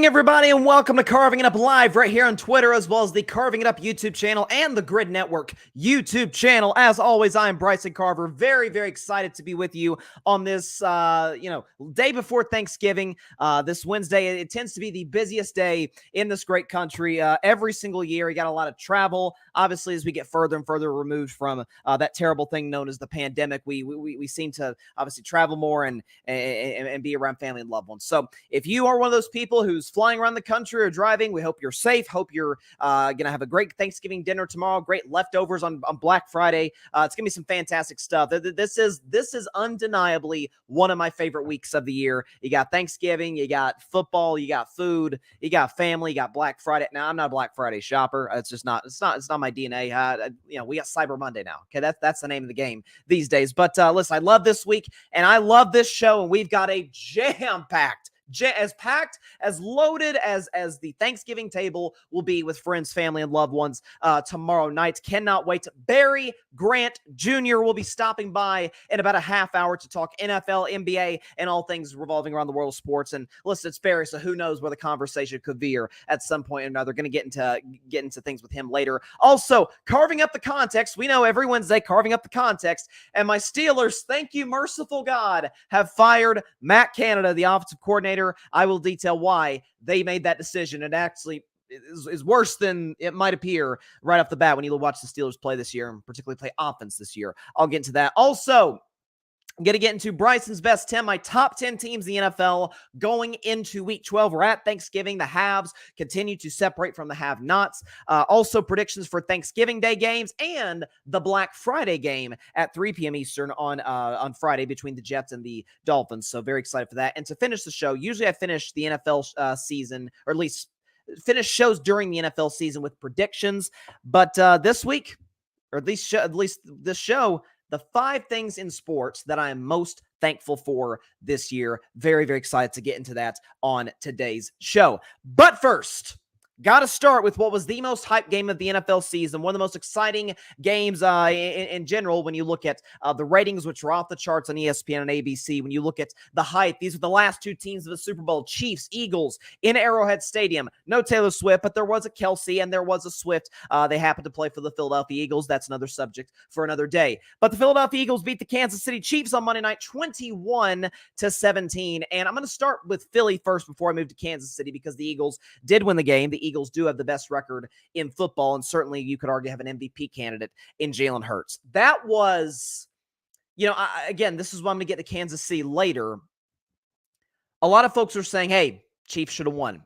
everybody, and welcome to Carving It Up Live right here on Twitter, as well as the Carving It Up YouTube channel and the Grid Network YouTube channel. As always, I'm Bryson Carver. Very, very excited to be with you on this, day before Thanksgiving. This Wednesday, it tends to be the busiest day in this great country every single year. You got a lot of travel. Obviously, as we get further and further removed from that terrible thing known as the pandemic, we seem to obviously travel more and be around family and loved ones. So if you are one of those people who's flying around the country or driving, we hope you're safe. Hope you're going to have a great Thanksgiving dinner tomorrow. Great leftovers on Black Friday. It's going to be some fantastic stuff. This is undeniably one of my favorite weeks of the year. You got Thanksgiving, you got football, you got food, you got family, you got Black Friday. Now, I'm not a Black Friday shopper. It's not my DNA. We got Cyber Monday now. Okay, that's the name of the game these days. But listen, I love this week and I love this show, and we've got a jam-packed, as loaded as the Thanksgiving table will be with friends, family, and loved ones tomorrow night. Cannot wait. Barry Grant Jr. will be stopping by in about a half hour to talk NFL, NBA, and all things revolving around the world of sports. And listen, it's Barry, so who knows where the conversation could veer at some point or another. Going to get into things with him later. Also, carving up the context. We know every Wednesday, carving up the context. And my Steelers, thank you, merciful God, have fired Matt Canada, the offensive coordinator. I will detail why they made that decision. It actually is worse than it might appear right off the bat when you watch the Steelers play this year, and particularly play offense this year. I'll get into that. Also, I'm going to get into Bryson's best 10, my top 10 teams in the NFL going into week 12. We're at Thanksgiving. The haves continue to separate from the have-nots. Also, predictions for Thanksgiving Day games and the Black Friday game at 3 p.m. Eastern on Friday between the Jets and the Dolphins. So very excited for that. And to finish the show, usually I finish the NFL season, or at least finish shows during the NFL season with predictions. But this week, or at least this show, the 5 things in sports that I am most thankful for this year. Very, very excited to get into that on today's show. But first, got to start with what was the most hyped game of the NFL season, one of the most exciting games in general when you look at the ratings, which are off the charts on ESPN and ABC. When you look at the hype, these are the last 2 teams of the Super Bowl, Chiefs, Eagles, in Arrowhead Stadium. No Taylor Swift, but there was a Kelsey and there was a Swift. They happened to play for the Philadelphia Eagles. That's another subject for another day. But the Philadelphia Eagles beat the Kansas City Chiefs on Monday night 21-17. And I'm going to start with Philly first before I move to Kansas City, because the Eagles did win the game. The Eagles do have the best record in football, and certainly you could argue have an MVP candidate in Jalen Hurts. That was, again, this is why I'm going to get to Kansas City later. A lot of folks are saying, hey, Chiefs should have won.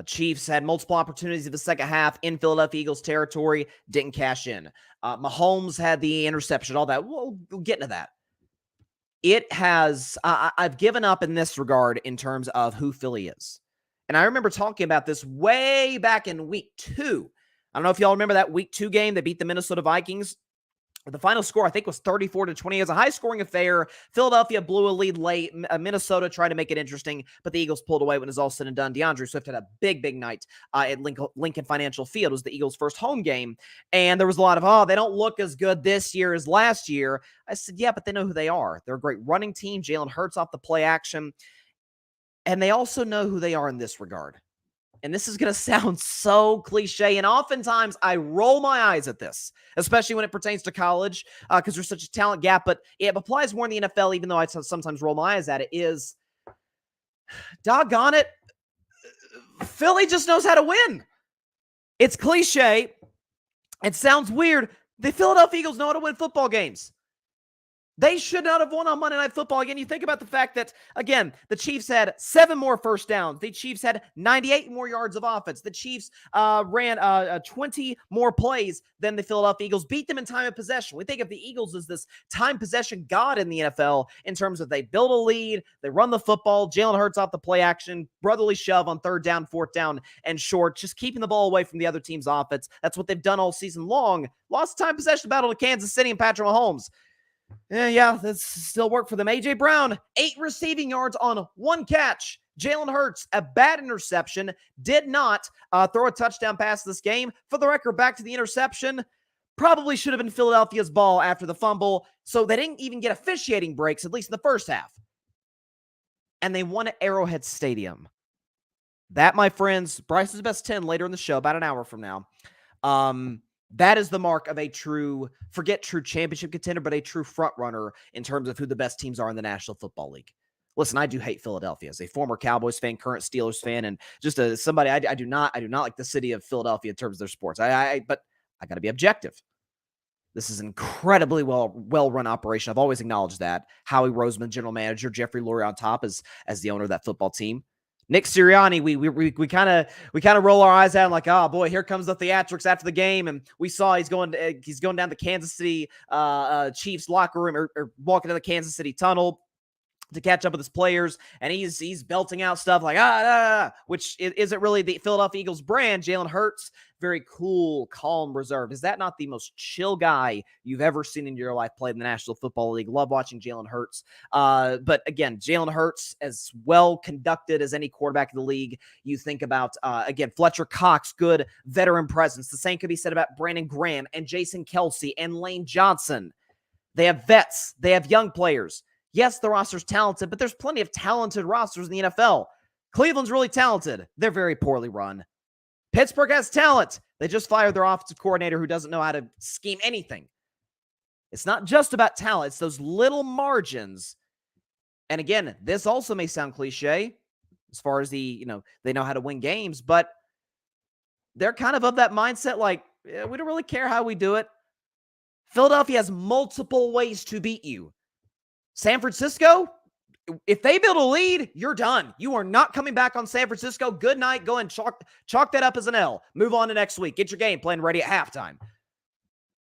Chiefs had multiple opportunities in the second half in Philadelphia Eagles territory, didn't cash in. Mahomes had the interception, all that. We'll get into that. I've given up in this regard in terms of who Philly is. And I remember talking about this way back in week 2. I don't know if y'all remember that week 2 game. They beat the Minnesota Vikings. The final score, I think, was 34-20. It was a high-scoring affair. Philadelphia blew a lead late. Minnesota tried to make it interesting, but the Eagles pulled away when it was all said and done. DeAndre Swift had a big, big night at Lincoln Financial Field. It was the Eagles' first home game, and there was a lot of, they don't look as good this year as last year. I said, yeah, but they know who they are. They're a great running team. Jalen Hurts off the play action. And they also know who they are in this regard. And this is going to sound so cliche. And oftentimes I roll my eyes at this, especially when it pertains to college, because there's such a talent gap. But it applies more in the NFL, even though I sometimes roll my eyes at it, is, doggone it, Philly just knows how to win. It's cliche. It sounds weird. The Philadelphia Eagles know how to win football games. They should not have won on Monday Night Football. Again, you think about the fact that, again, the Chiefs had 7 more first downs. The Chiefs had 98 more yards of offense. The Chiefs ran 20 more plays than the Philadelphia Eagles, beat them in time of possession. We think of the Eagles as this time possession god in the NFL in terms of they build a lead, they run the football, Jalen Hurts off the play action, brotherly shove on 3rd down, 4th down, and short, just keeping the ball away from the other team's offense. That's what they've done all season long. Lost time possession battle to Kansas City and Patrick Mahomes. Yeah, that's still work for them. A.J. Brown, 8 receiving yards on 1 catch. Jalen Hurts, a bad interception, did not throw a touchdown pass this game. For the record, back to the interception, probably should have been Philadelphia's ball after the fumble, so they didn't even get officiating breaks, at least in the first half. And they won at Arrowhead Stadium. That, my friends, Bryson's best 10 later in the show, about an hour from now. That is the mark of a true, forget true championship contender, but a true front runner in terms of who the best teams are in the National Football League. Listen, I do hate Philadelphia as a former Cowboys fan, current Steelers fan, and just somebody I do not like the city of Philadelphia in terms of their sports. But I got to be objective. This is an incredibly well run operation. I've always acknowledged that. Howie Roseman, general manager, Jeffrey Lurie on top as the owner of that football team. Nick Sirianni, we kind of roll our eyes at him like, oh boy, here comes the theatrics after the game, and we saw he's going down the Kansas City Chiefs locker room or walking to the Kansas City tunnel to catch up with his players, and he's belting out stuff like which isn't really the Philadelphia Eagles brand. Jalen Hurts, very cool, calm, reserved. Is that not the most chill guy you've ever seen in your life play in the National Football League? Love watching Jalen Hurts. But again, Jalen Hurts, as well conducted as any quarterback in the league. You think about, again, Fletcher Cox, good veteran presence. The same could be said about Brandon Graham and Jason Kelsey and Lane Johnson. They have vets. They have young players. Yes, the roster's talented, but there's plenty of talented rosters in the NFL. Cleveland's really talented. They're very poorly run. Pittsburgh has talent. They just fired their offensive coordinator who doesn't know how to scheme anything. It's not just about talent. It's those little margins. And again, this also may sound cliche as far as they know how to win games, but they're kind of that mindset like, we don't really care how we do it. Philadelphia has multiple ways to beat you. San Francisco, if they build a lead, you're done. You are not coming back on San Francisco. Good night. Go and chalk that up as an L. Move on to next week. Get your game plan ready at halftime.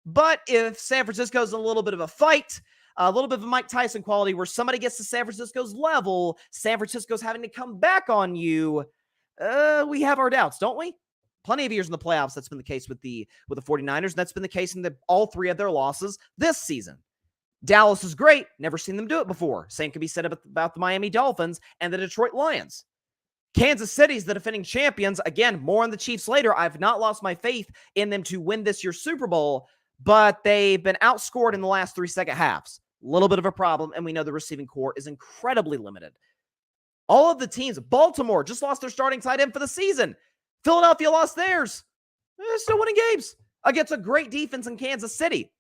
But if San Francisco's in a little bit of a fight, a little bit of a Mike Tyson quality where somebody gets to San Francisco's level, San Francisco's having to come back on you, we have our doubts, don't we? Plenty of years in the playoffs, that's been the case with the 49ers, and that's been the case in all three of their losses this season. Dallas is great. Never seen them do it before. Same can be said about the Miami Dolphins and the Detroit Lions. Kansas City's the defending champions. Again, more on the Chiefs later. I've not lost my faith in them to win this year's Super Bowl, but they've been outscored in the last 3 second halves. A little bit of a problem, and we know the receiving core is incredibly limited. All of the teams, Baltimore just lost their starting tight end for the season. Philadelphia lost theirs. They're still winning games against a great defense in Kansas City.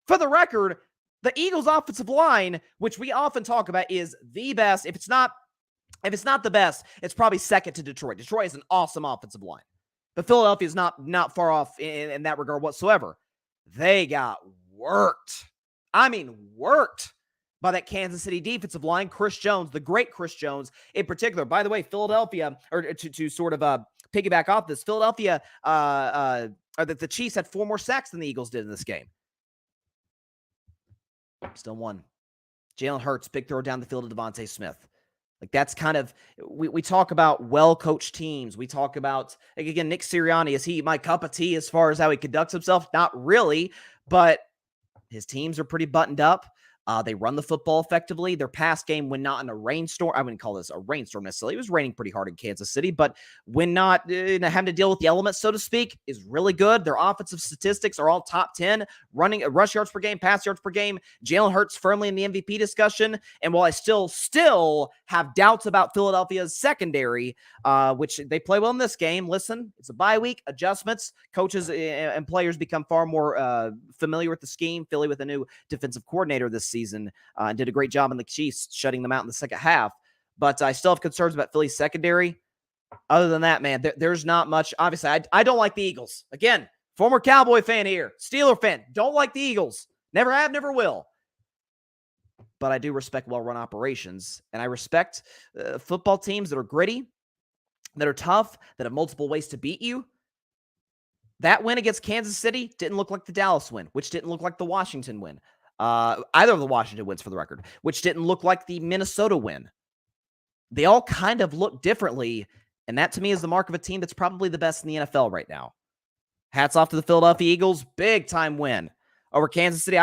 For the record, the Eagles' offensive line, which we often talk about, is the best. If it's not the best, it's probably second to Detroit. Detroit is an awesome offensive line. But Philadelphia is not far off in that regard whatsoever. They got worked. I mean, worked by that Kansas City defensive line. Chris Jones, the great Chris Jones in particular. By the way, Philadelphia, or to sort of piggyback off this, Philadelphia, or that the Chiefs had 4 more sacks than the Eagles did in this game. Still won. Jalen Hurts, big throw down the field to Devontae Smith. Like, that's kind of, we talk about well-coached teams. We talk about, like, again, Nick Sirianni, is he my cup of tea as far as how he conducts himself? Not really, but his teams are pretty buttoned up. They run the football effectively. Their pass game, when not in a rainstorm, I wouldn't call this a rainstorm necessarily. It was raining pretty hard in Kansas City, but when not having to deal with the elements, so to speak, is really good. Their offensive statistics are all top 10, running rush yards per game, pass yards per game. Jalen Hurts firmly in the MVP discussion. And while I still have doubts about Philadelphia's secondary, which they play well in this game, listen, it's a bye week, adjustments. Coaches and players become far more familiar with the scheme. Philly with a new defensive coordinator this season and did a great job in the Chiefs shutting them out in the second half. But I still have concerns about Philly's secondary. Other than that, man, there's not much. Obviously, I don't like the Eagles. Again, former Cowboy fan here, Steeler fan, don't like the Eagles. Never have, never will. But I do respect well-run operations, and I respect football teams that are gritty, that are tough, that have multiple ways to beat you. That win against Kansas City didn't look like the Dallas win, which didn't look like the Washington win. Either of the Washington wins, for the record, which didn't look like the Minnesota win. They all kind of look differently, and that to me is the mark of a team that's probably the best in the NFL right now. Hats off to the Philadelphia Eagles. Big time win over Kansas City.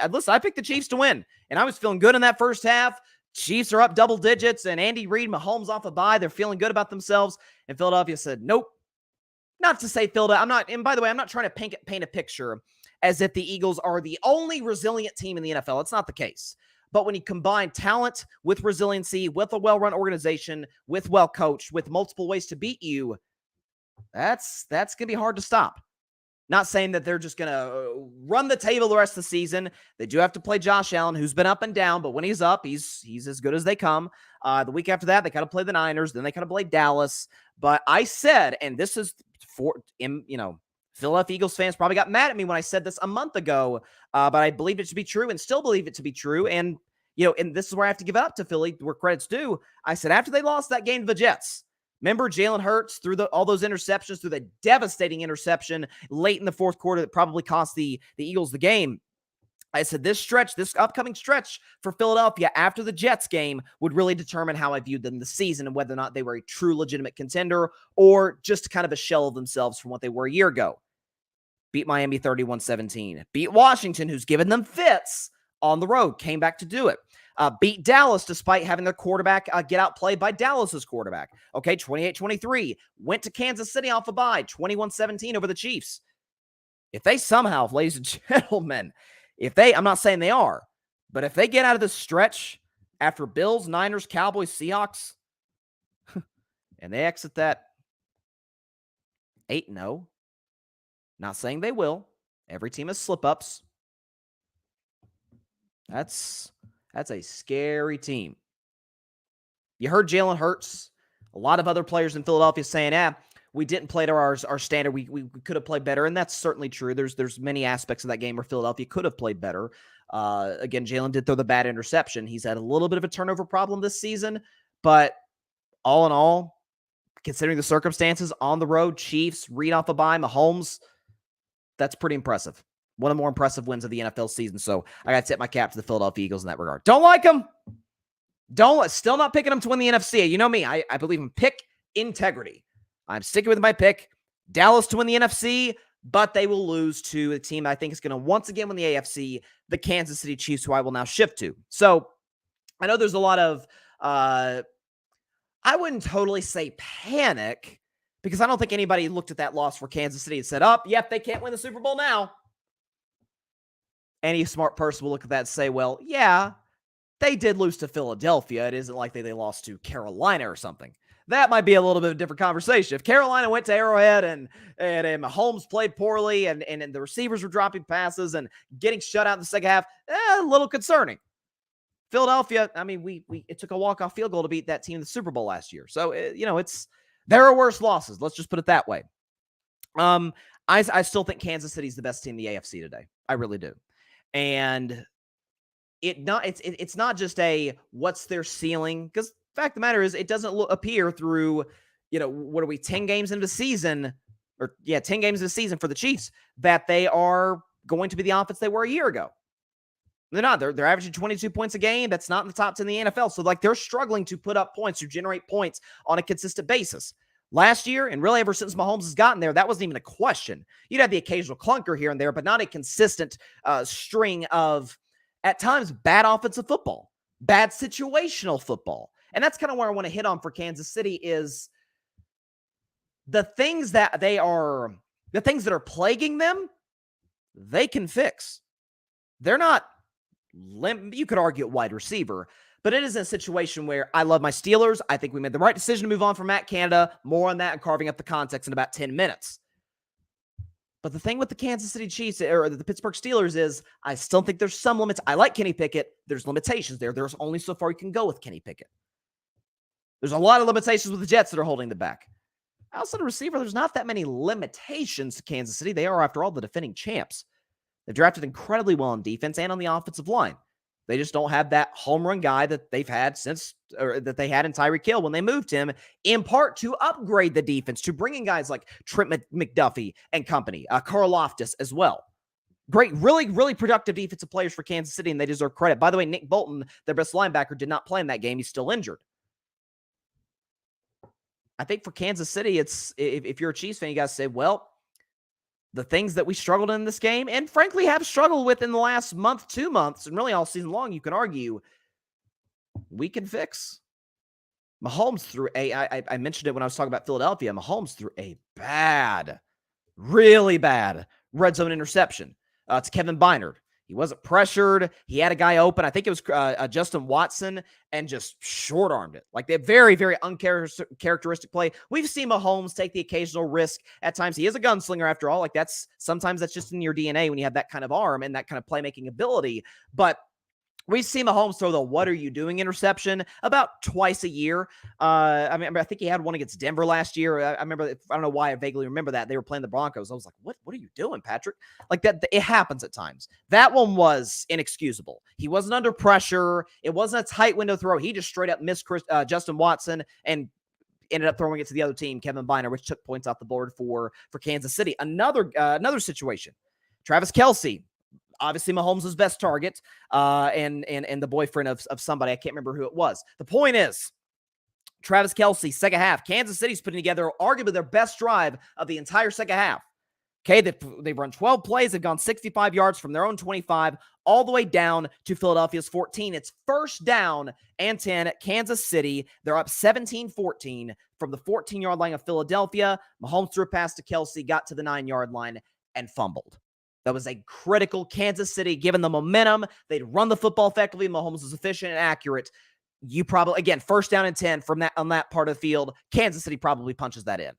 Listen, I picked the Chiefs to win, and I was feeling good in that first half. Chiefs are up double digits, and Andy Reid, Mahomes off a bye. They're feeling good about themselves, and Philadelphia said, nope. Not to say Philadelphia, and by the way, I'm not trying to paint a picture as if the Eagles are the only resilient team in the NFL. It's not the case. But when you combine talent with resiliency, with a well-run organization, with well-coached, with multiple ways to beat you, that's going to be hard to stop. Not saying that they're just going to run the table the rest of the season. They do have to play Josh Allen, who's been up and down, but when he's up, he's as good as they come. The week after that, they kind of play the Niners. Then they kind of play Dallas. But I said, and this is for, Philadelphia Eagles fans probably got mad at me when I said this a month ago, but I believed it to be true and still believe it to be true. And, and this is where I have to give it up to Philly, where credit's due. I said after they lost that game to the Jets, remember Jalen Hurts threw all those interceptions, through the devastating interception late in the fourth quarter that probably cost the Eagles the game. I said this upcoming stretch for Philadelphia after the Jets game would really determine how I viewed them this season and whether or not they were a true legitimate contender or just kind of a shell of themselves from what they were a year ago. Beat Miami 31-17. Beat Washington, who's given them fits on the road, came back to do it. Beat Dallas despite having their quarterback get outplayed by Dallas's quarterback. Okay, 28-23. Went to Kansas City off a bye, 21-17 over the Chiefs. If they somehow, ladies and gentlemen, I'm not saying they are, but if they get out of this stretch after Bills, Niners, Cowboys, Seahawks, and they exit that 8-0, not saying they will. Every team has slip-ups. That's a scary team. You heard Jalen Hurts, a lot of other players in Philadelphia saying, we didn't play to our standard. We could have played better, and that's certainly true. There's many aspects of that game where Philadelphia could have played better. Again, Jalen did throw the bad interception. He's had a little bit of a turnover problem this season, but all in all, considering the circumstances, on the road, Chiefs, read off a bye, Mahomes, that's pretty impressive. One of the more impressive wins of the NFL season. So I got to tip my cap to the Philadelphia Eagles in that regard. Don't like them. Still not picking them to win the NFC. You know me. I believe in pick integrity. I'm sticking with my pick. Dallas to win the NFC, but they will lose to a team I think is going to once again win the AFC, the Kansas City Chiefs, who I will now shift to. So I know there's a lot of, I wouldn't totally say panic, because I don't think anybody looked at that loss for Kansas City and said, yep, they can't win the Super Bowl now. Any smart person will look at that and say, well, yeah, they did lose to Philadelphia. It isn't like they lost to Carolina or something. That might be a little bit of a different conversation. If Carolina went to Arrowhead and Mahomes played poorly and the receivers were dropping passes and getting shut out in the second half, a little concerning. Philadelphia, I mean, it took a walk-off field goal to beat that team in the Super Bowl last year. So, there are worse losses. Let's just put it that way. I still think Kansas City's the best team in the AFC today. I really do. And it's not just a what's their ceiling, because the fact of the matter is it doesn't appear through, what are we, 10 games into the season, 10 games into the season for the Chiefs, that they are going to be the offense they were a year ago. They're not. They're averaging 22 points a game. That's not in the top 10 in the NFL. So they're struggling to put up points, to generate points on a consistent basis. Last year, and really ever since Mahomes has gotten there, that wasn't even a question. You'd have the occasional clunker here and there, but not a consistent string of, at times, bad offensive football, bad situational football. And that's kind of where I want to hit on for Kansas City is the things that are plaguing them, they can fix. They're not you could argue at wide receiver, but it is a situation where I love my Steelers. I think we made the right decision to move on from Matt Canada. More on that and carving up the context in about 10 minutes. But the thing with the Kansas City Chiefs or the Pittsburgh Steelers is I still think there's some limits. I like Kenny Pickett. There's limitations there. There's only so far you can go with Kenny Pickett. There's a lot of limitations with the Jets that are holding them back. Outside of receiver, there's not that many limitations to Kansas City. They are, after all, the defending champs. They've drafted incredibly well on defense and on the offensive line. They just don't have that home run guy that they've had that they had in Tyreek Hill when they moved him, in part to upgrade the defense, to bring in guys like Trent McDuffie and company, Carl Loftus as well. Great, really, really productive defensive players for Kansas City, and they deserve credit. By the way, Nick Bolton, their best linebacker, did not play in that game. He's still injured. I think for Kansas City, it's if you're a Chiefs fan, you got to say, well, the things that we struggled in this game, and frankly have struggled with in the last month, 2 months, and really all season long, you can argue, we can fix. Mahomes threw I mentioned it when I was talking about Philadelphia. Mahomes threw a really bad red zone interception to Kevin Bynard. He wasn't pressured. He had a guy open. I think it was Justin Watson, and just short-armed it. Like, they very, very uncharacteristic play. We've seen Mahomes take the occasional risk at times. He is a gunslinger after all. Like, sometimes that's just in your DNA when you have that kind of arm and that kind of playmaking ability. But we see Mahomes throw the "what are you doing" interception about twice a year. I think he had one against Denver last year. I remember, I don't know why I vaguely remember that. They were playing the Broncos. I was like, what are you doing, Patrick? Like that, it happens at times. That one was inexcusable. He wasn't under pressure. It wasn't a tight window throw. He just straight up missed Justin Watson and ended up throwing it to the other team, Kevin Biner, which took points off the board for Kansas City. Another situation. Travis Kelce. Obviously, Mahomes' best target, and the boyfriend of somebody. I can't remember who it was. The point is, Travis Kelce, second half. Kansas City's putting together arguably their best drive of the entire second half. Okay, they've run 12 plays. They've gone 65 yards from their own 25 all the way down to Philadelphia's 14. It's first down and 10, Kansas City. They're up 17-14 from the 14-yard line of Philadelphia. Mahomes threw a pass to Kelce, got to the 9-yard line, and fumbled. That was a critical Kansas City, given the momentum. They'd run the football effectively. Mahomes was efficient and accurate. You probably, again, first down and 10 on that part of the field. Kansas City probably punches that in.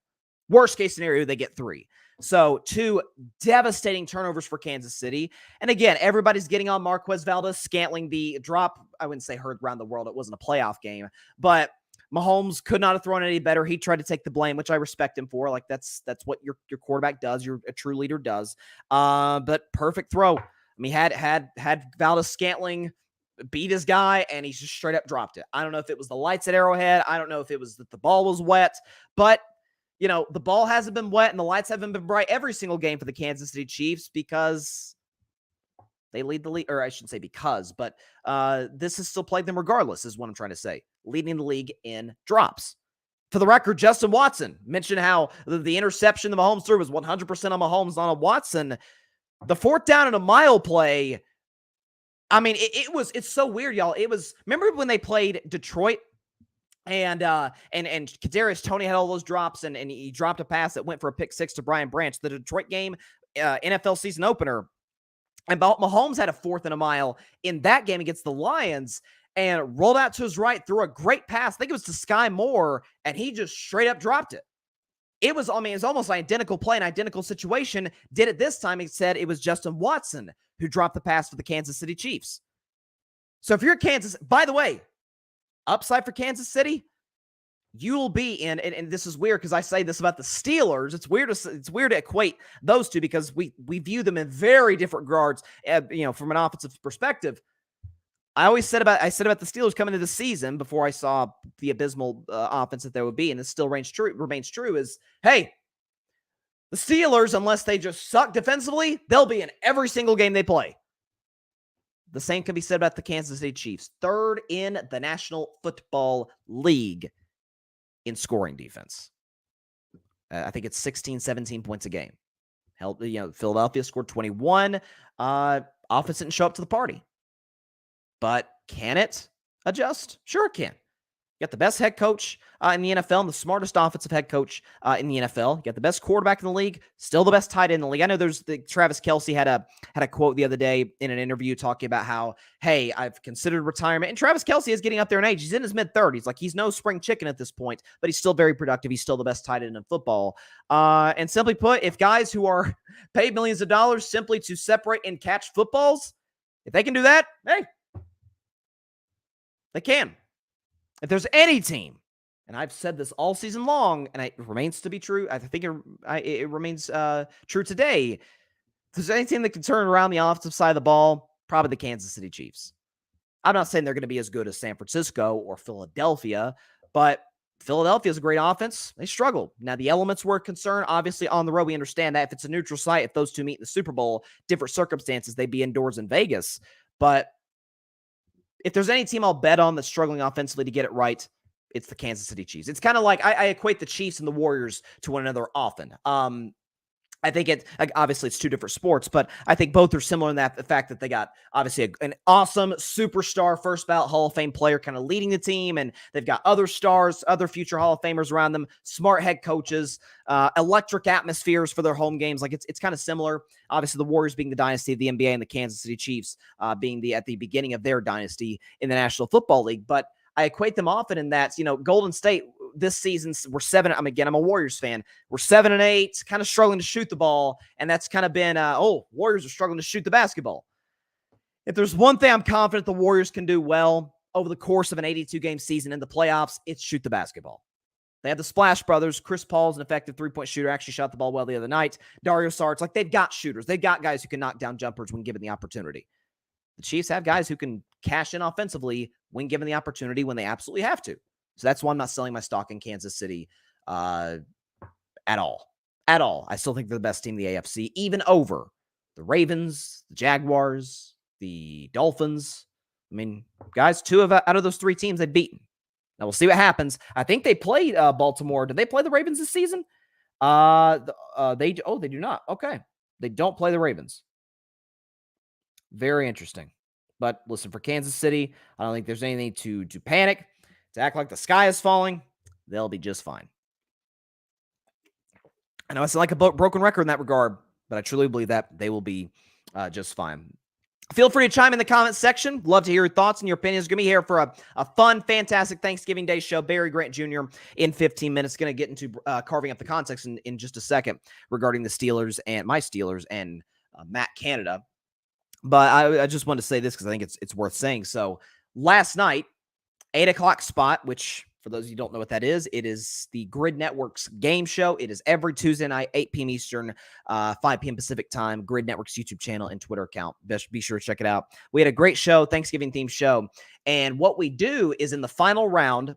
Worst case scenario, they get 3. So 2 devastating turnovers for Kansas City. And again, everybody's getting on Marquez Valdes-Scantling. The drop, I wouldn't say heard around the world. It wasn't a playoff game. But Mahomes could not have thrown any better. He tried to take the blame, which I respect him for. Like, that's what your quarterback does. A true leader does. But perfect throw. I mean, had Valdes-Scantling beat his guy, and he just straight up dropped it. I don't know if it was the lights at Arrowhead. I don't know if it was that the ball was wet. But, the ball hasn't been wet and the lights haven't been bright every single game for the Kansas City Chiefs because they lead the league, or I shouldn't say because, but this has still plagued them regardless, is what I'm trying to say. Leading the league in drops. For the record, Justin Watson mentioned how the interception the Mahomes threw was 100% on Mahomes, not on Watson. The 4th down and a mile play, I mean, it's so weird, y'all. Remember when they played Detroit and Kadarius Toney had all those drops and he dropped a pass that went for a pick 6 to Brian Branch, the Detroit game, NFL season opener. And Mahomes had a 4th and a mile in that game against the Lions and rolled out to his right, threw a great pass. I think it was to Sky Moore, and he just straight up dropped it. It was almost an identical play, an identical situation. Did it this time, he said it was Justin Watson who dropped the pass for the Kansas City Chiefs. So if you're Kansas, by the way, upside for Kansas City, you'll be in, and this is weird because I say this about the Steelers. It's weird to equate those two because we view them in very different regards, from an offensive perspective. I said about the Steelers coming into the season before I saw the abysmal offense that there would be, and it still remains true, is, hey, the Steelers, unless they just suck defensively, they'll be in every single game they play. The same can be said about the Kansas City Chiefs, 3rd in the National Football League in scoring defense. I think it's 16, 17 points a game. Philadelphia scored 21. Offense didn't show up to the party. But can it adjust? Sure it can. You got the best head coach in the NFL and the smartest offensive head coach in the NFL. You got the best quarterback in the league, still the best tight end in the league. I know Travis Kelce had a quote the other day in an interview talking about how, hey, I've considered retirement. And Travis Kelce is getting up there in age. He's in his mid-30s. Like, he's no spring chicken at this point, but he's still very productive. He's still the best tight end in football. And simply put, if guys who are paid millions of dollars simply to separate and catch footballs, if they can do that, hey, they can. If there's any team, and I've said this all season long, and it remains to be true, I think it remains true today. If there's any team that can turn around the offensive side of the ball, probably the Kansas City Chiefs. I'm not saying they're going to be as good as San Francisco or Philadelphia, but Philadelphia is a great offense. They struggle. Now, the elements were a concern. Obviously, on the road, we understand that. If it's a neutral site, if those two meet in the Super Bowl, different circumstances, they'd be indoors in Vegas. But if there's any team I'll bet on that's struggling offensively to get it right, it's the Kansas City Chiefs. It's kind of like I equate the Chiefs and the Warriors to one another often. I I think obviously it's two different sports, but I think both are similar in that the fact that they got obviously an awesome superstar first ballot Hall of Fame player kind of leading the team, and they've got other stars, other future Hall of Famers around them, smart head coaches, electric atmospheres for their home games. Like it's kind of similar. Obviously, the Warriors being the dynasty of the NBA and the Kansas City Chiefs being at the beginning of their dynasty in the National Football League. But I equate them often in that, Golden State this season, we're 7. I'm a Warriors fan. We're 7-8, kind of struggling to shoot the ball. And that's kind of been, Warriors are struggling to shoot the basketball. If there's one thing I'm confident the Warriors can do well over the course of an 82-game season in the playoffs, it's shoot the basketball. They have the Splash Brothers. Chris Paul's an effective three-point shooter, actually shot the ball well the other night. Dario Saric, like they've got shooters. They've got guys who can knock down jumpers when given the opportunity. The Chiefs have guys who can cash in offensively when given the opportunity when they absolutely have to. So that's why I'm not selling my stock in Kansas City at all. At all. I still think they're the best team in the AFC, even over the Ravens, the Jaguars, the Dolphins. I mean, guys, out of those 3 teams they've beaten. Now we'll see what happens. I think they played Baltimore. Did they play the Ravens this season? They do not. Okay. They don't play the Ravens. Very interesting. But listen, for Kansas City, I don't think there's anything to panic, to act like the sky is falling. They'll be just fine. I know it's like a broken record in that regard, but I truly believe that they will be just fine. Feel free to chime in the comments section. Love to hear your thoughts and your opinions. We're going to be here for a fun, fantastic Thanksgiving Day show. Barry Grant Jr. in 15 minutes. Going to get into carving up the context in just a second regarding the Steelers and my Steelers and Matt Canada. But I just wanted to say this because I think it's worth saying. So last night, 8 o'clock spot, which for those of you who don't know what that is, it is the Grid Network's game show. It is every Tuesday night, 8 p.m. Eastern, 5 p.m. Pacific time, Grid Network's YouTube channel and Twitter account. Be sure to check it out. We had a great show, Thanksgiving-themed show. And what we do is in the final round,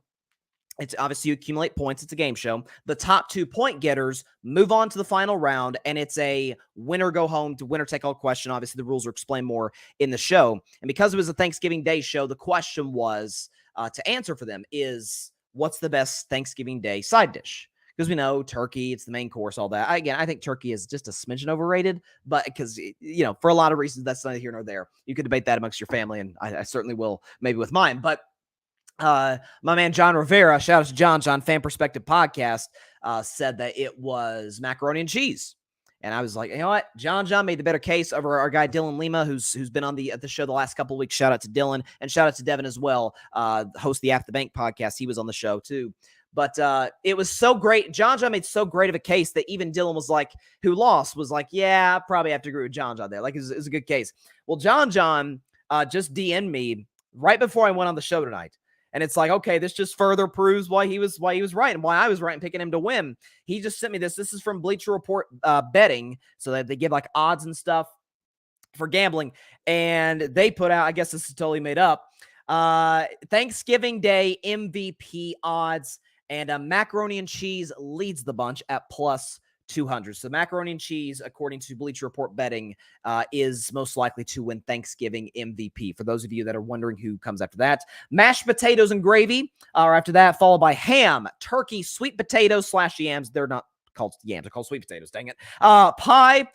it's obviously you accumulate points. It's a game show. The top 2 point getters move on to the final round, and it's a winner go home to winner take all question. Obviously, the rules are explained more in the show. And because it was a Thanksgiving Day show, the question was to answer for them is, what's the best Thanksgiving Day side dish? Because we know turkey, it's the main course, all that. Again, I think turkey is just a smidgen overrated, but because, for a lot of reasons, that's neither here nor there. You could debate that amongst your family, and I certainly will, maybe with mine. But my man John Rivera, shout out to John Fan Perspective Podcast, said that it was macaroni and cheese. And I was like, you know what? John made the better case over our guy Dylan Lima, who's been on the show the last couple of weeks. Shout out to Dylan and shout out to Devin as well, host of the After the Bank podcast. He was on the show too. But it was so great. John made so great of a case that even Dylan was like, who lost, was like, yeah, I probably have to agree with John there. Like, it's a good case. Well, John just DM'd me right before I went on the show tonight. And it's like, okay, this just further proves why he was right and why I was right in picking him to win. He just sent me this. This is from Bleacher Report betting, so that they give like odds and stuff for gambling. And they put out, I guess this is totally made up, Thanksgiving Day MVP odds, and macaroni and cheese leads the bunch at plus 200. So macaroni and cheese, according to Bleacher Report betting, is most likely to win Thanksgiving MVP. For those of you that are wondering who comes after that, mashed potatoes and gravy are after that, followed by ham, turkey, sweet potatoes / yams. They're not called yams; they're called sweet potatoes. Dang it! Pie,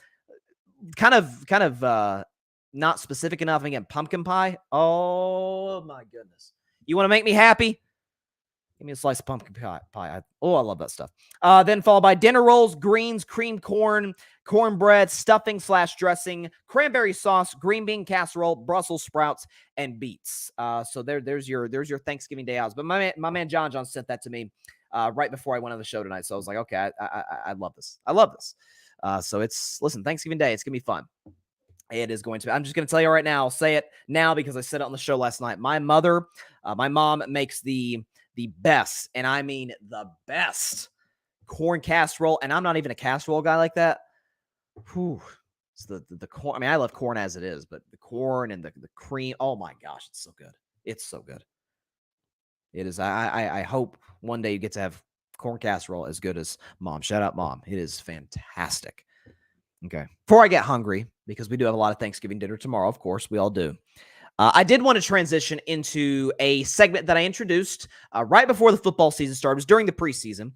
kind of not specific enough. Again, pumpkin pie. Oh my goodness! You want to make me happy? Give me a slice of pumpkin pie. I love that stuff. Then followed by dinner rolls, greens, creamed corn, cornbread, stuffing / dressing, cranberry sauce, green bean casserole, Brussels sprouts, and beets. So there's your Thanksgiving Day odds. But my man John sent that to me right before I went on the show tonight. So I was like, okay, I love this. I love this. So listen, Thanksgiving Day, it's gonna be fun. It is going to be. I'm just going to tell you right now. I'll say it now because I said it on the show last night. My mom makes the best, and I mean the best, corn casserole. And I'm not even a casserole guy like that. Whew. It's the corn. I mean, I love corn as it is, but the corn and the cream. Oh my gosh, it's so good. It's so good. It is. I hope one day you get to have corn casserole as good as Mom. Shout out Mom. It is fantastic. Okay. Before I get hungry, because we do have a lot of Thanksgiving dinner tomorrow, of course, we all do. I did want to transition into a segment that I introduced right before the football season started. It was during the preseason.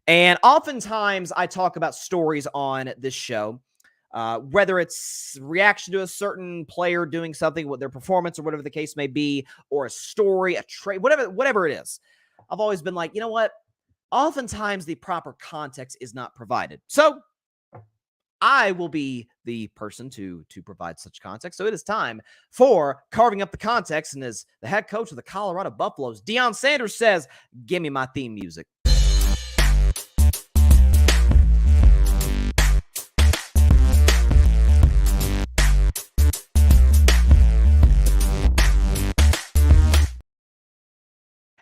And oftentimes I talk about stories on this show, whether it's reaction to a certain player doing something with their performance or whatever the case may be, or a story, a trade, whatever it is. I've always been like, you know what? Oftentimes the proper context is not provided. So I will be the person to provide such context. So it is time for carving up the context. And as the head coach of the Colorado Buffaloes, Deion Sanders says, "Give me my theme music."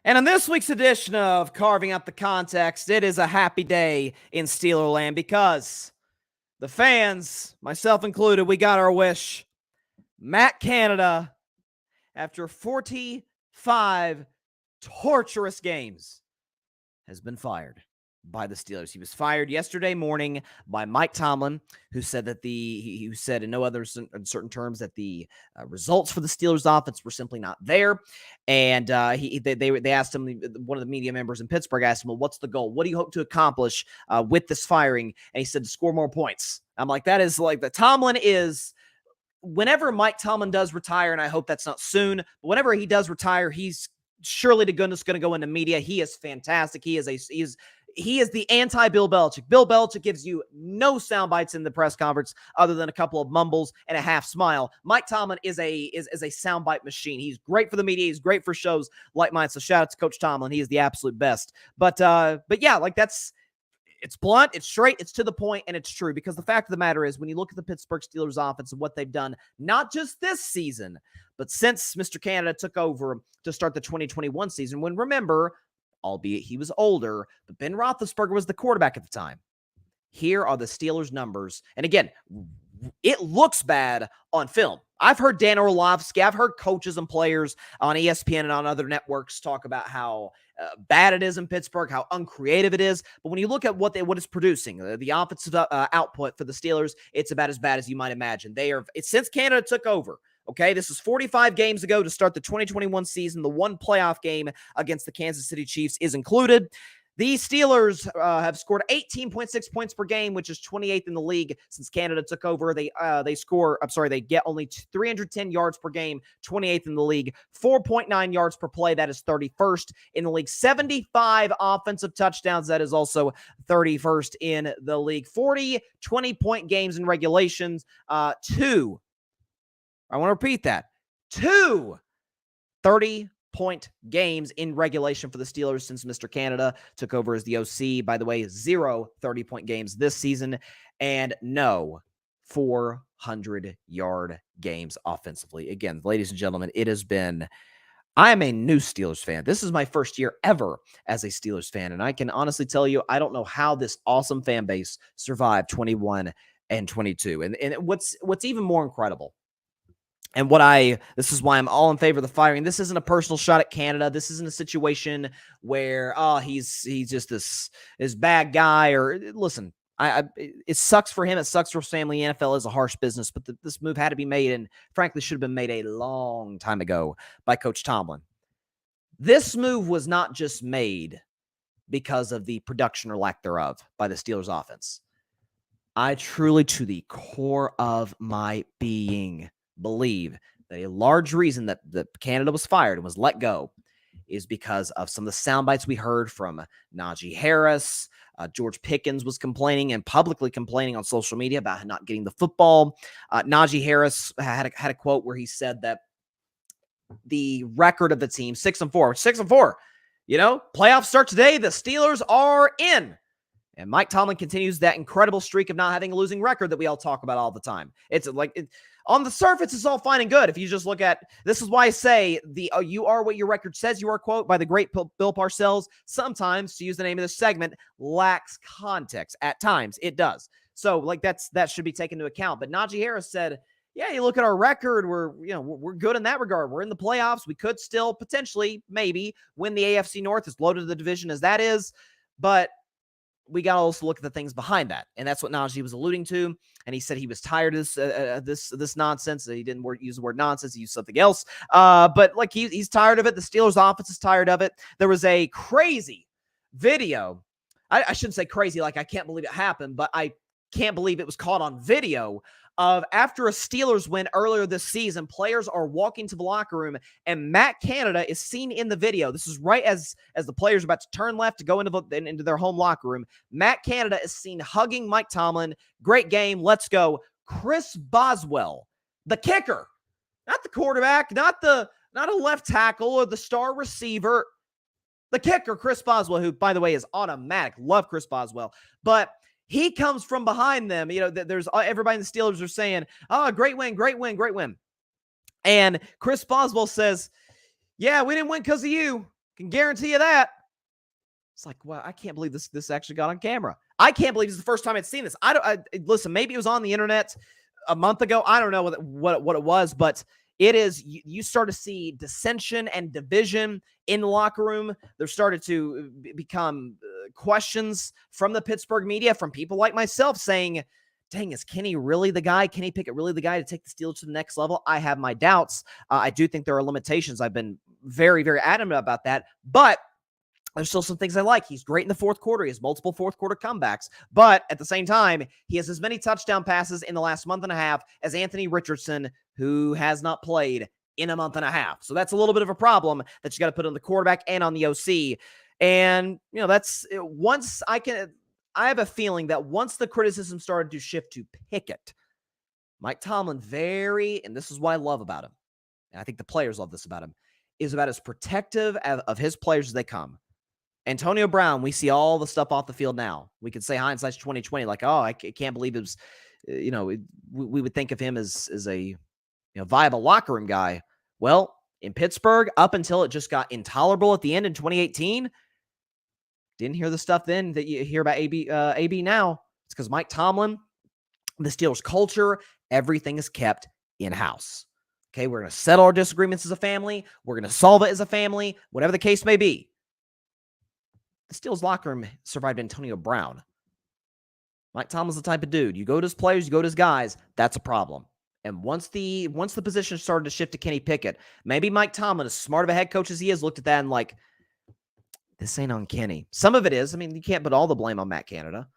And on this week's edition of Carving Up the Context, it is a happy day in Steelerland because the fans, myself included, we got our wish. Matt Canada, after 45 torturous games, has been fired by the Steelers. He was fired yesterday morning by Mike Tomlin, who said that he said in no other uncertain terms that the results for the Steelers offense were simply not there. And they asked him, one of the media members in Pittsburgh asked him, well, what's the goal? What do you hope to accomplish with this firing? And he said to score more points. I'm like, that is like the Tomlin is. Whenever Mike Tomlin does retire, and I hope that's not soon, but whenever he does retire, he's surely to goodness going to go into media. He is fantastic. He is the anti-Bill Belichick. Bill Belichick gives you no sound bites in the press conference other than a couple of mumbles and a half smile. Mike Tomlin is a soundbite machine. He's great for the media. He's great for shows like mine. So shout out to Coach Tomlin. He is the absolute best. But yeah, like it's blunt, it's straight, it's to the point, and it's true. Because the fact of the matter is, when you look at the Pittsburgh Steelers offense and what they've done, not just this season, but since Mr. Canada took over to start the 2021 season, when remember, albeit he was older, but Ben Roethlisberger was the quarterback at the time. Here are the Steelers' numbers. And again, it looks bad on film. I've heard Dan Orlovsky, I've heard coaches and players on ESPN and on other networks talk about how bad it is in Pittsburgh, how uncreative it is. But when you look at what it's producing, the offensive output for the Steelers, it's about as bad as you might imagine. It's since Canada took over. Okay, this is 45 games ago to start the 2021 season. The one playoff game against the Kansas City Chiefs is included. The Steelers have scored 18.6 points per game, which is 28th in the league since Canada took over. They get only 310 yards per game, 28th in the league, 4.9 yards per play. That is 31st in the league. 75 offensive touchdowns. That is also 31st in the league. 40 20-point games in regulations. I want to repeat that. 2 30-point games in regulation for the Steelers since Mr. Canada took over as the OC. By the way, 0 30-point games this season, and no 400-yard games offensively. Again, ladies and gentlemen, I am a new Steelers fan. This is my first year ever as a Steelers fan, and I can honestly tell you, I don't know how this awesome fan base survived 21 and 22. And what's even more incredible, and this is why I'm all in favor of the firing. This isn't a personal shot at Canada. This isn't a situation where, he's just this bad guy. Or listen, it sucks for him. It sucks for his family. The NFL is a harsh business, but this move had to be made, and frankly should have been made a long time ago by Coach Tomlin. This move was not just made because of the production or lack thereof by the Steelers offense. I truly, to the core of my being, believe that a large reason that Canada was fired and was let go is because of some of the sound bites we heard from Najee Harris. George Pickens was complaining and publicly complaining on social media about not getting the football. Najee Harris had a quote where he said that the record of the team, 6-4, playoffs start today. The Steelers are in. And Mike Tomlin continues that incredible streak of not having a losing record that we all talk about all the time. It's like, on the surface, it's all fine and good. If you just look at, this is why I say you are what your record says you are quote by the great Bill Parcells, sometimes, to use the name of this segment, lacks context. At times, it does. So that should be taken into account. But Najee Harris said, yeah, you look at our record, we're good in that regard. We're in the playoffs. We could still potentially, maybe, win the AFC North, as loaded the division as that is. But we got to also look at the things behind that. And that's what Najee was alluding to. And he said he was tired of this nonsense. He didn't use the word nonsense. He used something else. But like he's tired of it. The Steelers offense is tired of it. There was a crazy video. I shouldn't say crazy, like I can't believe it happened, but I can't believe it was caught on video of after a Steelers win earlier this season, players are walking to the locker room and Matt Canada is seen in the video. This is right as the players are about to turn left to go into their home locker room. Matt Canada is seen hugging Mike Tomlin. Great game. Let's go. Chris Boswell, the kicker, not the quarterback, not a left tackle or the star receiver. The kicker, Chris Boswell, who, by the way, is automatic. Love Chris Boswell. But he comes from behind them. You know, there's everybody in the Steelers are saying, oh, great win, great win, great win. And Chris Boswell says, yeah, we didn't win because of you. Can guarantee you that. It's like, well, I can't believe this actually got on camera. I can't believe this is the first time I'd seen this. Listen, maybe it was on the internet a month ago. I don't know what it was, but it is, you start to see dissension and division in the locker room. There started to become questions from the Pittsburgh media, from people like myself saying, dang, is Kenny really the guy? Kenny Pickett really the guy to take the Steelers to the next level? I have my doubts. I do think there are limitations. I've been very, very adamant about that. But there's still some things I like. He's great in the fourth quarter. He has multiple fourth quarter comebacks. But at the same time, he has as many touchdown passes in the last month and a half as Anthony Richardson, who has not played in a month and a half. So that's a little bit of a problem that you got to put on the quarterback and on the OC. And, you know, that's once I have a feeling that once the criticism started to shift to Pickett, Mike Tomlin and this is what I love about him, and I think the players love this about him, is about as protective of his players as they come. Antonio Brown, we see all the stuff off the field now. We could say hindsight's 2020, like, oh, I can't believe it was, we would think of him as a viable locker room guy. Well, in Pittsburgh, up until it just got intolerable at the end in 2018, didn't hear the stuff then that you hear about AB now. It's because Mike Tomlin, the Steelers culture, everything is kept in-house. Okay, we're going to settle our disagreements as a family. We're going to solve it as a family, whatever the case may be. The Steelers locker room survived Antonio Brown. Mike Tomlin's the type of dude. You go to his players, you go to his guys, that's a problem. And once the position started to shift to Kenny Pickett, maybe Mike Tomlin, as smart of a head coach as he is, looked at that and like, this ain't on Kenny. Some of it is. I mean, you can't put all the blame on Matt Canada.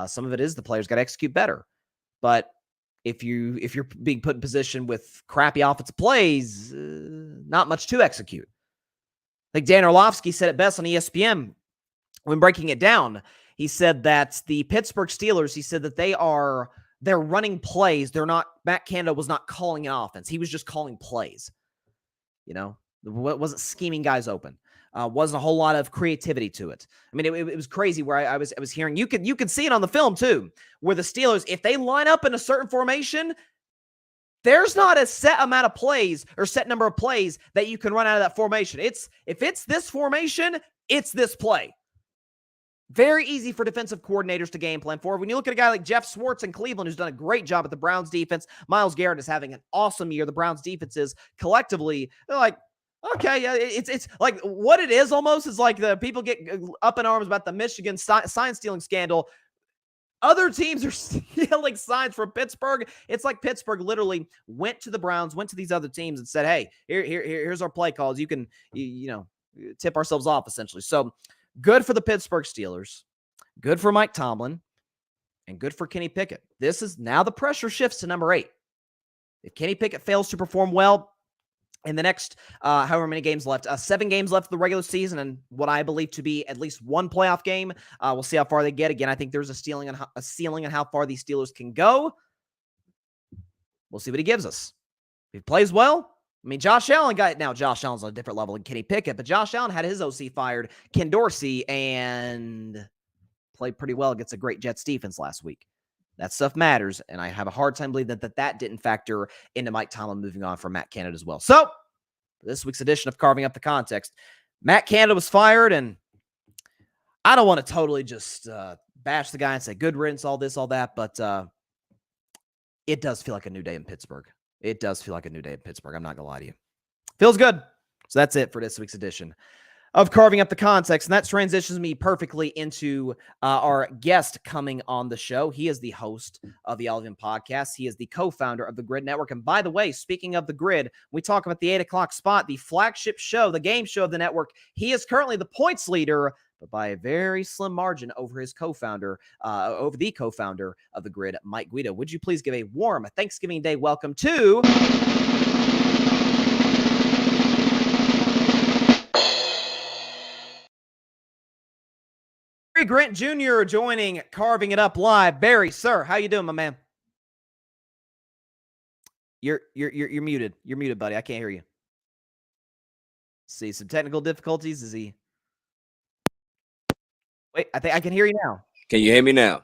Some of it is the players got to execute better. But if you're being put in position with crappy offensive plays, not much to execute. Like Dan Orlovsky said it best on ESPN when breaking it down. He said that the Pittsburgh Steelers, he said that they're running plays. Matt Canada was not calling an offense. He was just calling plays. Wasn't scheming guys open. Wasn't a whole lot of creativity to it. I mean, it was crazy where I was hearing, you could see it on the film too, where the Steelers, if they line up in a certain formation, there's not a set amount of plays or set number of plays that you can run out of that formation. If it's this formation, it's this play. Very easy for defensive coordinators to game plan for. When you look at a guy like Jeff Swartz in Cleveland, who's done a great job at the Browns defense, Myles Garrett is having an awesome year. The Browns defenses collectively, they're like, okay, yeah, it's like what it is almost is like the people get up in arms about the Michigan sign stealing scandal. Other teams are stealing signs from Pittsburgh. It's like Pittsburgh literally went to the Browns, went to these other teams and said, hey, here's our play calls. You can, tip ourselves off essentially. So good for the Pittsburgh Steelers, good for Mike Tomlin, and good for Kenny Pickett. This is now the pressure shifts to number 8. If Kenny Pickett fails to perform well in the next however many games left, 7 games left of the regular season, and what I believe to be at least one playoff game, we'll see how far they get. Again, I think there's a ceiling on how far these Steelers can go. We'll see what he gives us. If he plays well, I mean, Josh Allen's on a different level than Kenny Pickett, but Josh Allen had his OC fired, Ken Dorsey, and played pretty well against a great Jets defense last week. That stuff matters, and I have a hard time believing that didn't factor into Mike Tomlin moving on from Matt Canada as well. So, this week's edition of Carving Up the Context, Matt Canada was fired, and I don't want to totally just bash the guy and say good riddance, all this, all that, but it does feel like a new day in Pittsburgh. It does feel like a new day in Pittsburgh. I'm not going to lie to you. Feels good. So that's it for this week's edition of carving up the context. And that transitions me perfectly into our guest coming on the show. He is the host of the Elvin podcast. He is the co-founder of the Grid Network. And by the way, speaking of the Grid, we talk about the 8 o'clock spot, the flagship show, the game show of the network. He is currently the points leader, but by a very slim margin over his co-founder, over the co-founder of the Grid, Mike Guido. Would you please give a warm Thanksgiving Day welcome to... Barry Grant Jr. joining Carving It Up Live. Barry, sir, how you doing, my man? You're muted. You're muted, buddy. I can't hear you. See some technical difficulties. Is he? Wait, I think I can hear you now. Can you hear me now?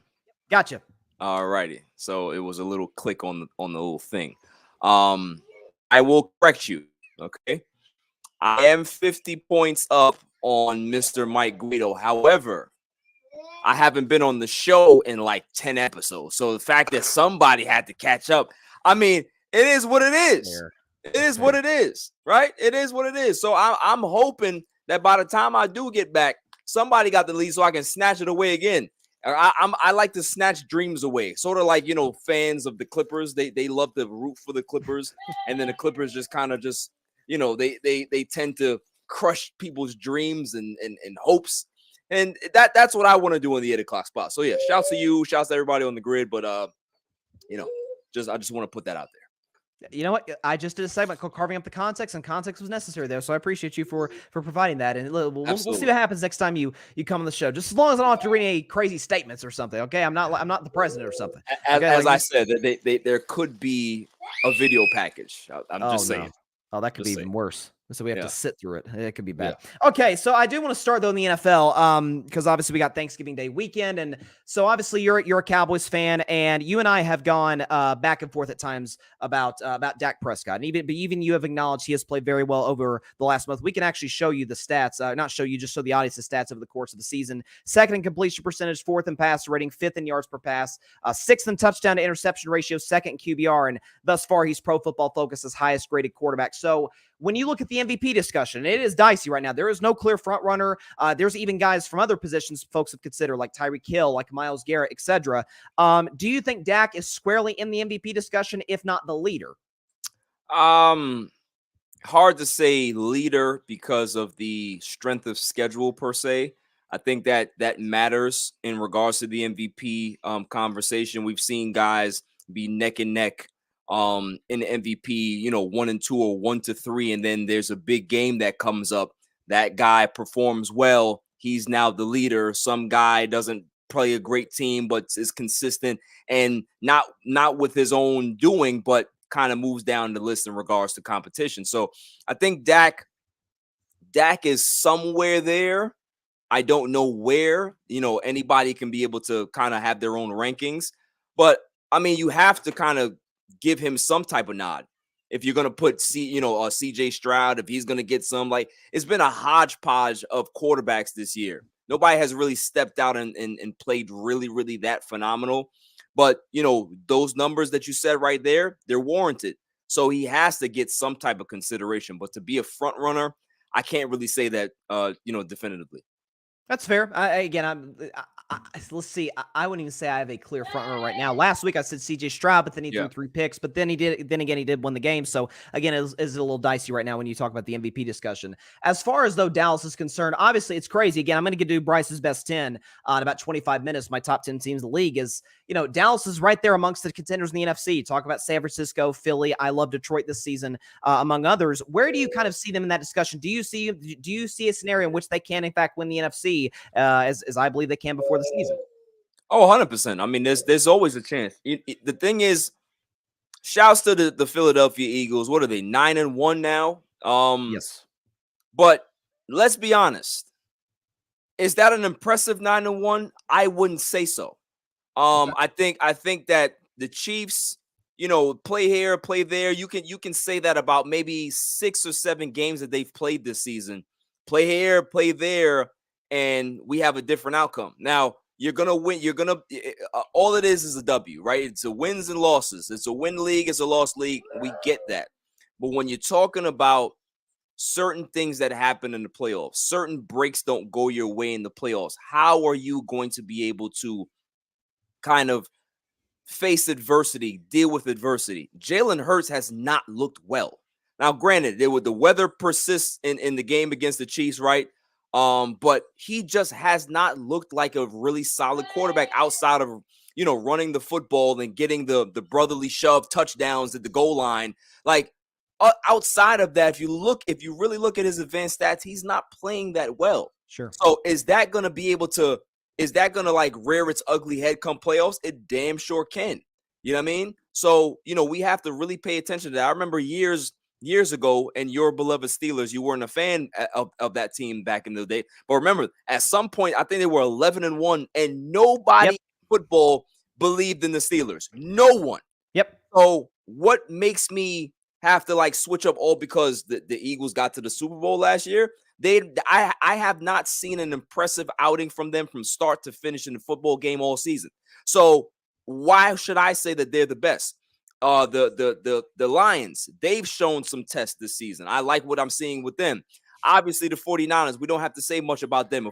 Gotcha. All righty. So it was a little click on the little thing. I will correct you. Okay. I am 50 points up on Mr. Mike Guido. However, I haven't been on the show in like 10 episodes. So the fact that somebody had to catch up, I mean, it is what it is. Fair. It is what it is, right? It is what it is. So I'm hoping that by the time I do get back, somebody got the lead so I can snatch it away again. I like to snatch dreams away, sort of like, you know, fans of the Clippers. They love to root for the Clippers, and then the Clippers just kind of just, you know, they tend to crush people's dreams and hopes. And that's what I want to do in the 8 o'clock spot. So yeah, shouts to you, shouts to everybody on the Grid. But you know, I just want to put that out there. You know what? I just did a segment called Carving Up the Context, and context was necessary there. So I appreciate you for providing that. And we'll see what happens next time you come on the show. Just as long as I don't have to read any crazy statements or something. Okay, I'm not the president or something. As I said, there could be a video package. I'm just saying. No. Oh, that could be even worse. So we have to sit through it. It could be bad. Yeah. Okay, so I do want to start though in the NFL, because obviously we got Thanksgiving Day weekend, and so obviously you're a Cowboys fan, and you and I have gone back and forth at times about Dak Prescott, and even you have acknowledged he has played very well over the last month. We can actually show you the stats, not show you, just show the audience the stats over the course of the season. 2nd in completion percentage, 4th in pass rating, 5th in yards per pass, 6th in touchdown to interception ratio, 2nd in QBR, and thus far he's Pro Football Focus's highest graded quarterback. So when you look at the MVP discussion, it is dicey right now. There is no clear front runner. There's even guys from other positions folks have considered, like Tyreek Hill, like Myles Garrett, etc. Do you think Dak is squarely in the MVP discussion, if not the leader? Hard to say leader because of the strength of schedule per se. I think that matters in regards to the MVP conversation. We've seen guys be neck and neck in the MVP, you know, 1 and 2 or 1 to 3, and then there's a big game that comes up. That guy performs well. He's now the leader. Some guy doesn't play a great team, but is consistent and not with his own doing, but kind of moves down the list in regards to competition. So I think Dak is somewhere there. I don't know where, you know, anybody can be able to kind of have their own rankings, but I mean, you have to kind of give him some type of nod. If you're going to put CJ Stroud, if he's going to get some, like, it's been a hodgepodge of quarterbacks this year. Nobody has really stepped out and played really, really that phenomenal. But, you know, those numbers that you said right there, they're warranted. So he has to get some type of consideration. But to be a front runner, I can't really say that, definitively. That's fair. Let's see. I wouldn't even say I have a clear front runner right now. Last week I said CJ Stroud, but then he threw 3 picks. But then he did win the game. So again, it's a little dicey right now when you talk about the MVP discussion. As far as though Dallas is concerned, obviously it's crazy. Again, I'm going to do Bryce's best 10 in about 25 minutes. My top 10 teams in the league is, you know, Dallas is right there amongst the contenders in the NFC. Talk about San Francisco, Philly. I love Detroit this season, among others. Where do you kind of see them in that discussion? Do you see a scenario in which they can in fact win the NFC, as I believe they can before the season? Oh, 100%. I mean, there's always a chance. The thing is, shouts to the Philadelphia Eagles. What are they, 9-1 now? Yes. But let's be honest. Is that an impressive 9-1? I wouldn't say so. I think that the Chiefs, you know, play here, play there. You can say that about maybe 6 or 7 games that they've played this season. Play here, play there, and we have a different outcome. Now, you're going to win. All it is a W, right? It's a wins and losses. It's a win league. It's a loss league. We get that. But when you're talking about certain things that happen in the playoffs, certain breaks don't go your way in the playoffs. How are you going to be able to kind of face adversity, deal with adversity? Jalen Hurts has not looked well. Now, granted, the weather persists in the game against the Chiefs, right? But he just has not looked like a really solid quarterback outside of running the football and getting the brotherly shove touchdowns at the goal line. Like outside of that, if you really look at his advanced stats, he's not playing that well. Sure. So is that going to like rear its ugly head come playoffs? It damn sure can. You know what I mean? So, we have to really pay attention to that. I remember years ago, and your beloved Steelers, you weren't a fan of that team back in the day. But remember, at some point, I think they were 11-1, and nobody in football believed in the Steelers. No one. Yep. So what makes me have to like switch up all because the Eagles got to the Super Bowl last year? I have not seen an impressive outing from them from start to finish in the football game all season. So why should I say that they're the best? The Lions, they've shown some tests this season. I like what I'm seeing with them. Obviously, the 49ers, we don't have to say much about them.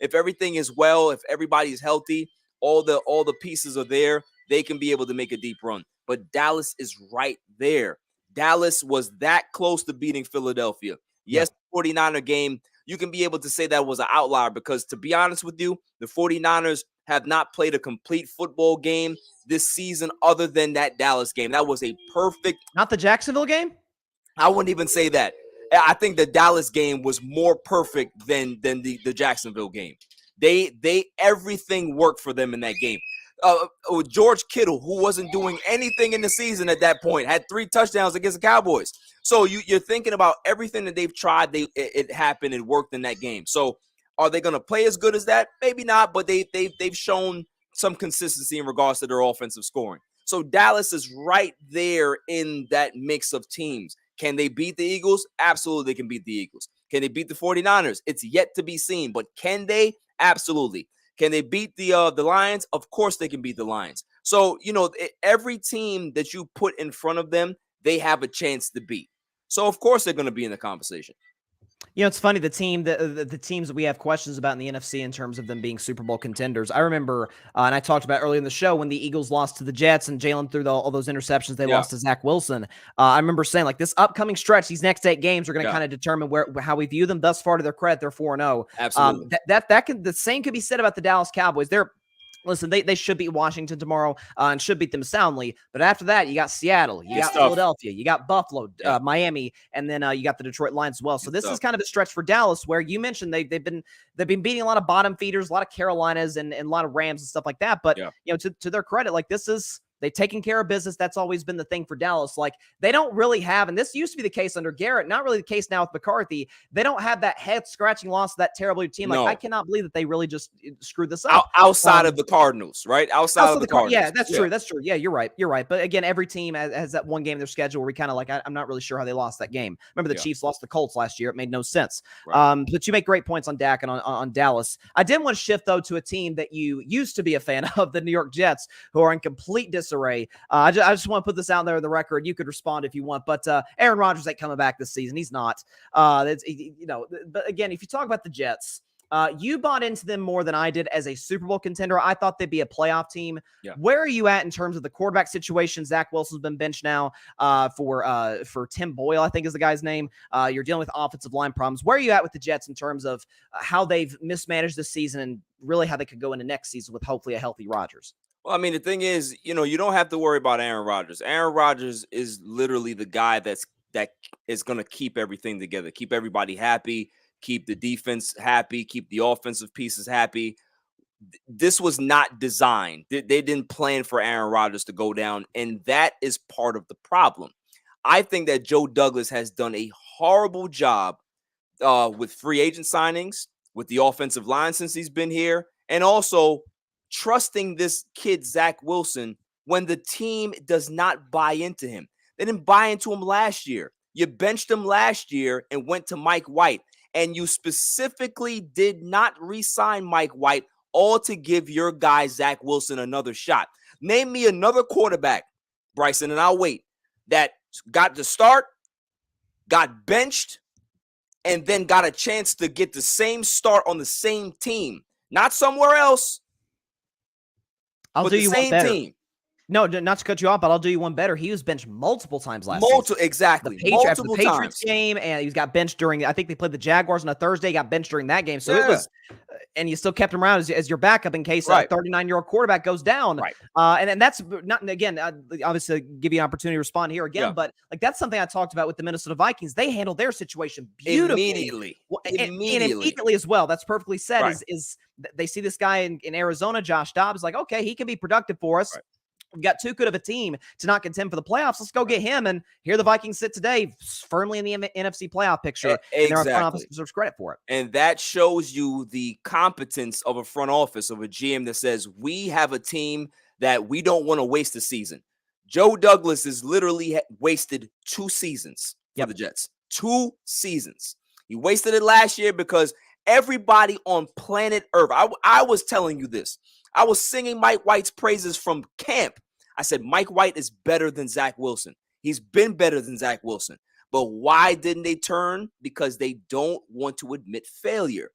If everything is well, if everybody's healthy, all the pieces are there, they can be able to make a deep run. But Dallas is right there. Dallas was that close to beating Philadelphia. Yes, the 49er game, you can be able to say that was an outlier because, to be honest with you, the 49ers have not played a complete football game this season other than that Dallas game. That was a perfect... Not the Jacksonville game? I wouldn't even say that. I think the Dallas game was more perfect than the Jacksonville game. Everything worked for them in that game. George Kittle, who wasn't doing anything in the season at that point, had 3 touchdowns against the Cowboys. So you're thinking about everything that they've tried. It happened. It worked in that game. So are they going to play as good as that? Maybe not, but they've shown some consistency in regards to their offensive scoring. So Dallas is right there in that mix of teams. Can they beat the Eagles? Absolutely, they can beat the Eagles. Can they beat the 49ers? It's yet to be seen, but can they? Absolutely. Can they beat the Lions? Of course they can beat the Lions. So, every team that you put in front of them, they have a chance to beat. So, of course, they're going to be in the conversation. It's funny, the teams that we have questions about in the NFC in terms of them being Super Bowl contenders. I remember, and I talked about earlier in the show, when the Eagles lost to the Jets and Jalen threw all those interceptions, they lost to Zach Wilson. I remember saying, like, this upcoming stretch, these next 8 games are going to kind of determine how we view them. Thus far, to their credit, they're 4-0. Absolutely. The same could be said about the Dallas Cowboys. Listen, they should beat Washington tomorrow and should beat them soundly. But after that, you got Seattle, you got Philadelphia, you got Buffalo, Miami, and then you got the Detroit Lions as well. So this is kind of a stretch for Dallas, where you mentioned they've been beating a lot of bottom feeders, a lot of Carolinas, and a lot of Rams and stuff like that. But to their credit, like, they've taken care of business. That's always been the thing for Dallas. Like, they don't really have, and this used to be the case under Garrett, not really the case now with McCarthy. They don't have that head-scratching loss of that terrible team. Like, I cannot believe that they really just screwed this up. Outside of the Cardinals, right? Outside of the Cardinals. Yeah, that's true. That's true. Yeah, you're right. But again, every team has that one game in their schedule where we kind of like, I'm not really sure how they lost that game. Remember the Chiefs lost the Colts last year. It made no sense. Right. But you make great points on Dak and on Dallas. I did want to shift, though, to a team that you used to be a fan of, the New York Jets, who are in complete disarray. I just want to put this out there on the record. You could respond if you want, but Aaron Rodgers ain't coming back this season. He's not. But again, if you talk about the Jets, you bought into them more than I did as a Super Bowl contender. I thought they'd be a playoff team. Yeah. Where are you at in terms of the quarterback situation? Zach Wilson's been benched now for Tim Boyle, I think is the guy's name. You're dealing with offensive line problems. Where are you at with the Jets in terms of how they've mismanaged this season and really how they could go into next season with hopefully a healthy Rodgers? Well, I mean, the thing is, you don't have to worry about Aaron Rodgers. Aaron Rodgers is literally the guy that is going to keep everything together, keep everybody happy, keep the defense happy, keep the offensive pieces happy. This was not designed. They didn't plan for Aaron Rodgers to go down, and that is part of the problem. I think that Joe Douglas has done a horrible job with free agent signings, with the offensive line since he's been here, and also trusting this kid, Zach Wilson, when the team does not buy into him. They didn't buy into him last year. You benched him last year and went to Mike White, and you specifically did not re-sign Mike White, all to give your guy, Zach Wilson, another shot. Name me another quarterback, Bryson, and I'll wait, that got the start, got benched, and then got a chance to get the same start on the same team, not somewhere else, I'll do you one better. team. No, not to cut you off, but I'll do you one better. He was benched multiple times last season. Exactly. After the Patriots game, and he got benched during, I think they played the Jaguars on a Thursday, got benched during that game. So it was, and you still kept him around as your backup in case a 39-year-old quarterback goes down. Right. And that's not, again, obviously give you an opportunity to respond here again, but like that's something I talked about with the Minnesota Vikings. They handled their situation beautifully. Immediately as well. That's perfectly said. Right. Is they see this guy in Arizona, Josh Dobbs, like, okay, he can be productive for us. Right. We've got too good of a team to not contend for the playoffs. Let's go get him. And here the Vikings sit today, firmly in the NFC playoff picture. Exactly. And their front office deserves credit for it. And that shows you the competence of a front office, of a GM that says, we have a team that we don't want to waste the season. Joe Douglas has literally wasted 2 seasons for the Jets. 2 seasons. He wasted it last year because everybody on planet Earth, I was telling you this. I was singing Mike White's praises from camp. I said, Mike White is better than Zach Wilson. He's been better than Zach Wilson. But why didn't they turn? Because they don't want to admit failure.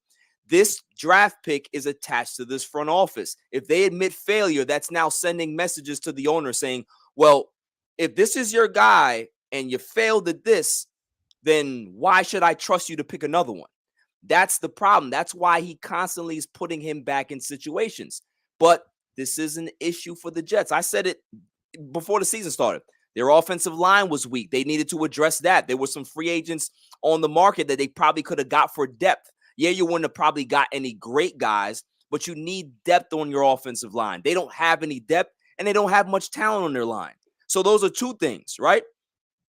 This draft pick is attached to this front office. If they admit failure, that's now sending messages to the owner saying, well, if this is your guy and you failed at this, then why should I trust you to pick another one? That's the problem. That's why he constantly is putting him back in situations. But this is an issue for the Jets. I said it before the season started. Their offensive line was weak. They needed to address that. There were some free agents on the market that they probably could have got for depth. Yeah, you wouldn't have probably got any great guys, but you need depth on your offensive line. They don't have any depth, and they don't have much talent on their line. So those are 2 things, right?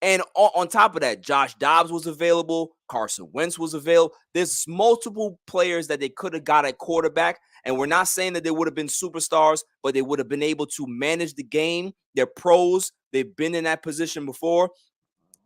And on top of that, Josh Dobbs was available. Carson Wentz was available. There's multiple players that they could have got at quarterback. And we're not saying that they would have been superstars, but they would have been able to manage the game. They're pros. They've been in that position before.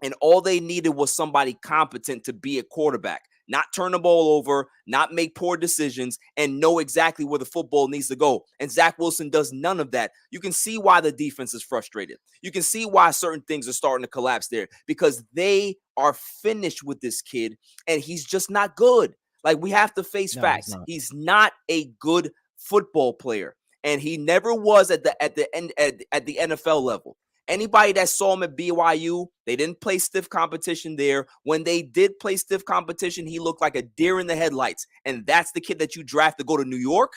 And all they needed was somebody competent to be a quarterback, not turn the ball over, not make poor decisions, and know exactly where the football needs to go. And Zach Wilson does none of that. You can see why the defense is frustrated. You can see why certain things are starting to collapse there, because they are finished with this kid, and he's just not good. Like, we have to face facts. He's not a good football player, and he never was at the NFL level. Anybody that saw him at BYU, they didn't play stiff competition there. When they did play stiff competition, he looked like a deer in the headlights. And that's the kid that you draft to go to New York?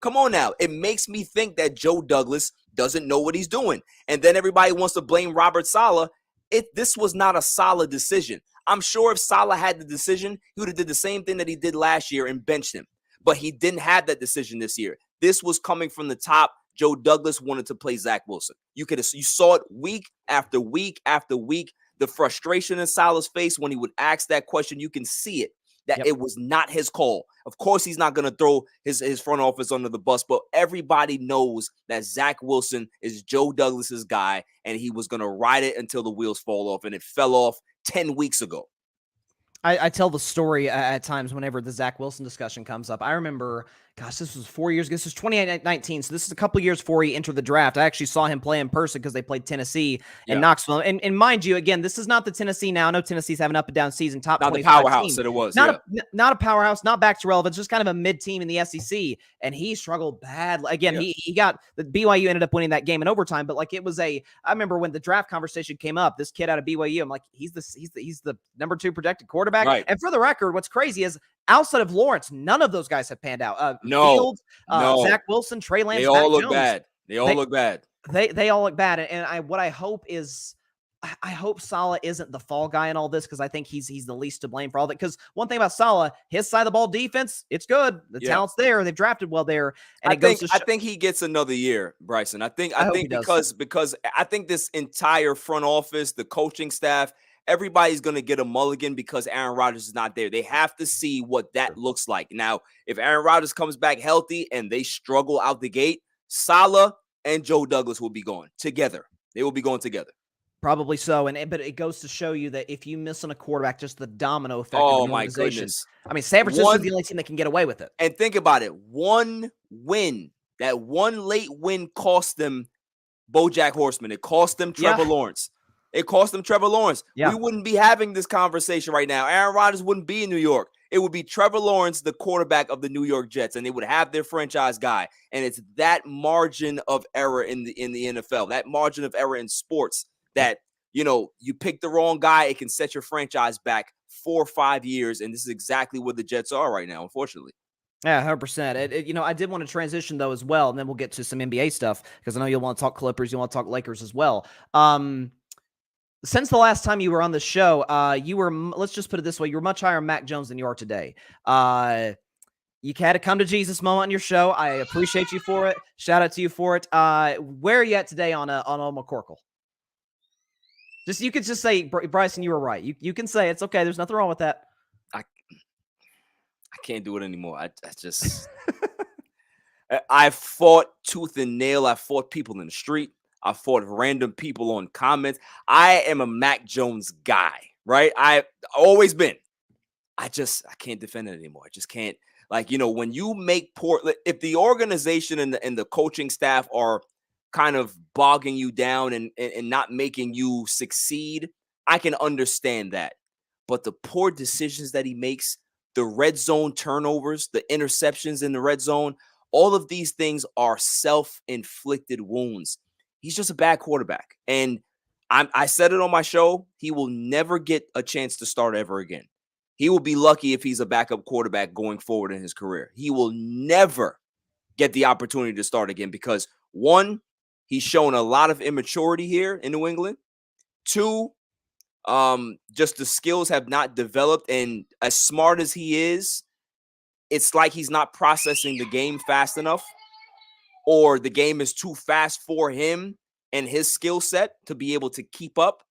Come on now. It makes me think that Joe Douglas doesn't know what he's doing. And then everybody wants to blame Robert Saleh. This was not a solid decision. I'm sure if Saleh had the decision, he would have did the same thing that he did last year and benched him. But he didn't have that decision this year. This was coming from the top. Joe Douglas wanted to play Zach Wilson. You saw it week after week after week. The frustration in Saleh's face when he would ask that question, you can see it, that it was not his call. Of course, he's not going to throw his front office under the bus, but everybody knows that Zach Wilson is Joe Douglas's guy, and he was going to ride it until the wheels fall off, and it fell off 10 weeks ago. I tell the story at times whenever the Zach Wilson discussion comes up. I remember, gosh, this was 4 years ago. This was 2019. So this is a couple years before he entered the draft. I actually saw him play in person because they played Tennessee and Knoxville. And mind you, again, this is not the Tennessee now. I know Tennessee's having an up and down season. Top 25 not the powerhouse team. that it was. Not a powerhouse, not back to relevance, just kind of a mid-team in the SEC. And he struggled bad. Again, he got the BYU ended up winning that game in overtime. But like, it was I remember when the draft conversation came up, this kid out of BYU, I'm like, he's the number 2 projected quarterback. Right. And for the record, what's crazy is outside of Lawrence, none of those guys have panned out. No. Fields, Zach Wilson, Trey Lance, they all look Jones, bad. They all look bad. They all look bad. And what I hope is, I hope Saleh isn't the fall guy in all this, because I think he's the least to blame for all that. Because one thing about Saleh, his side of the ball defense, it's good. The talent's there. They've drafted well there. And I think he gets another year, Bryson. I think because I think this entire front office, the coaching staff, everybody's going to get a mulligan because Aaron Rodgers is not there. They have to see what that looks like. Now, if Aaron Rodgers comes back healthy and they struggle out the gate, Saleh and Joe Douglas will be going together. They will be going together. Probably so. But it goes to show you that if you miss on a quarterback, just the domino effect. Oh, of the my organization. goodness. I mean, San Francisco is the only team that can get away with it. And think about it. One win, that one late win cost them BoJack Horseman. It cost them Trevor Lawrence. It cost them Trevor Lawrence. Yeah. We wouldn't be having this conversation right now. Aaron Rodgers wouldn't be in New York. It would be Trevor Lawrence, the quarterback of the New York Jets, and they would have their franchise guy. And it's that margin of error in the NFL, that margin of error in sports that, you pick the wrong guy, it can set your franchise back 4 or 5 years. And this is exactly where the Jets are right now, unfortunately. Yeah, 100%. I did want to transition though as well, and then we'll get to some NBA stuff because I know you'll want to talk Clippers, you want to talk Lakers as well. Since the last time you were on the show, let's just put it this way, you were much higher on Mac Jones than you are today. You had a come to Jesus moment on your show. I appreciate you for it. Shout out to you for it. Where are you at today on McCorkle? You could just say, Bryson, you were right. You can say it's okay. There's nothing wrong with that. I can't do it anymore. I just I fought tooth and nail. I fought people in the street. I fought random people on comments. I am a Mac Jones guy, right? I've always been. I can't defend it anymore. I just can't. When you make if the organization and the coaching staff are kind of bogging you down and not making you succeed, I can understand that. But the poor decisions that he makes, the red zone turnovers, the interceptions in the red zone, all of these things are self-inflicted wounds. He's just a bad quarterback. And I said it on my show, he will never get a chance to start ever again. He will be lucky if he's a backup quarterback going forward in his career. He will never get the opportunity to start again because, one, he's shown a lot of immaturity here in New England. Two, just the skills have not developed. And as smart as he is, it's like he's not processing the game fast enough, or the game is too fast for him and his skill set to be able to keep up.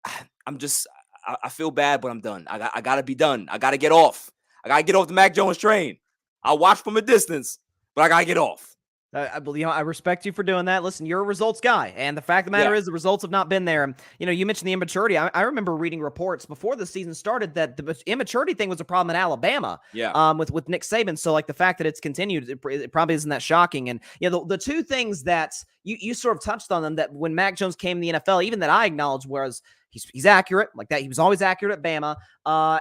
I feel bad, but I'm done. I got to be done. I got to get off. I got to get off the Mac Jones train. I'll watch from a distance, but I got to get off. I respect you for doing that. Listen, you're a results guy, and the fact of the matter is the results have not been there. You mentioned the immaturity. I remember reading reports before the season started that the immaturity thing was a problem in Alabama. Yeah. With Nick Saban. So the fact that it's continued, it probably isn't that shocking. And the two things that you sort of touched on them that when Mac Jones came in the NFL, even that I acknowledged was he's accurate like that. He was always accurate at Bama,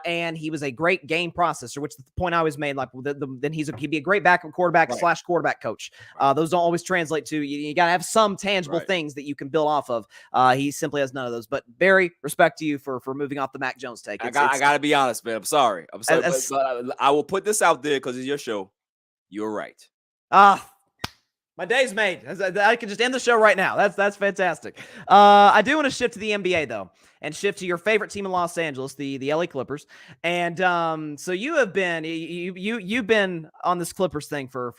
and he was a great game processor, which is the point I always made. Then he'd be a great backup quarterback / quarterback coach. Those don't always translate to you got to have some tangible things that you can build off of. He simply has none of those. But Barry, respect to you for moving off the Mac Jones take. I got to be honest, man. I'm sorry. But I will put this out there because it's your show. You're right. My day's made. I can just end the show right now. That's fantastic. I do want to shift to the NBA though, and shift to your favorite team in Los Angeles, the LA Clippers. And so you have been you've been on this Clippers thing for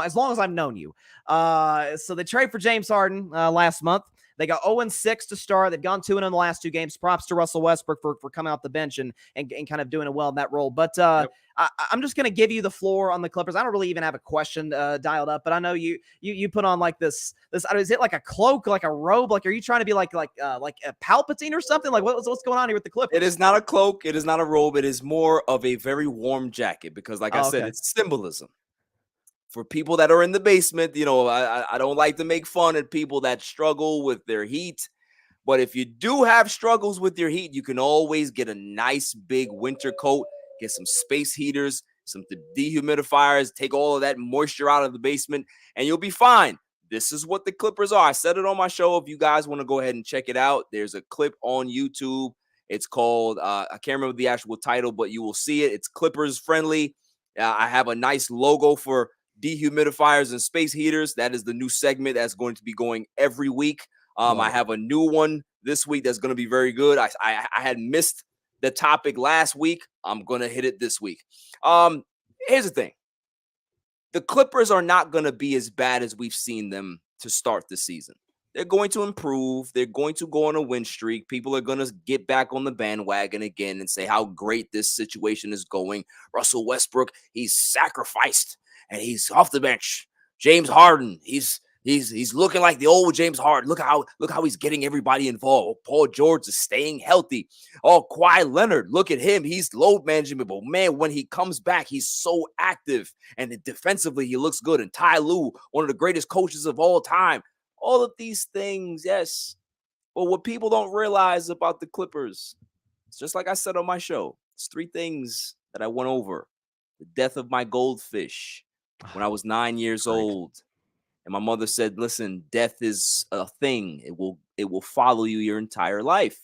as long as I've known you. So they trade for James Harden last month. They got 0-6 to start. They've gone 2-0 in the last two games. Props to Russell Westbrook for coming off the bench and kind of doing it well in that role. But I'm just going to give you the floor on the Clippers. I don't really even have a question dialed up, but I know you put on like this. Is it like a cloak, like a robe? Like, are you trying to be like a Palpatine or something? Like, what's going on here with the Clippers? It is not a cloak. It is not a robe. It is more of a very warm jacket because, like I said, it's symbolism. For people that are in the basement, I don't like to make fun of people that struggle with their heat. But if you do have struggles with your heat, you can always get a nice big winter coat, get some space heaters, some dehumidifiers, take all of that moisture out of the basement, and you'll be fine. This is what the Clippers are. I said it on my show. If you guys want to go ahead and check it out, there's a clip on YouTube. It's called, I can't remember the actual title, but you will see it. It's Clippers friendly. I have a nice logo for dehumidifiers and space heaters. That is the new segment that's going to be going every week. I have a new one this week that's going to be very good. I had missed the topic last week. I'm going to hit it this week. Here's the thing. The Clippers are not going to be as bad as we've seen them to start the season. They're going to improve. They're going to go on a win streak. People are going to get back on the bandwagon again and say how great this situation is going. Russell Westbrook, he's sacrificed and he's off the bench. James Harden, he's looking like the old James Harden. Look how he's getting everybody involved. Paul George is staying healthy. Oh, Kawhi Leonard, look at him. He's load management, but man, when he comes back, he's so active. And defensively, he looks good. And Ty Lue, one of the greatest coaches of all time. All of these things, yes. But what people don't realize about the Clippers, it's just like I said on my show, it's 3 things that I went over. The death of my goldfish when I was 9 years old. And my mother said, listen, death is a thing. It will follow you your entire life.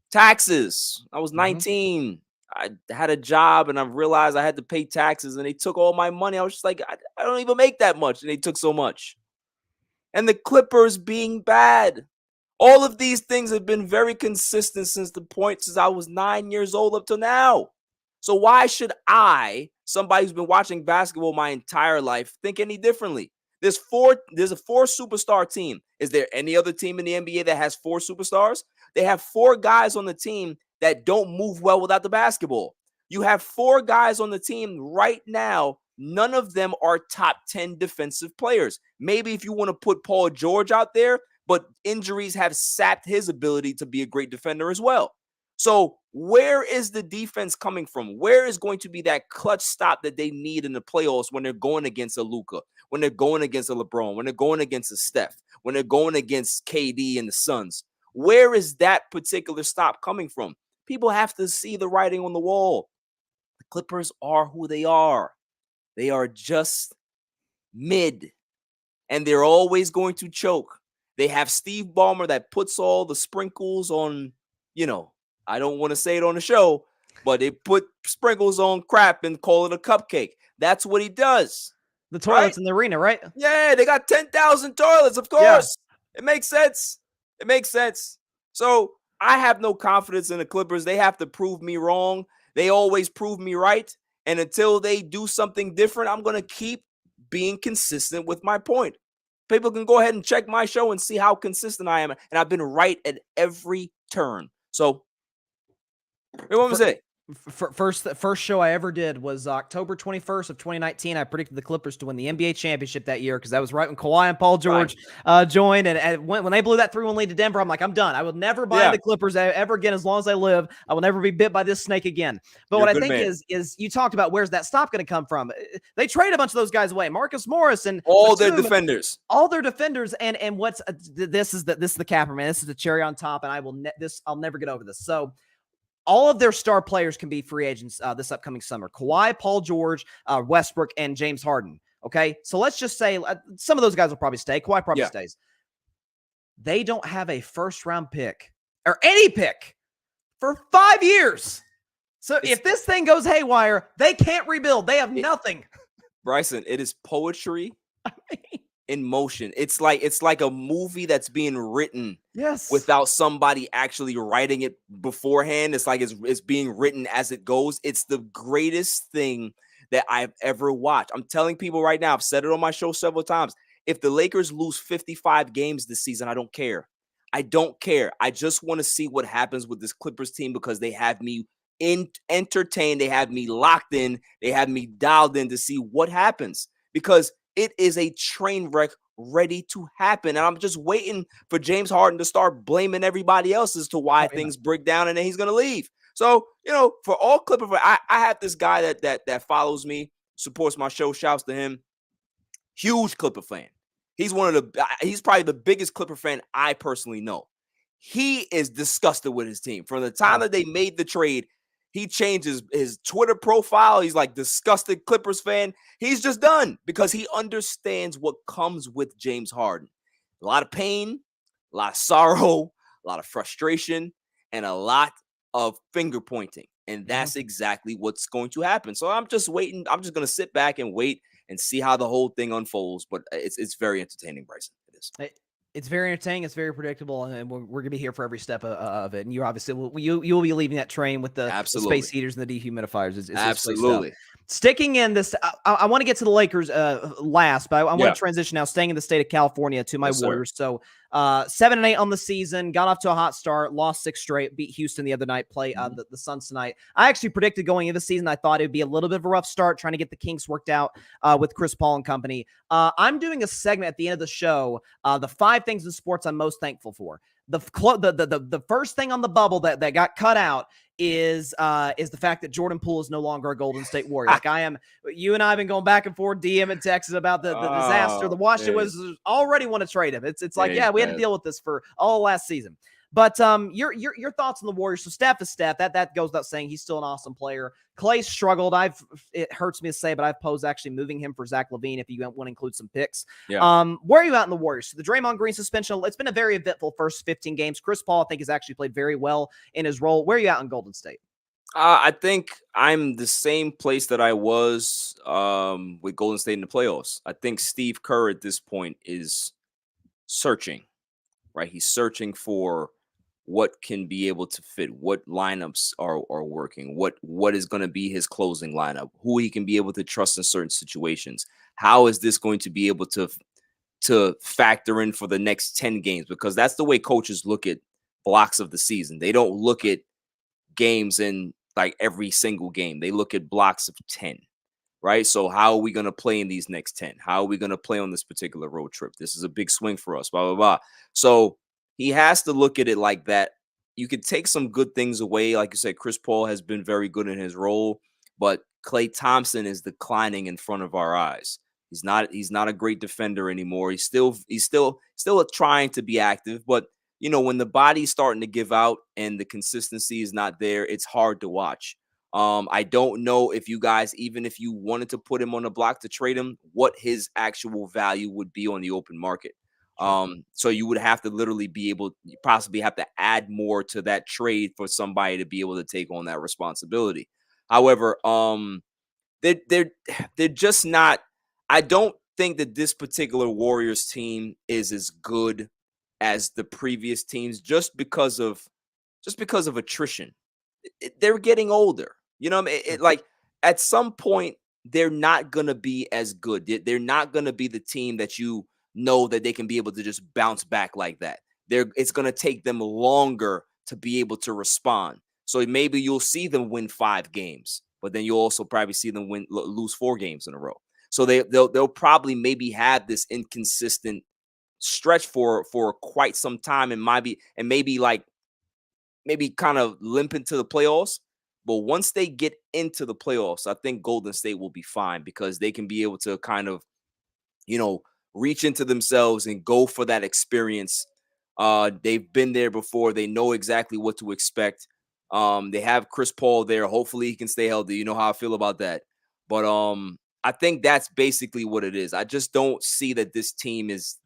Taxes. I was 19. I had a job and I realized I had to pay taxes and they took all my money. I was just like, I don't even make that much. And they took so much. And the Clippers being bad. All of these things have been very consistent since I was 9 years old up to now. So why should I, somebody who's been watching basketball my entire life, think any differently? There's a 4 superstar team. Is there any other team in the NBA that has 4 superstars? They have 4 guys on the team that don't move well without the basketball. You have 4 guys on the team right now. None of them are top 10 defensive players. Maybe if you want to put Paul George out there, but injuries have sapped his ability to be a great defender as well. So where is the defense coming from? Where is going to be that clutch stop that they need in the playoffs when they're going against a Luka, when they're going against a LeBron, when they're going against a Steph, when they're going against KD and the Suns? Where is that particular stop coming from? People have to see the writing on the wall. The Clippers are who they are. They are just mid, and they're always going to choke. They have Steve Ballmer that puts all the sprinkles on, I don't want to say it on the show, but they put sprinkles on crap and call it a cupcake. That's what he does. The toilets in the arena, right? Yeah, they got 10,000 toilets, of course. Yeah. It makes sense. It makes sense. So I have no confidence in the Clippers. They have to prove me wrong. They always prove me right. And until they do something different, I'm going to keep being consistent with my point. People can go ahead and check my show and see how consistent I am. And I've been right at every turn. So, what do you want me to say? First show I ever did was October 21st of 2019. I predicted the Clippers to win the NBA championship that year because that was right when Kawhi and Paul George joined. And when they blew that 3-1 lead to Denver, I'm like, I'm done. I will never buy the Clippers ever again as long as I live. I will never be bit by this snake again. But what I think is you talked about where's that stop going to come from? They trade a bunch of those guys away. Marcus Morris and all their defenders. All their defenders. And what's this is the capper, man. This is the cherry on top. And I'll never get over this. So all of their star players can be free agents this upcoming summer. Kawhi, Paul George, Westbrook, and James Harden. Okay, so let's just say some of those guys will probably stay. Kawhi probably stays. They don't have a first-round pick or any pick for 5 years. So if this thing goes haywire, they can't rebuild. They have nothing. Bryson, it is poetry in motion. It's like a movie that's being written without somebody actually writing it beforehand. It's like it's being written as it goes. It's the greatest thing that I've ever watched. I'm telling people right now, I've said it on my show several times. If the Lakers lose 55 games this season, I don't care. I don't care. I just want to see what happens with this Clippers team because they have me entertained. They have me locked in. They have me dialed in to see what happens because it is a train wreck ready to happen. And I'm just waiting for James Harden to start blaming everybody else as to why things break down and then he's going to leave. So, for all Clipper, I have this guy that follows me, supports my show, shouts to him. Huge Clipper fan. He's probably the biggest Clipper fan I personally know. He is disgusted with his team. From the time that they made the trade, he changed his Twitter profile. He's like disgusted Clippers fan. He's just done because he understands what comes with James Harden. A lot of pain, a lot of sorrow, a lot of frustration, and a lot of finger pointing. And that's exactly what's going to happen. So I'm just waiting. I'm just going to sit back and wait and see how the whole thing unfolds. But it's very entertaining, Bryson. It is. It's very entertaining. It's very predictable, and we're going to be here for every step of it. And you obviously you'll be leaving that train with the space heaters and the dehumidifiers. It's absolutely. Sticking in this, I want to get to the Lakers last, but I want to transition now. Staying in the state of California to my Warriors. So 7-8 on the season, got off to a hot start, lost 6 straight, beat Houston the other night, play the Suns tonight. I actually predicted going into the season, I thought it would be a little bit of a rough start, trying to get the kinks worked out with Chris Paul and company. I'm doing a segment at the end of the show, the 5 things in sports I'm most thankful for. The first thing on the bubble that got cut out is the fact that Jordan Poole is no longer a Golden State Warrior. Like you and I have been going back and forth, DM and Texas about the disaster. The Washington Wizards already want to trade him. It's like, yeah, we had to deal with this for all last season. But your thoughts on the Warriors. So Steph is Steph. That goes without saying. He's still an awesome player. Clay struggled. It hurts me to say, but I've posed actually moving him for Zach LaVine if you want to include some picks. Yeah. Where are you at in the Warriors? So the Draymond Green suspension, it's been a very eventful first 15 games. Chris Paul, I think, has actually played very well in his role. Where are you at in Golden State? I think I'm the same place that I was with Golden State in the playoffs. I think Steve Kerr at this point is searching, right? He's searching for what can be able to fit, what lineups are working, what is going to be his closing lineup, who he can be able to trust in certain situations. How is this going to be able to factor in for the next 10 games? Because that's the way coaches look at blocks of the season. They don't look at games in like every single game. They look at blocks of 10, right? So how are we going to play in these next 10? How are we going to play on this particular road trip? This is a big swing for us, blah, blah, blah. So he has to look at it like that. You could take some good things away. Like you said, Chris Paul has been very good in his role, but Klay Thompson is declining in front of our eyes. He's not a great defender anymore. He's still trying to be active, but you know, when the body's starting to give out and the consistency is not there, it's hard to watch. I don't know if you guys, even if you wanted to put him on the block to trade him, what his actual value would be on the open market. So you would have to literally possibly have to add more to that trade for somebody to be able to take on that responsibility. However, they're just not. I don't think that this particular Warriors team is as good as the previous teams just because of attrition. They're getting older. You know what I mean? Like at some point they're not going to be as good. They're not going to be the team that you know that they can be able to just bounce back like that. It's going to take them longer to be able to respond. So maybe you'll see them win 5 games, but then you'll also probably see them lose 4 games in a row. So they'll probably maybe have this inconsistent stretch for quite some time, and maybe kind of limp into the playoffs. But once they get into the playoffs, I think Golden State will be fine because they can be able to kind of, you know, reach into themselves and go for that experience. They've been there before. They know exactly what to expect. They have Chris Paul there. Hopefully he can stay healthy. You know how I feel about that. But I think that's basically what it is. I just don't see that this team is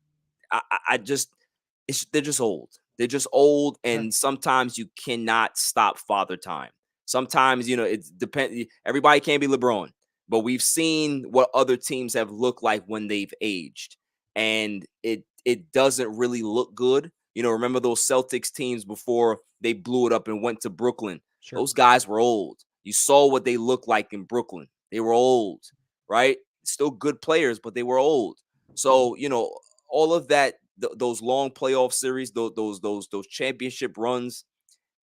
they're just old. They're just old, and sometimes you cannot stop Father Time. Sometimes, you know, it depends. Everybody can't be LeBron, but we've seen what other teams have looked like when they've aged, and it doesn't really look good. You know, remember those Celtics teams before they blew it up and went to Brooklyn? Sure. Those guys were old. You saw what they looked like in Brooklyn. They were old, right? Still good players, but they were old. So, you know, all of that, those long playoff series, those championship runs,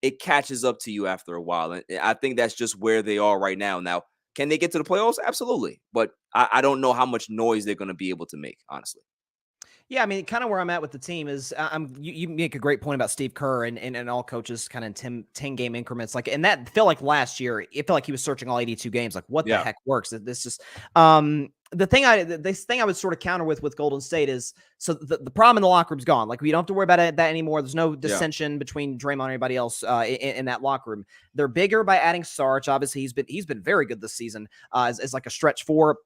it catches up to you after a while. And I think that's just where they are right now. Now, can they get to the playoffs? Absolutely. But I don't know how much noise they're going to be able to make, honestly. Yeah, I mean, kind of where I'm at with the team is you make a great point about Steve Kerr and all coaches kind of 10 game increments. Like, and that felt like last year, it felt like he was searching all 82 games. Like, what the heck works? This just this thing I would sort of counter with Golden State is, so the problem in the locker room's gone. Like, we don't have to worry about that anymore. There's no dissension between Draymond and anybody else in that locker room. They're bigger by adding Sarge. Obviously, he's been very good this season as like a stretch 4.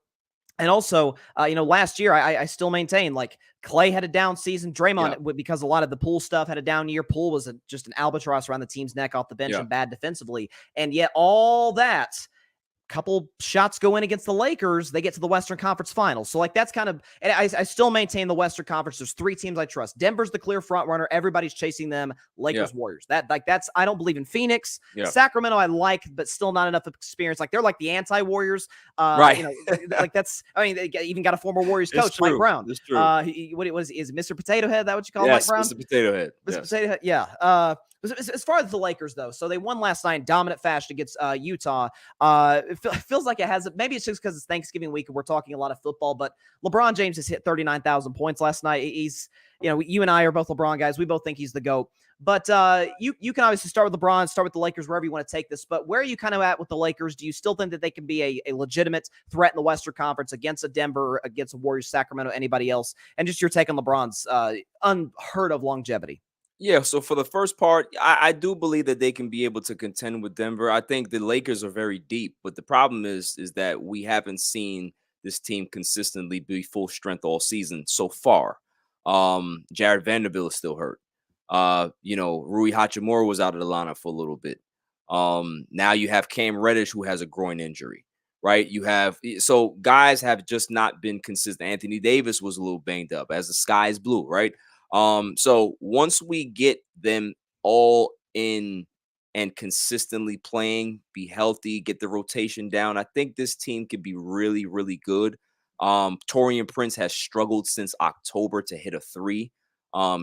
And also, you know, last year, I still maintain, like, Clay had a down season. Draymond, because a lot of the Poole stuff, had a down year. Poole was just an albatross around the team's neck off the bench and bad defensively. And yet all that, couple shots go in against the Lakers, they get to the Western Conference Finals. So, like, that's kind of, and I still maintain the Western Conference. There's 3 teams I trust. Denver's the clear front runner. Everybody's chasing them. Lakers, Warriors. That's I don't believe in Phoenix. Sacramento I like, but still not enough experience. Like, they're like the anti-Warriors. Right. You know, like, that's, I mean, they even got a former Warriors coach, Mike Brown. It's true. What is Mr. Potato Head? That what you call Mike Brown? Mr. Potato Head. Mr. Potato Head. Yeah. As far as the Lakers, though, so they won last night in dominant fashion against Utah. It feels like it has. Maybe it's just because it's Thanksgiving week and we're talking a lot of football. But LeBron James has hit 39,000 points last night. He's, you and I are both LeBron guys. We both think he's the GOAT. But you can obviously start with LeBron, start with the Lakers, wherever you want to take this. But where are you kind of at with the Lakers? Do you still think that they can be a legitimate threat in the Western Conference against a Denver, against a Warriors, Sacramento, anybody else? And just your take on LeBron's unheard of longevity. Yeah, so for the first part, I do believe that they can be able to contend with Denver. I think the Lakers are very deep, but the problem is that we haven't seen this team consistently be full strength all season so far. Jared Vanderbilt is still hurt. Rui Hachimura was out of the lineup for a little bit. Now you have Cam Reddish who has a groin injury, right? So guys have just not been consistent. Anthony Davis was a little banged up as the sky is blue, right? So once we get them all in and consistently playing, be healthy, get the rotation down, I think this team could be really, really good. Torian Prince has struggled since October to hit a three.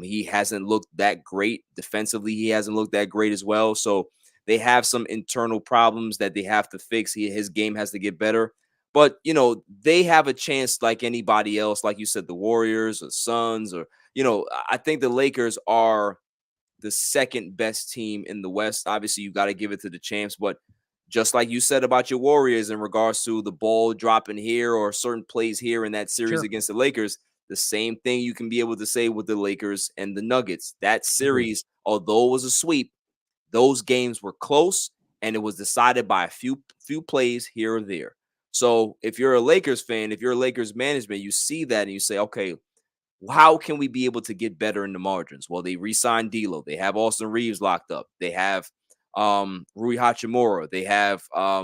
He hasn't looked that great defensively. He hasn't looked that great as well. So they have some internal problems that they have to fix. His game has to get better. But, they have a chance like anybody else, like you said, the Warriors or Suns or, I think the Lakers are the second best team in the West. Obviously, you got to give it to the champs. But just like you said about your Warriors in regards to the ball dropping here or certain plays here in that series Sure. against the Lakers, the same thing you can be able to say with the Lakers and the Nuggets. That series, although it was a sweep, those games were close and it was decided by a few plays here or there. So if you're a Lakers fan, if you're a Lakers management, you see that and you say, okay, how can we be able to get better in the margins? Well, they re-signed D'Lo. They have Austin Reeves locked up. They have Rui Hachimura. They have a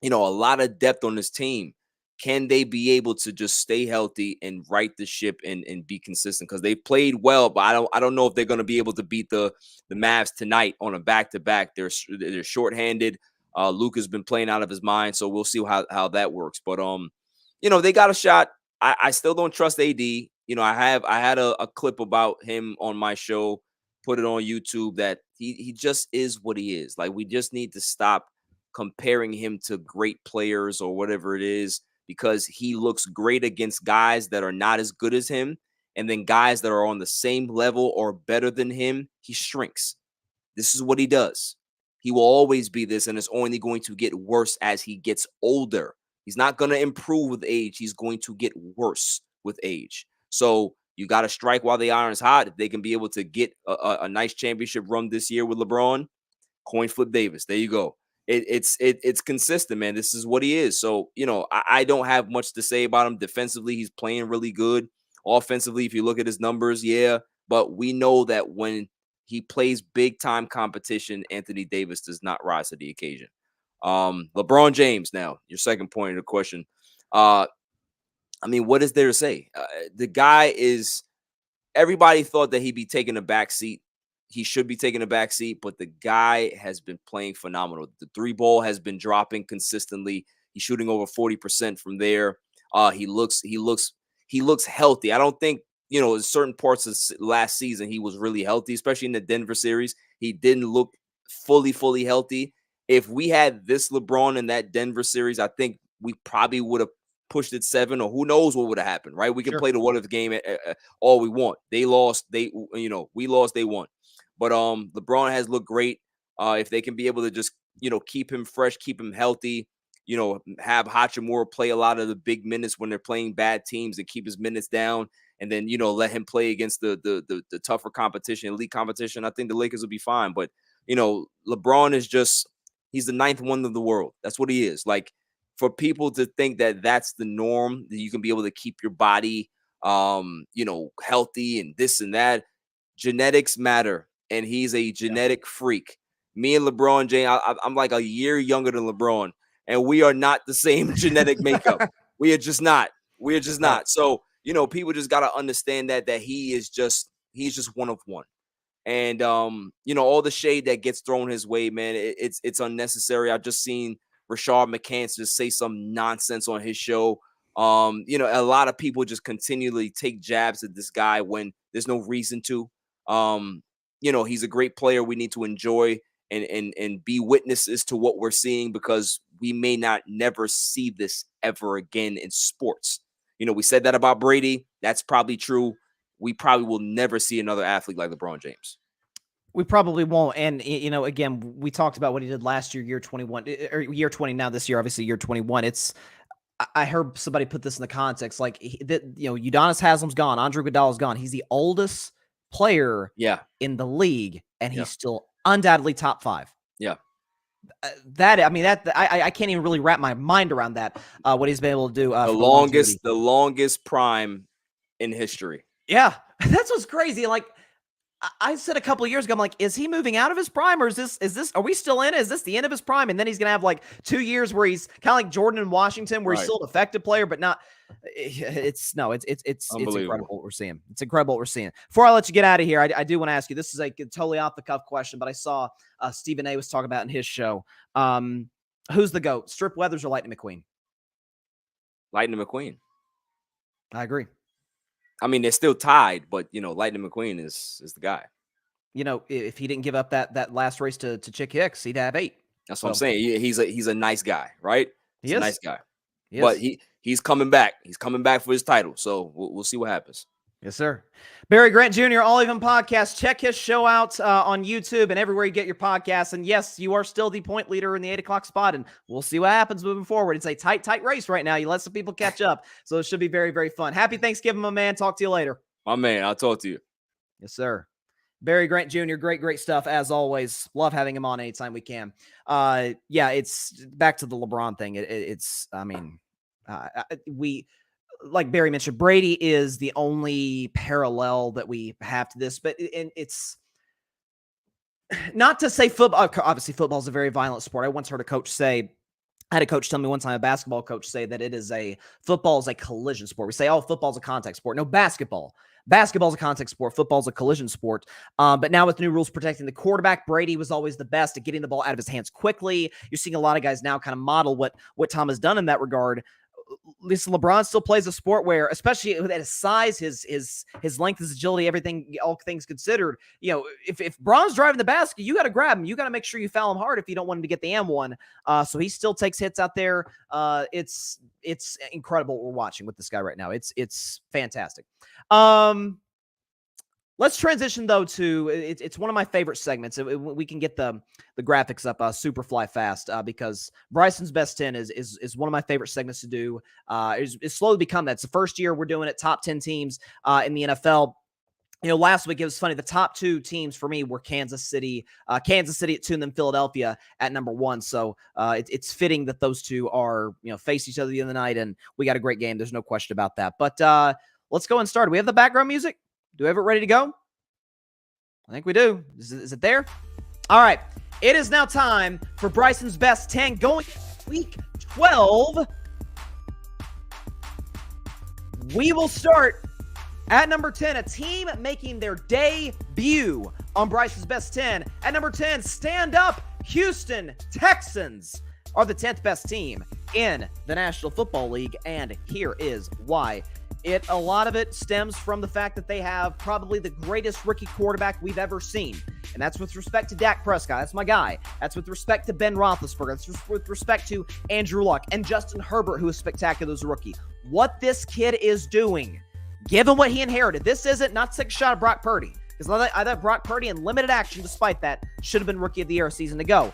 lot of depth on this team. Can they be able to just stay healthy and right the ship and be consistent? Because they played well, but I don't know if they're going to be able to beat the Mavs tonight on a back-to-back. They're shorthanded. Luka's been playing out of his mind, so we'll see how that works. But they got a shot. I still don't trust AD. I had a clip about him on my show, put it on YouTube, that he just is what he is. Like, we just need to stop comparing him to great players or whatever it is, because he looks great against guys that are not as good as him. And then guys that are on the same level or better than him, he shrinks. This is what he does. He will always be this, and it's only going to get worse as he gets older. He's not going to improve with age. He's going to get worse with age. So you got to strike while the iron's hot. If they can be able to get a nice championship run this year with LeBron, coin flip Davis. There you go. It's consistent, man. This is what he is. So, I don't have much to say about him. Defensively, he's playing really good. Offensively, if you look at his numbers, yeah. But we know that when he plays big time competition, Anthony Davis does not rise to the occasion. LeBron James, now, your second point of the question. What is there to say? The guy is, everybody thought that he'd be taking a back seat. He should be taking a back seat, but the guy has been playing phenomenal. The three ball has been dropping consistently. He's shooting over 40% from there. He looks healthy. I don't think, in certain parts of last season, he was really healthy, especially in the Denver series. He didn't look fully healthy. If we had this LeBron in that Denver series, I think we probably would have pushed it 7, or who knows what would have happened, right? We can play the what if game all we want. They lost, we lost, they won. But LeBron has looked great. If they can be able to just, keep him fresh, keep him healthy, have Hachimura play a lot of the big minutes when they're playing bad teams and keep his minutes down, and then, let him play against the tougher competition, elite competition, I think the Lakers will be fine. But, LeBron is just, he's the ninth wonder of the world. That's what he is. Like, for people to think that that's the norm, that you can be able to keep your body, healthy and this and that, genetics matter. And he's a genetic freak. Me and LeBron James, I'm like a year younger than LeBron, and we are not the same genetic makeup. We are just not. We are just not. So, people just got to understand that he's just one of one. And all the shade that gets thrown his way, man, it's unnecessary. I've just seen Rashard McCants just say some nonsense on his show. A lot of people just continually take jabs at this guy when there's no reason to. he's a great player. We need to enjoy and be witnesses to what we're seeing, because we may not never see this ever again in sports. We said that about Brady. That's probably true. We probably will never see another athlete like LeBron James. We probably won't. And, again, we talked about what he did last year, year 21, or year 20 now, this year, obviously year 21. I heard somebody put this in the context, like, Udonis Haslam's gone. Andre Iguodala's gone. He's the oldest player in the league, and he's still undoubtedly top 5. Yeah. I can't even really wrap my mind around that, what he's been able to do. The longest prime in history. Yeah. That's what's crazy. Like, I said a couple of years ago, I'm like, is he moving out of his prime, or are we still in it? Is this the end of his prime? And then he's going to have like 2 years where he's kind of like Jordan in Washington, where he's still an effective player, but not. It's incredible what we're seeing. It's incredible what we're seeing. Before I let you get out of here, I do want to ask you, this is a totally off the cuff question, but I saw Stephen A was talking about in his show. Who's the GOAT, Strip Weathers or Lightning McQueen? Lightning McQueen. I agree. I mean, they're still tied, but Lightning McQueen is the guy. If he didn't give up that last race to Chick Hicks, he'd have 8. That's what I'm saying. He's a nice guy, right? He's a nice guy. But he's coming back. He's coming back for his title. So we'll see what happens. Yes, sir. Barry Grant Jr., All Even Podcast. Check his show out on YouTube and everywhere you get your podcasts. And yes, you are still the point leader in the 8 o'clock spot, and we'll see what happens moving forward. It's a tight race right now. You let some people catch up, so it should be very, very fun. Happy Thanksgiving, my man. Talk to you later. My man, I'll talk to you. Yes, sir. Barry Grant Jr., great stuff as always. Love having him on anytime we can. It's back to the LeBron thing. Like Barry mentioned, Brady is the only parallel that we have to this, but it's not to say football. Obviously, football is a very violent sport. I once heard I had a coach tell me one time, a basketball coach, say that football is a collision sport. We say, football's a contact sport. No, basketball's a contact sport. Football's a collision sport. But now with new rules protecting the quarterback, Brady was always the best at getting the ball out of his hands quickly. You're seeing a lot of guys now kind of model what Tom has done in that regard. Listen, LeBron still plays a sport where, especially at his size, his length, his agility, everything, all things considered, if Bron's driving the basket, you got to grab him. You got to make sure you foul him hard if you don't want him to get the M1. So he still takes hits out there. It's incredible what we're watching with this guy right now. It's fantastic. Let's transition, though, to it's one of my favorite segments. We can get the graphics up super fly fast because Bryson's Best 10 is one of my favorite segments to do. It's slowly become that. It's the first year we're doing it, top 10 teams in the NFL. Last week it was funny. The top 2 teams for me were Kansas City at 2, and then Philadelphia at number 1. So it's fitting that those two are face each other the other night, and we got a great game. There's no question about that. But let's go and start. Do we have the background music? Do we have it ready to go? I think we do. Is it there? All right. It is now time for Bryson's Best 10 going week 12. We will start at number 10, a team making their debut on Bryson's Best 10. At number 10, stand up, Houston Texans are the 10th best team in the National Football League, and here is why. A lot of it stems from the fact that they have probably the greatest rookie quarterback we've ever seen. And that's with respect to Dak Prescott. That's my guy. That's with respect to Ben Roethlisberger. That's with respect to Andrew Luck and Justin Herbert, who is spectacular as a rookie. What this kid is doing, given what he inherited, this isn't not to take a shot at Brock Purdy. Because I thought Brock Purdy in limited action, despite that, should have been Rookie of the Year a season ago.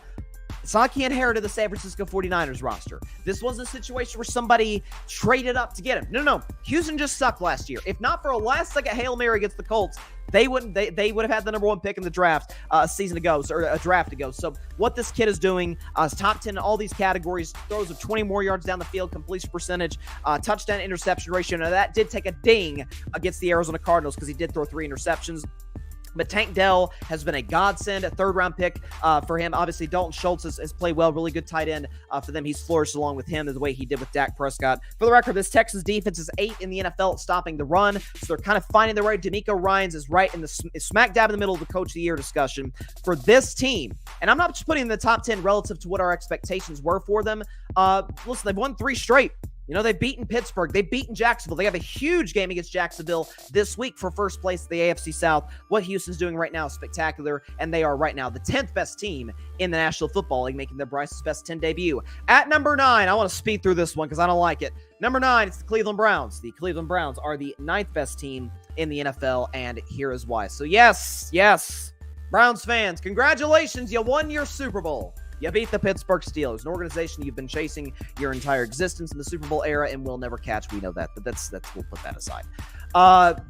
It's not like he inherited the San Francisco 49ers roster. This wasn't a situation where somebody traded up to get him. No. Houston just sucked last year. If not for a last-second Hail Mary against the Colts, they would have had the number 1 pick in the draft a season ago, or a draft ago. So what this kid is doing is top 10 in all these categories, throws of 20 more yards down the field, completion percentage, touchdown interception ratio. Now that did take a ding against the Arizona Cardinals because he did throw 3 interceptions. But Tank Dell has been a godsend, a third-round pick for him. Obviously, Dalton Schultz has played well, really good tight end for them. He's flourished along with him the way he did with Dak Prescott. For the record, this Texas defense is 8th in the NFL at stopping the run, so they're kind of finding their way. D'Amico Ryans is right in the smack dab in the middle of the Coach of the Year discussion for this team. And I'm not just putting in the top 10 relative to what our expectations were for them. Listen, they've won 3 straight. You know, they've beaten Pittsburgh. They've beaten Jacksonville. They have a huge game against Jacksonville this week for first place in the AFC South. What Houston's doing right now is spectacular, and they are right now the 10th best team in the National Football League, making their Bryson's Best 10 debut. At number 9, I want to speed through this one because I don't like it. Number 9, it's the Cleveland Browns. The Cleveland Browns are the 9th best team in the NFL, and here is why. So yes, Browns fans, congratulations, you won your Super Bowl. You beat the Pittsburgh Steelers, an organization you've been chasing your entire existence in the Super Bowl era and will never catch. We know that, but that's we'll put that aside.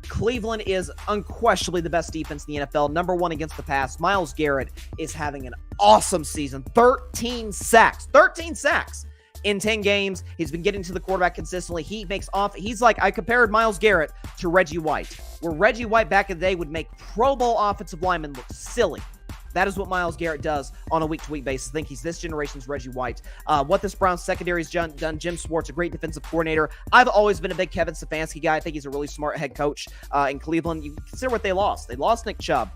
Cleveland is unquestionably the best defense in the NFL, number 1 against the pass. Myles Garrett is having an awesome season. 13 sacks in 10 games. He's been getting to the quarterback consistently. He's like, I compared Myles Garrett to Reggie White, where Reggie White back in the day would make Pro Bowl offensive linemen look silly. That is what Myles Garrett does on a week-to-week basis. I think he's this generation's Reggie White. What this Browns secondary has done, Jim Schwartz, a great defensive coordinator. I've always been a big Kevin Stefanski guy. I think he's a really smart head coach in Cleveland. You consider what they lost. They lost Nick Chubb.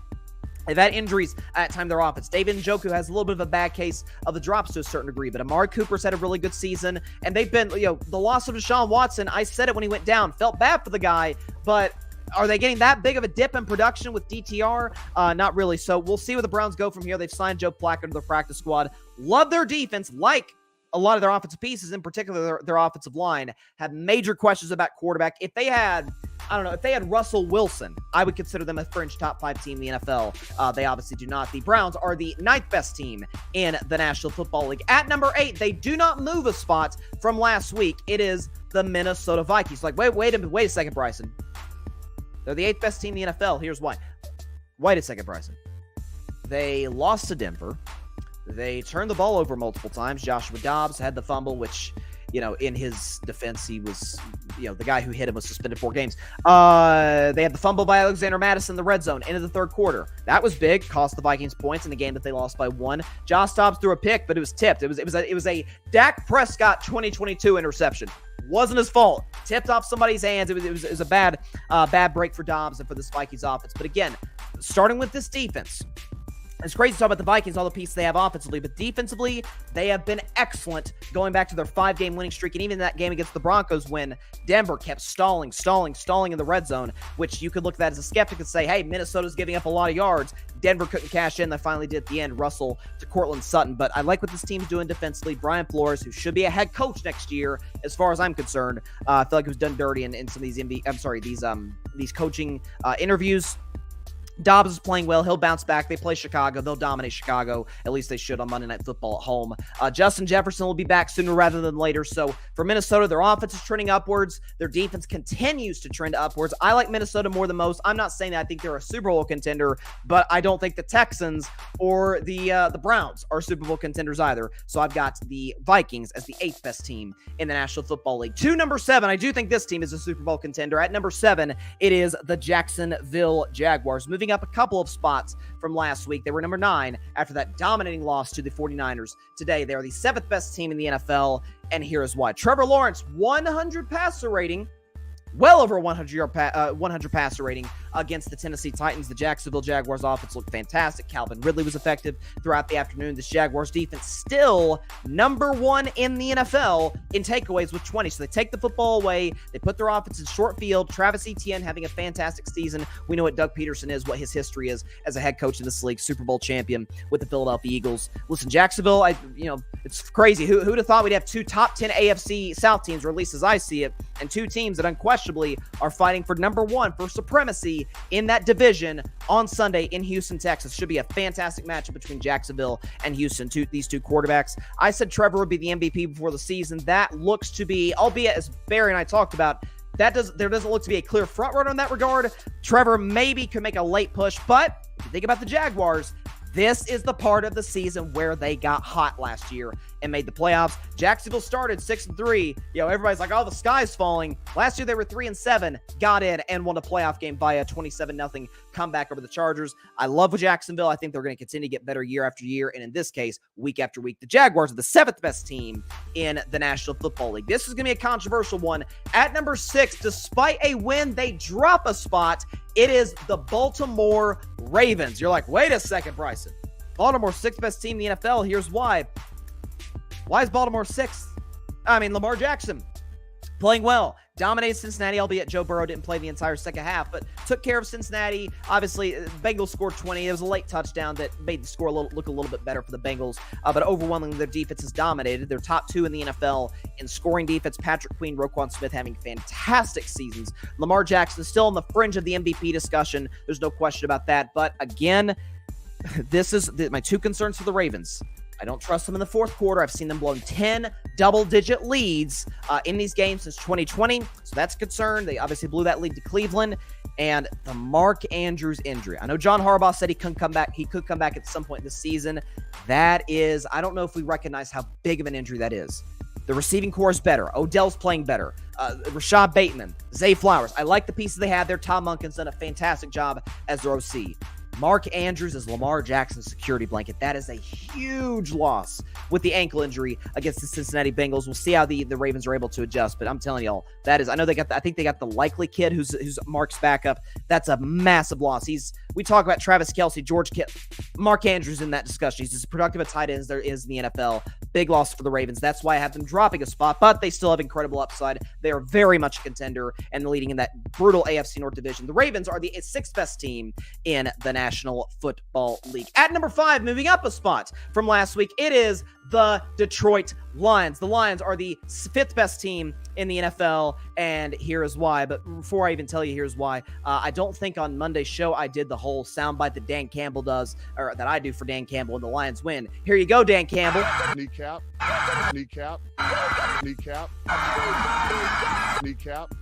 They've had injuries at time their offense. David Njoku has a little bit of a bad case of the drops to a certain degree, but Amari Cooper's had a really good season, and they've been, the loss of Deshaun Watson, I said it when he went down, felt bad for the guy, but are they getting that big of a dip in production with DTR? Not really. So we'll see where the Browns go from here. They've signed Joe Flacco to their practice squad. Love their defense, like a lot of their offensive pieces, in particular their offensive line. Have major questions about quarterback. If they had Russell Wilson, I would consider them a fringe top 5 team in the NFL. They obviously do not. The Browns are the 9th best team in the National Football League. At number 8, they do not move a spot from last week. It is the Minnesota Vikings. Like, wait a second, Bryson. They're the 8th best team in the NFL. Here's why. Wait a second, Bryson. They lost to Denver. They turned the ball over multiple times. Joshua Dobbs had the fumble, which, in his defense, he was, the guy who hit him was suspended 4 games. They had the fumble by Alexander Madison in the red zone into the third quarter. That was big. Cost the Vikings points in the game that they lost by 1. Josh Dobbs threw a pick, but it was tipped. It was a Dak Prescott 2022 interception. Wasn't his fault. Tipped off somebody's hands. It was a bad break for Dobbs and for this Vikings offense. But again, starting with this defense, it's crazy to talk about the Vikings, all the pieces they have offensively, but defensively, they have been excellent going back to their 5-game winning streak. And even that game against the Broncos when Denver kept stalling in the red zone, which you could look at that as a skeptic and say, hey, Minnesota's giving up a lot of yards. Denver couldn't cash in. They finally did at the end, Russell to Cortland Sutton. But I like what this team's doing defensively. Brian Flores, who should be a head coach next year, as far as I'm concerned, I feel like it was done dirty in some of these coaching interviews. Dobbs is playing well. He'll bounce back. They play Chicago. They'll dominate Chicago. At least they should on Monday Night Football at home. Justin Jefferson will be back sooner rather than later. So for Minnesota, their offense is trending upwards. Their defense continues to trend upwards. I like Minnesota more than most. I'm not saying that I think they're a Super Bowl contender, but I don't think the Texans or the Browns are Super Bowl contenders either. So I've got the Vikings as the 8th best team in the National Football League. To number 7, I do think this team is a Super Bowl contender. At number 7, it is the Jacksonville Jaguars. Moving up a couple of spots from last week. They were number 9 after that dominating loss to the 49ers. Today, they are the 7th best team in the NFL, and here is why. Trevor Lawrence, 100 passer rating, well over 100 passer rating against the Tennessee Titans. The Jacksonville Jaguars offense looked fantastic. Calvin Ridley was effective throughout the afternoon. This Jaguars defense still number 1 in the NFL in takeaways with 20. So they take the football away. They put their offense in short field. Travis Etienne having a fantastic season. We know what Doug Peterson is, what his history is as a head coach in this league, Super Bowl champion with the Philadelphia Eagles. Listen, Jacksonville, it's crazy. Who'd have thought we'd have 2 top 10 AFC South teams, or at least as I see it, and 2 teams that unquestionably are fighting for number 1 for supremacy in that division on Sunday in Houston, Texas. Should be a fantastic matchup between Jacksonville and Houston, these 2 quarterbacks. I said Trevor would be the MVP before the season. That looks to be, albeit as Barry and I talked about, there doesn't look to be a clear front runner in that regard. Trevor maybe could make a late push, but if you think about the Jaguars, this is the part of the season where they got hot last year and made the playoffs. Jacksonville started 6-3. Everybody's like, oh, the sky's falling. Last year they were 3-7, got in and won a playoff game via 27-0 comeback over the Chargers. I love Jacksonville. I think they're going to continue to get better year after year. And in this case, week after week, the Jaguars are the 7th best team in the National Football League. This is going to be a controversial one. At number 6, despite a win, they drop a spot. It is the Baltimore Ravens. You're like, wait a second, Bryson. Baltimore 6th best team in the NFL. Here's why. Why is Baltimore 6th? Lamar Jackson. playing well, dominated Cincinnati, albeit Joe Burrow didn't play the entire second half, but took care of Cincinnati. Obviously, Bengals scored 20. There was a late touchdown that made the score look a little bit better for the Bengals, but overwhelmingly, their defense has dominated. They're top 2 in the NFL in scoring defense. Patrick Queen, Roquan Smith having fantastic seasons. Lamar Jackson still on the fringe of the MVP discussion. There's no question about that. But again, this is my 2 concerns for the Ravens. I don't trust them in the fourth quarter. I've seen them blown 10 double-digit leads in these games since 2020, so that's a concern. They obviously blew that lead to Cleveland, and the Mark Andrews injury. I know John Harbaugh said he could come back. He could come back at some point this season. That is, I don't know if we recognize how big of an injury that is. The receiving core is better. Odell's playing better. Rashad Bateman, Zay Flowers. I like the pieces they have there. Tom Munkin's done a fantastic job as their OC. Mark Andrews is Lamar Jackson's security blanket. That is a huge loss with the ankle injury against the Cincinnati Bengals. We'll see how the Ravens are able to adjust, but I'm telling y'all, that is, I know I think they got the likely kid who's Mark's backup. That's a massive loss. We talk about Travis Kelce, George Kittle, Mark Andrews in that discussion. He's as productive a tight end as there is in the NFL. Big loss for the Ravens. That's why I have them dropping a spot, but they still have incredible upside. They are very much a contender and leading in that brutal AFC North division. The Ravens are the 6th best team in the National Football League. At number 5, moving up a spot from last week, it is the Detroit Lions. The Lions are the 5th best team in the NFL, and here is why. But before I even tell you here's why, I don't think on Monday's show I did the whole soundbite that Dan Campbell does, or that I do for Dan Campbell when the Lions win. Here you go, Dan Campbell. Kneecap, kneecap, kneecap, kneecap.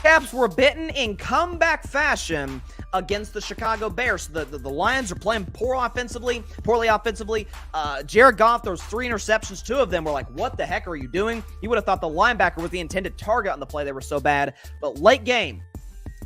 Caps were bitten in comeback fashion against the Chicago Bears. The Lions are playing poorly offensively. Jared Goff throws 3 interceptions. 2 of them were like, what the heck are you doing? You would have thought the linebacker was the intended target on the play. They were so bad. But late game,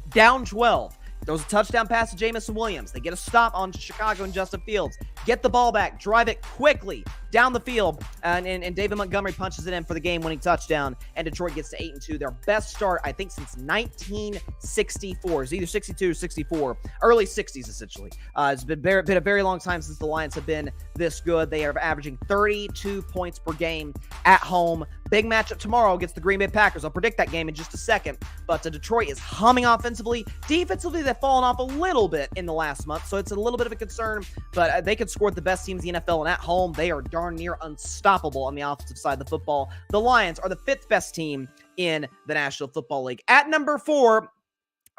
down 12. Throws a touchdown pass to Jamison Williams. They get a stop on Chicago and Justin Fields. Get the ball back. Drive it quickly down the field. And David Montgomery punches it in for the game-winning touchdown. And Detroit gets to 8-2. Their best start, I think, since 1964. It's either 62 or 64. Early 60s, essentially. It's been a very long time since the Lions have been this good. They are averaging 32 points per game at home. Big matchup tomorrow against the Green Bay Packers. I'll predict that game in just a second. But Detroit is humming offensively. Defensively, they've fallen off a little bit in the last month, so it's a little bit of a concern. But they could score the best teams in the NFL, and at home, they are darn near unstoppable on the offensive side of the football. The Lions are the 5th best team in the National Football League. At number 4,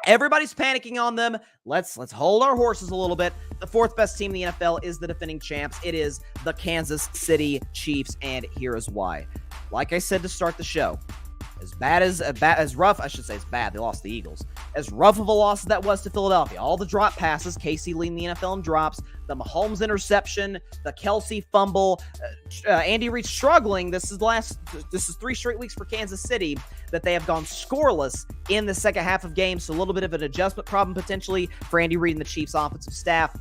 everybody's panicking on them. Let's hold our horses a little bit. The 4th best team in the NFL is the defending champs. It is the Kansas City Chiefs, and here is why. Like I said to start the show, as rough, I should say it's bad. They lost the Eagles. As rough of a loss as that was to Philadelphia. All the drop passes, KC leading the NFL in drops, the Mahomes interception, the Kelce fumble, Andy Reid struggling. This is 3 straight weeks for Kansas City that they have gone scoreless in the second half of games. So a little bit of an adjustment problem potentially for Andy Reid and the Chiefs offensive staff.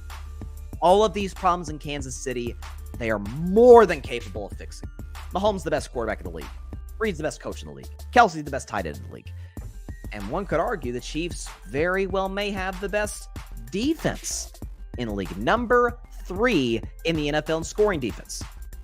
All of these problems in Kansas City, they are more than capable of fixing. Mahomes the best quarterback in the league. Reid's the best coach in the league. Kelce's the best tight end in the league. And one could argue the Chiefs very well may have the best defense in the league. Number 3 in the NFL in scoring defense.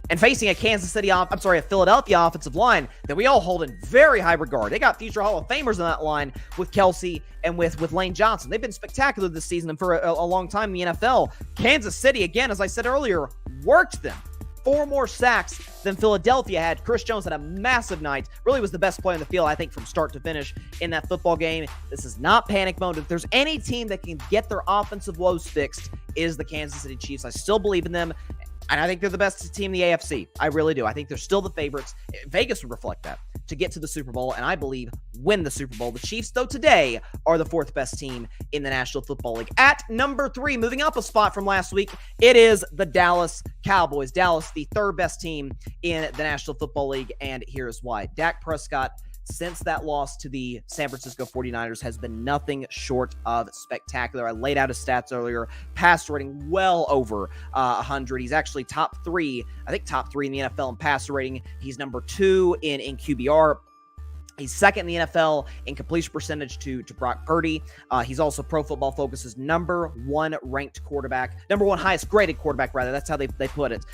And facing a Philadelphia offensive line that we all hold in very high regard. They got future Hall of Famers on that line with Kelce and with Lane Johnson. They've been spectacular this season and for a long time in the NFL. Kansas City, again, as I said earlier, worked them. 4 more sacks than Philadelphia had. Chris Jones had a massive night. Really was the best player in the field, I think, from start to finish in that football game. This is not panic mode. If there's any team that can get their offensive woes fixed, it is the Kansas City Chiefs. I still believe in them. And I think they're the best team in the AFC. I really do. I think they're still the favorites. Vegas would reflect that to get to the Super Bowl, and I believe win the Super Bowl. The Chiefs, though, today are the 4th best team in the National Football League. At number 3, moving up a spot from last week, it is the Dallas Cowboys. Dallas, the 3rd best team in the National Football League, and here's why. Dak Prescott, since that loss to the San Francisco 49ers, has been nothing short of spectacular. I laid out his stats earlier. Pass rating well over 100. He's actually top 3 in the NFL in passer rating. He's number 2 in QBR. He's second in the NFL in completion percentage to Brock Purdy. He's also Pro Football Focus's number one ranked quarterback, number one highest graded quarterback, rather. That's how they put it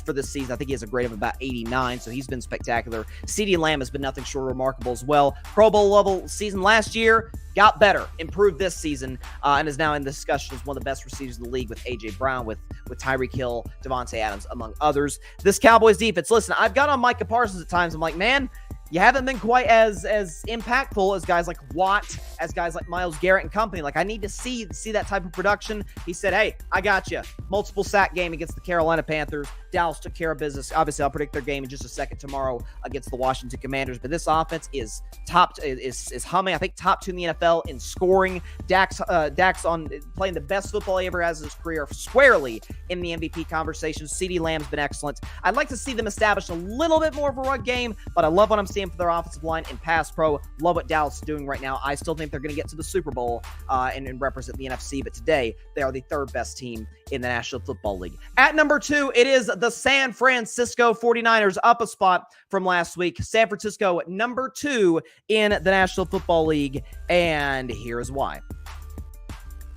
for this season. I think he has a grade of about 89, so he's been spectacular. CeeDee Lamb has been nothing short of remarkable as well. Pro Bowl level season last year, got better, improved this season, and is now in the discussion as one of the best receivers in the league with A.J. Brown, with Tyreek Hill, Devontae Adams, among others. This Cowboys defense, listen, I've got on Micah Parsons at times. I'm like, man, you haven't been quite as impactful as guys like Watt, as guys like Myles Garrett and company. Like, I need to see that type of production. He said, hey, I got you. Multiple sack game against the Carolina Panthers. Dallas took care of business. Obviously, I'll predict their game in just a second tomorrow against the Washington Commanders. But this offense is humming. I think top 2 in the NFL in scoring. Dak's on playing the best football he ever has in his career, squarely in the MVP conversation. CeeDee Lamb's been excellent. I'd like to see them establish a little bit more of a run game, but I love what I'm seeing for their offensive line and pass pro. Love what Dallas is doing right now. I still think they're going to get to the Super Bowl and represent the NFC, but today they are the third best team in the National Football League. At number 2, it is the San Francisco 49ers, up a spot from last week. San Francisco, number 2 in the National Football League, and here's why.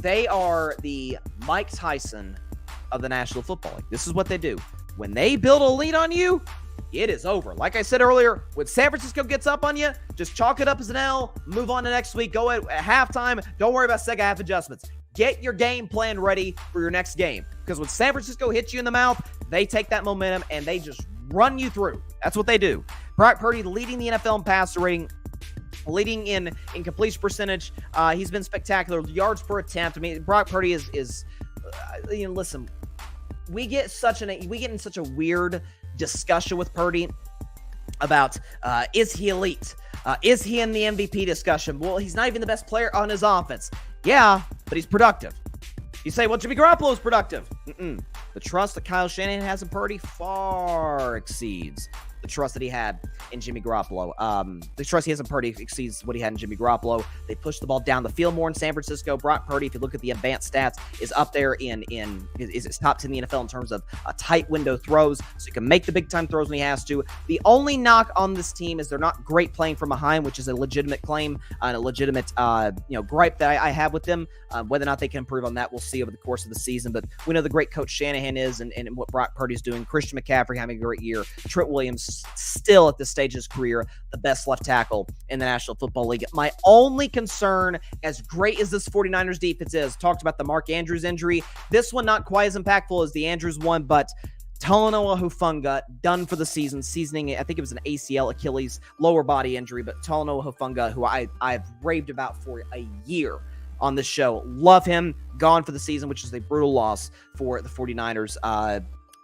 They are the Mike Tyson of the National Football League. This is what they do. When they build a lead on you, it is over. Like I said earlier, when San Francisco gets up on you, just chalk it up as an L, move on to next week, go at halftime, don't worry about second half adjustments. Get your game plan ready for your next game, because when San Francisco hits you in the mouth, they take that momentum and they just run you through. That's what they do. Brock Purdy leading the NFL in passer rating, leading in completion percentage. He's been spectacular. Yards per attempt. I mean, Brock Purdy is listen, we get in such a weird discussion with Purdy about is he elite? Is he in the MVP discussion? Well, he's not even the best player on his offense. Yeah, but he's productive. You say, well, Jimmy Garoppolo's productive. The trust that Kyle Shanahan has in Purdy far exceeds the trust that he had in Jimmy Garoppolo. The trust he has in Purdy exceeds what he had in Jimmy Garoppolo. They push the ball down the field more in San Francisco. Brock Purdy, if you look at the advanced stats, is up there is top 10 in the NFL in terms of tight window throws, so he can make the big time throws when he has to. The only knock on this team is they're not great playing from behind, which is a legitimate claim and a legitimate gripe that I have with them. Whether or not they can improve on that, we'll see over the course of the season. But we know the great coach Shanahan is and what Brock Purdy's doing. Christian McCaffrey having a great year. Trent Williams still at this stage of his career the best left tackle in the National Football League. My only concern, as great as this 49ers defense is, talked about the Mark Andrews injury. This one not quite as impactful as the Andrews one, but Talanoa Hufanga done for the season, seasoning, I think it was an ACL, Achilles, lower body injury, but Talanoa Hufanga, who I've raved about for a year on this show. Love him. Gone for the season, which is a brutal loss for the 49ers.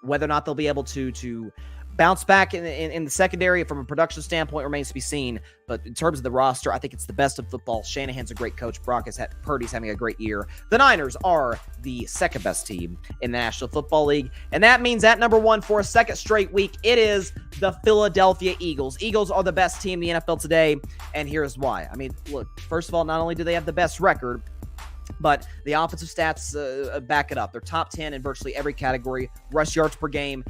Whether or not they'll be able to bounce back in the secondary from a production standpoint remains to be seen. But in terms of the roster, I think it's the best of football. Shanahan's a great coach. Purdy's having a great year. The Niners are the second best team in the National Football League. And that means at number 1 for a second straight week, it is the Philadelphia Eagles. Eagles are the best team in the NFL today. And here's why. I mean, look, first of all, not only do they have the best record, but the offensive stats back it up. They're top 10 in virtually every category. Rush yards per game.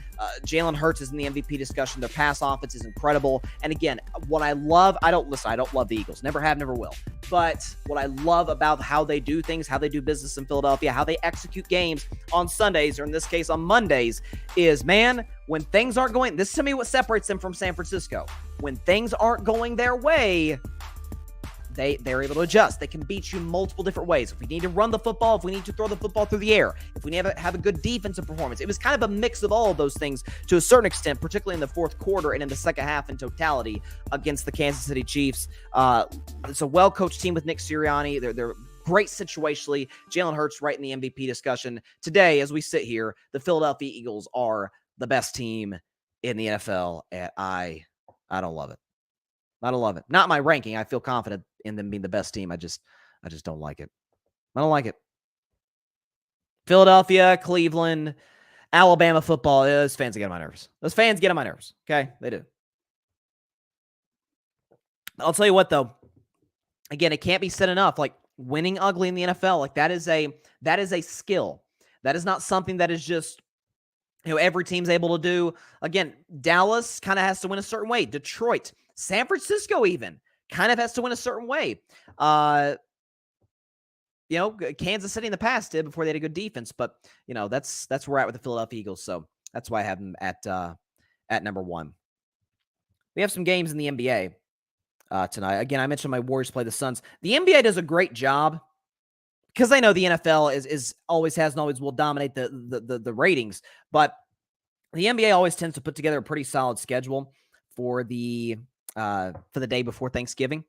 Jalen Hurts is in the MVP discussion. Their pass offense is incredible. And again, what I love, I don't love the Eagles. Never have, never will. But what I love about how they do things, how they do business in Philadelphia, how they execute games on Sundays, or in this case on Mondays, is, man, when things aren't going, this is to me what separates them from San Francisco. When things aren't going their way, they're able to adjust. They can beat you multiple different ways. If we need to run the football, if we need to throw the football through the air, if we need to have a good defensive performance. It was kind of a mix of all of those things to a certain extent, particularly in the fourth quarter and in the second half in totality against the Kansas City Chiefs. It's a well-coached team with Nick Sirianni. They're great situationally. Jalen Hurts right in the MVP discussion. Today, as we sit here, the Philadelphia Eagles are the best team in the NFL, and I don't love it. I don't love it. Not my ranking. I feel confident in them being the best team. I just don't like it. I don't like it. Philadelphia, Cleveland, Alabama football. Those fans get on my nerves. Those fans get on my nerves. Okay? They do. I'll tell you what, though. Again, it can't be said enough. Like, winning ugly in the NFL, like that is a skill. That is not something that is just every team's able to do. Again, Dallas kind of has to win a certain way. Detroit, San Francisco even kind of has to win a certain way. Kansas City in the past did before they had a good defense, but that's where we're at with the Philadelphia Eagles. So that's why I have them at number 1. We have some games in the NBA tonight. Again, I mentioned my Warriors play the Suns. The NBA does a great job because I know the NFL is always has and always will dominate the ratings, but the NBA always tends to put together a pretty solid schedule for the day before Thanksgiving,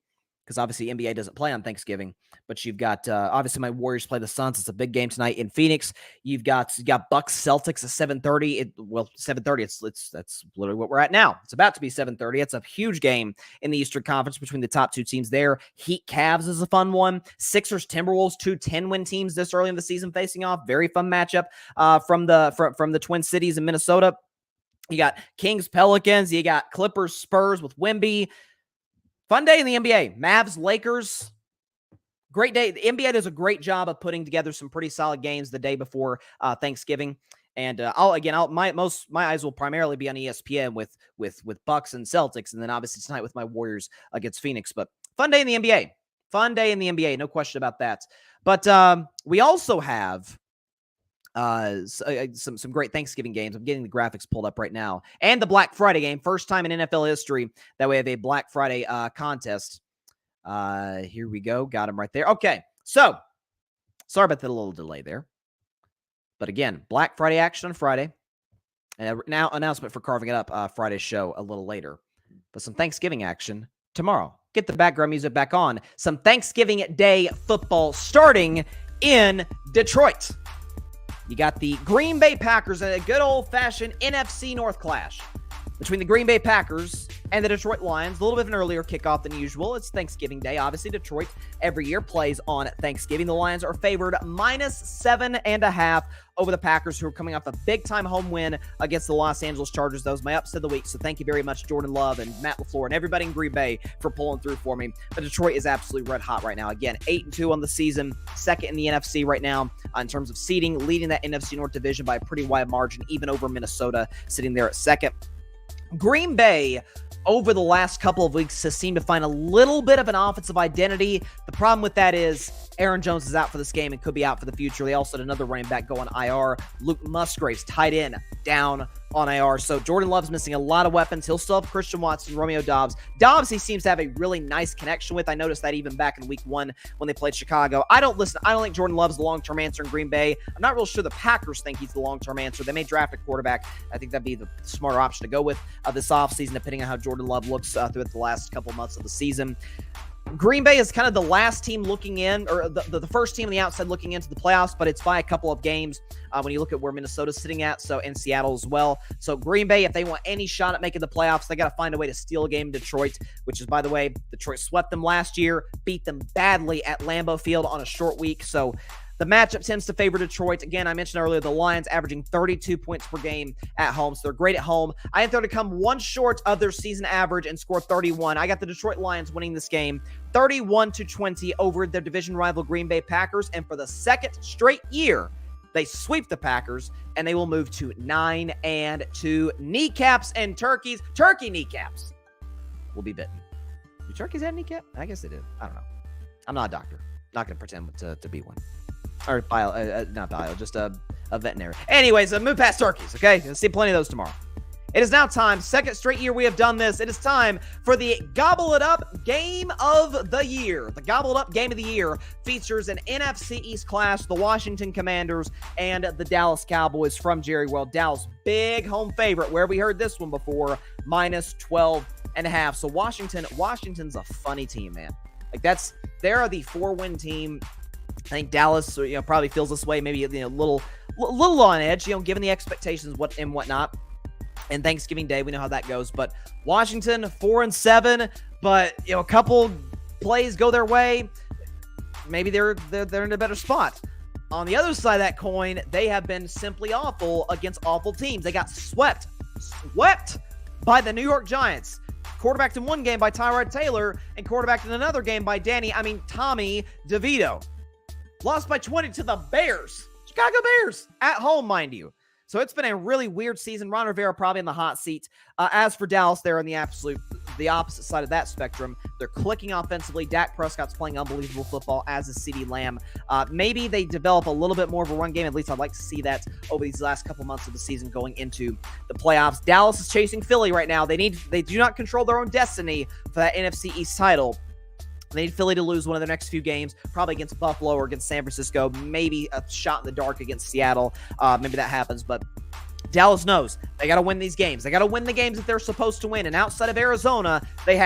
because obviously NBA doesn't play on Thanksgiving. But you've got obviously my Warriors play the Suns. It's a big game tonight in Phoenix. You got Bucks Celtics at 7:30. 7:30. That's literally what we're at now. It's about to be 7:30. It's a huge game in the Eastern Conference between the top 2 teams there. Heat Cavs is a fun one. Sixers Timberwolves, 2 10-win teams this early in the season facing off. Very fun matchup from the Twin Cities in Minnesota. You got Kings Pelicans. You got Clippers Spurs with Wemby. Fun day in the NBA. Mavs Lakers. Great day. The NBA does a great job of putting together some pretty solid games the day before Thanksgiving. And my eyes will primarily be on ESPN with Bucks and Celtics, and then obviously tonight with my Warriors against Phoenix. But fun day in the NBA. Fun day in the NBA. No question about that. But we also have some great Thanksgiving games. I'm getting the graphics pulled up right now, and the Black Friday game. First time in NFL history that we have a Black Friday contest. Here we go. Got him right there. Okay. So sorry about the little delay there. But again, Black Friday action on Friday. And now announcement for Carving It Up Friday's show a little later. But some Thanksgiving action tomorrow. Get the background music back on. Some Thanksgiving Day football starting in Detroit. You got the Green Bay Packers and a good old-fashioned NFC North clash between the Green Bay Packers and the Detroit Lions. A little bit of an earlier kickoff than usual. It's Thanksgiving Day. Obviously, Detroit every year plays on Thanksgiving. The Lions are favored -7.5 over the Packers, who are coming off a big-time home win against the Los Angeles Chargers. That was my upset of the week, so thank you very much, Jordan Love and Matt LaFleur and everybody in Green Bay for pulling through for me. But Detroit is absolutely red hot right now. Again, 8-2 on the season, second in the NFC right now in terms of seeding, leading that NFC North division by a pretty wide margin, even over Minnesota, sitting there at second. Green Bay, over the last couple of weeks, has seemed to find a little bit of an offensive identity. The problem with that is Aaron Jones is out for this game and could be out for the future. They also had another running back go on IR. Luke Musgrave's tight end down on IR. So Jordan Love's missing a lot of weapons. He'll still have Christian Watson, Romeo Doubs. Doubs, he seems to have a really nice connection with. I noticed that even back in week 1 when they played Chicago. I don't think Jordan Love's the long-term answer in Green Bay. I'm not real sure the Packers think he's the long-term answer. They may draft a quarterback. I think that'd be the smarter option to go with this offseason, depending on how Jordan Love looks throughout the last couple months of the season. Green Bay is kind of the last team looking in, or the first team on the outside looking into the playoffs, but it's by a couple of games when you look at where Minnesota's sitting at, so in Seattle as well. So Green Bay, if they want any shot at making the playoffs, they got to find a way to steal a game in Detroit, which is, by the way, Detroit swept them last year, beat them badly at Lambeau Field on a short week, so the matchup tends to favor Detroit. Again, I mentioned earlier, the Lions averaging 32 points per game at home, so they're great at home. I think they're to come one short of their season average and score 31. I got the Detroit Lions winning this game 31-20 over their division rival Green Bay Packers, and for the second straight year, they sweep the Packers, and they will move to 9-2. Kneecaps and turkeys. Turkey kneecaps will be bitten. Do turkeys have kneecap? I guess they do. I don't know. I'm not a doctor. Not going to pretend to be one. Or just a veterinary. Anyways, move past turkeys, okay? You'll see plenty of those tomorrow. It is now time, second straight year we have done this. It is time for the Gobble It Up Game of the Year. The Gobble It Up Game of the Year features an NFC East clash, the Washington Commanders and the Dallas Cowboys from Jerry World. Dallas, big home favorite, where we heard this one before, -12.5. So Washington's a funny team, man. They're the 4-win team. I think Dallas, probably feels this way, maybe a little on edge, given the expectations and whatnot. And Thanksgiving Day, we know how that goes. But Washington 4-7, but a couple plays go their way, maybe they're in a better spot. On the other side of that coin, they have been simply awful against awful teams. They got swept by the New York Giants. Quarterbacked in one game by Tyrod Taylor, and quarterbacked in another game by Tommy DeVito. Lost by 20 to the Bears. Chicago Bears. At home, mind you. So it's been a really weird season. Ron Rivera probably in the hot seat. As for Dallas, they're on the opposite side of that spectrum. They're clicking offensively. Dak Prescott's playing unbelievable football, as is CeeDee Lamb. Maybe they develop a little bit more of a run game. At least I'd like to see that over these last couple months of the season going into the playoffs. Dallas is chasing Philly right now. They do not control their own destiny for that NFC East title. They need Philly to lose one of their next few games, probably against Buffalo or against San Francisco, maybe a shot in the dark against Seattle. Maybe that happens, but Dallas knows they got to win these games. They got to win the games that they're supposed to win. And outside of Arizona, they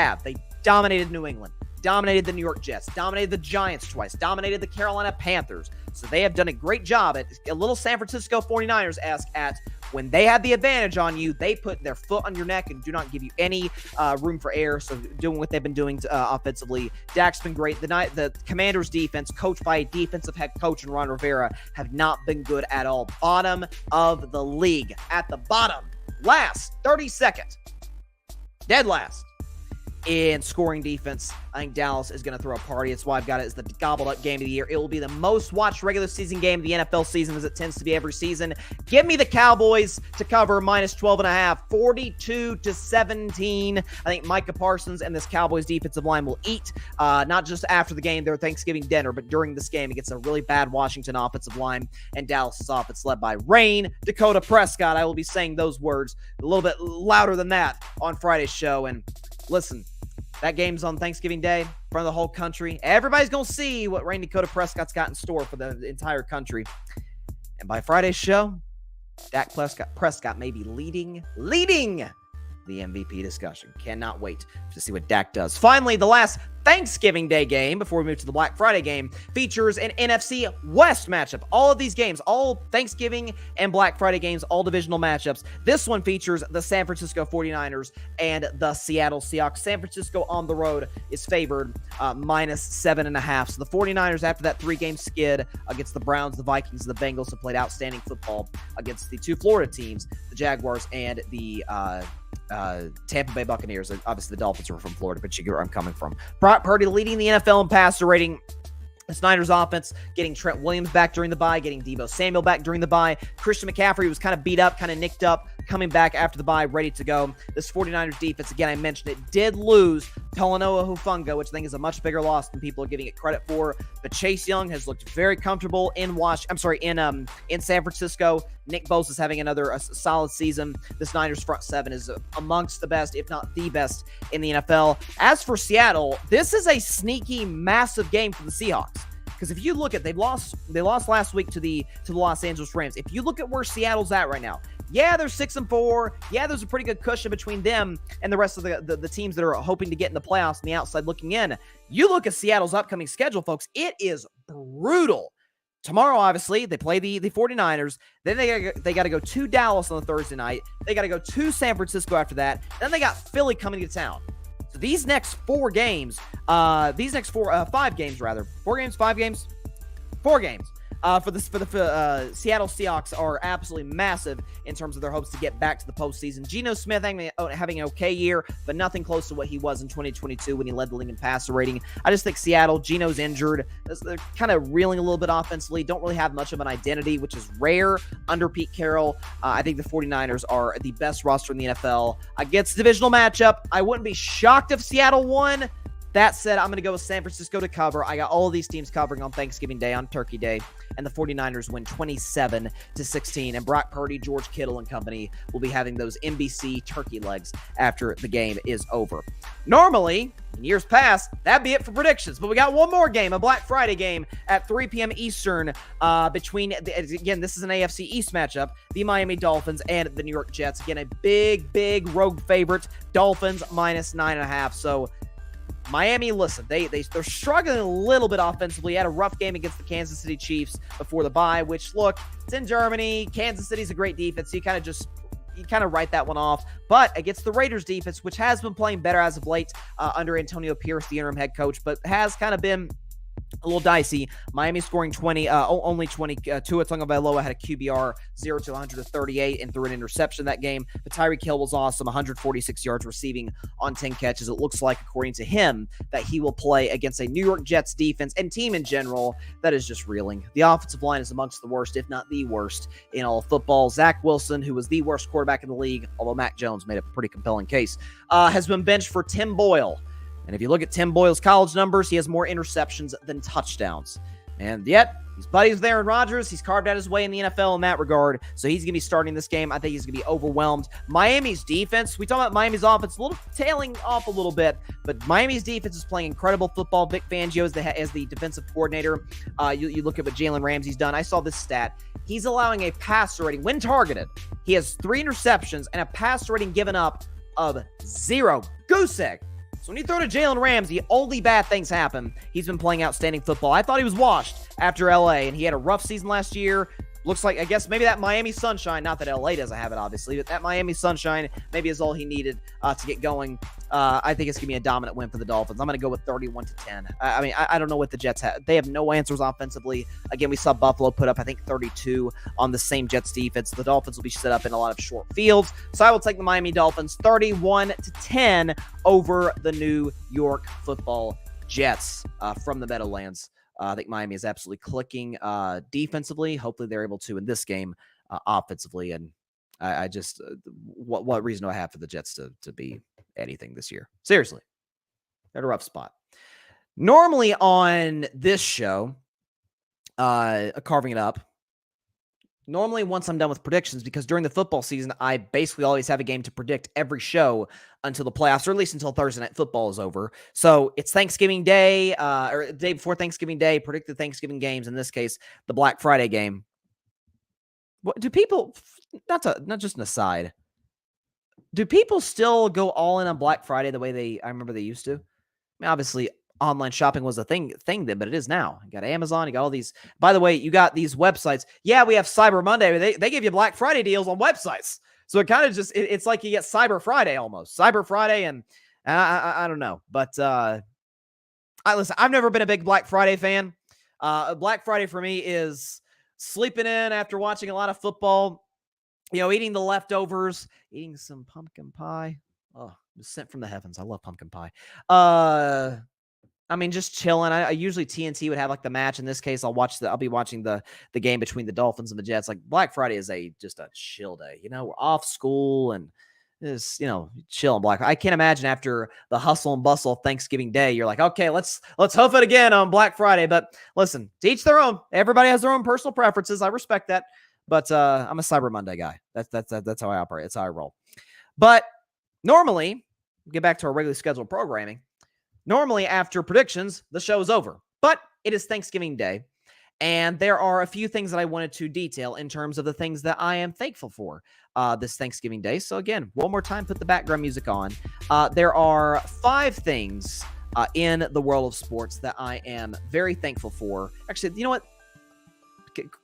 dominated New England, dominated the New York Jets, dominated the Giants twice, dominated the Carolina Panthers. So they have done a great job at a little San Francisco 49ers-esque at when they have the advantage on you, they put their foot on your neck and do not give you any room for error. So doing what they've been doing offensively. Dak's been great. The Commanders defense, coached by a defensive head coach in Ron Rivera, have not been good at all. Bottom of the league. At the bottom. Last. 32nd. Dead last. In scoring defense, I think Dallas is going to throw a party. That's why I've got it as the gobbled up game of the year. It will be the most watched regular season game of the NFL season, as it tends to be every season. Give me the Cowboys to cover minus 12.5, 42-17. I think Micah Parsons and this Cowboys defensive line will eat, not just after the game, their Thanksgiving dinner, but during this game against a really bad Washington offensive line and Dallas' offense led by Rain Dakota Prescott. I will be saying those words a little bit louder than that on Friday's show. And listen, that game's on Thanksgiving Day in front of the whole country. Everybody's going to see what Rain Dakota Prescott's got in store for the entire country. And by Friday's show, Dak Prescott may be leading the MVP discussion. Cannot wait to see what Dak does. Finally, the last Thanksgiving Day game before we move to the Black Friday game features an NFC West matchup. All of these games, all Thanksgiving and Black Friday games, all divisional matchups. This one features the San Francisco 49ers and the Seattle Seahawks. San Francisco on the road is favored minus 7.5. So the 49ers, after that 3-game skid against the Browns, the Vikings, and the Bengals, have played outstanding football against the two Florida teams, the Jaguars and the Tampa Bay Buccaneers. Obviously, the Dolphins are from Florida, but you get where I'm coming from. Brock Purdy leading the NFL in passer rating. The Niners offense getting Trent Williams back during the bye, getting Deebo Samuel back during the bye. Christian McCaffrey was kind of beat up, kind of nicked up, coming back after the bye, ready to go. This 49ers defense, again, I mentioned it, did lose Talanoa Hufanga, which I think is a much bigger loss than people are giving it credit for. But Chase Young has looked very comfortable in San Francisco. Nick Bosa is having another solid season. This Niners front seven is amongst the best, if not the best, in the NFL. As for Seattle, this is a sneaky, massive game for the Seahawks. Because if you look at, they lost last week to the Los Angeles Rams. If you look at where Seattle's at right now, yeah, they're 6-4. Yeah, there's a pretty good cushion between them and the rest of the teams that are hoping to get in the playoffs on the outside looking in. You look at Seattle's upcoming schedule, folks, it is brutal. Tomorrow, obviously, they play the 49ers. Then they got to go to Dallas on the Thursday night. They got to go to San Francisco after that. Then they got Philly coming to town. So these next 4 games, 5 games rather. 4 games, 5 games? 4 games. For the Seattle Seahawks are absolutely massive in terms of their hopes to get back to the postseason. Geno Smith having an okay year, but nothing close to what he was in 2022 when he led the league in passer rating. I just think Seattle, Geno's injured. They're kind of reeling a little bit offensively, don't really have much of an identity, which is rare under Pete Carroll. I think the 49ers are the best roster in the NFL. Against the divisional matchup, I wouldn't be shocked if Seattle won. That said, I'm going to go with San Francisco to cover. I got all of these teams covering on Thanksgiving Day, on Turkey Day, and the 49ers win 27-16. And Brock Purdy, George Kittle, and company will be having those NBC turkey legs after the game is over. Normally, in years past, that'd be it for predictions. But we got one more game, a Black Friday game at 3 p.m. Eastern between, again, this is an AFC East matchup, the Miami Dolphins and the New York Jets. Again, a big rogue favorite, Dolphins minus 9.5. So Miami, listen, they're struggling a little bit offensively. Had a rough game against the Kansas City Chiefs before the bye, which, look, it's in Germany. Kansas City's a great defense, so you kind of write that one off. But against the Raiders defense, which has been playing better as of late under Antonio Pierce, the interim head coach, but has kind of been a little dicey. Miami scoring 20, only 20. Tua Tagovailoa had a QBR 0 to 138 and threw an interception that game. But Tyreek Hill was awesome, 146 yards receiving on 10 catches. It looks like, according to him, that he will play against a New York Jets defense and team in general that is just reeling. The offensive line is amongst the worst, if not the worst, in all of football. Zach Wilson, who was the worst quarterback in the league, although Mac Jones made a pretty compelling case, has been benched for Tim Boyle. And if you look at Tim Boyle's college numbers, he has more interceptions than touchdowns. And yet, he's buddies with Aaron Rodgers. He's carved out his way in the NFL in that regard. So he's going to be starting this game. I think he's going to be overwhelmed. Miami's defense, we talk about Miami's offense, a little tailing off a little bit, but Miami's defense is playing incredible football. Vic Fangio is the defensive coordinator. You look at what Jalen Ramsey's done. I saw this stat. He's allowing a passer rating, when targeted, he has 3 interceptions and a passer rating given up of 0. Goose egg. So when you throw to Jalen Ramsey, only bad things happen. He's been playing outstanding football. I thought he was washed after LA, and he had a rough season last year. Looks like, I guess, maybe that Miami sunshine, not that LA doesn't have it, obviously, but that Miami sunshine maybe is all he needed to get going. I think it's going to be a dominant win for the Dolphins. I'm going to go with 31-10. I don't know what the Jets have. They have no answers offensively. Again, we saw Buffalo put up, I think, 32 on the same Jets defense. The Dolphins will be set up in a lot of short fields. So I will take the Miami Dolphins 31-10 over the New York Football Jets from the Meadowlands. I think Miami is absolutely clicking defensively. Hopefully they're able to in this game offensively. And I just, what reason do I have for the Jets to be anything this year? Seriously, they're at a rough spot. Normally on this show, carving it up, normally once I'm done with predictions, because during the football season, I basically always have a game to predict every show until the playoffs, or at least until Thursday Night Football is over. So it's Thanksgiving Day, or the day before Thanksgiving Day, predict the Thanksgiving games, in this case, the Black Friday game. What do people, not just an aside, do people still go all in on Black Friday the way I remember they used to? I mean, obviously, online shopping was a thing then, but it is now. You got Amazon, you got all these. By the way, you got these websites. Yeah, we have Cyber Monday. They give you Black Friday deals on websites. So it kind of just, it's like you get Cyber Friday almost. Cyber Friday, and I don't know. But listen, I've never been a big Black Friday fan. Black Friday for me is sleeping in after watching a lot of football, eating the leftovers, eating some pumpkin pie. Oh, it was sent from the heavens. I love pumpkin pie. Just chilling. I usually TNT would have like the match. In this case, I'll be watching the game between the Dolphins and the Jets. Like Black Friday is just a chill day. We're off school and just, chill on Black. I can't imagine after the hustle and bustle of Thanksgiving Day, you're like, okay, let's hoof it again on Black Friday. But listen, to each their own. Everybody has their own personal preferences. I respect that. But I'm a Cyber Monday guy. That's how I operate. That's how I roll. But normally, get back to our regularly scheduled programming. Normally, after predictions, the show is over. But it is Thanksgiving Day, and there are a few things that I wanted to detail in terms of the things that I am thankful for this Thanksgiving Day. So again, one more time, put the background music on. There are 5 things in the world of sports that I am very thankful for. Actually, you know what?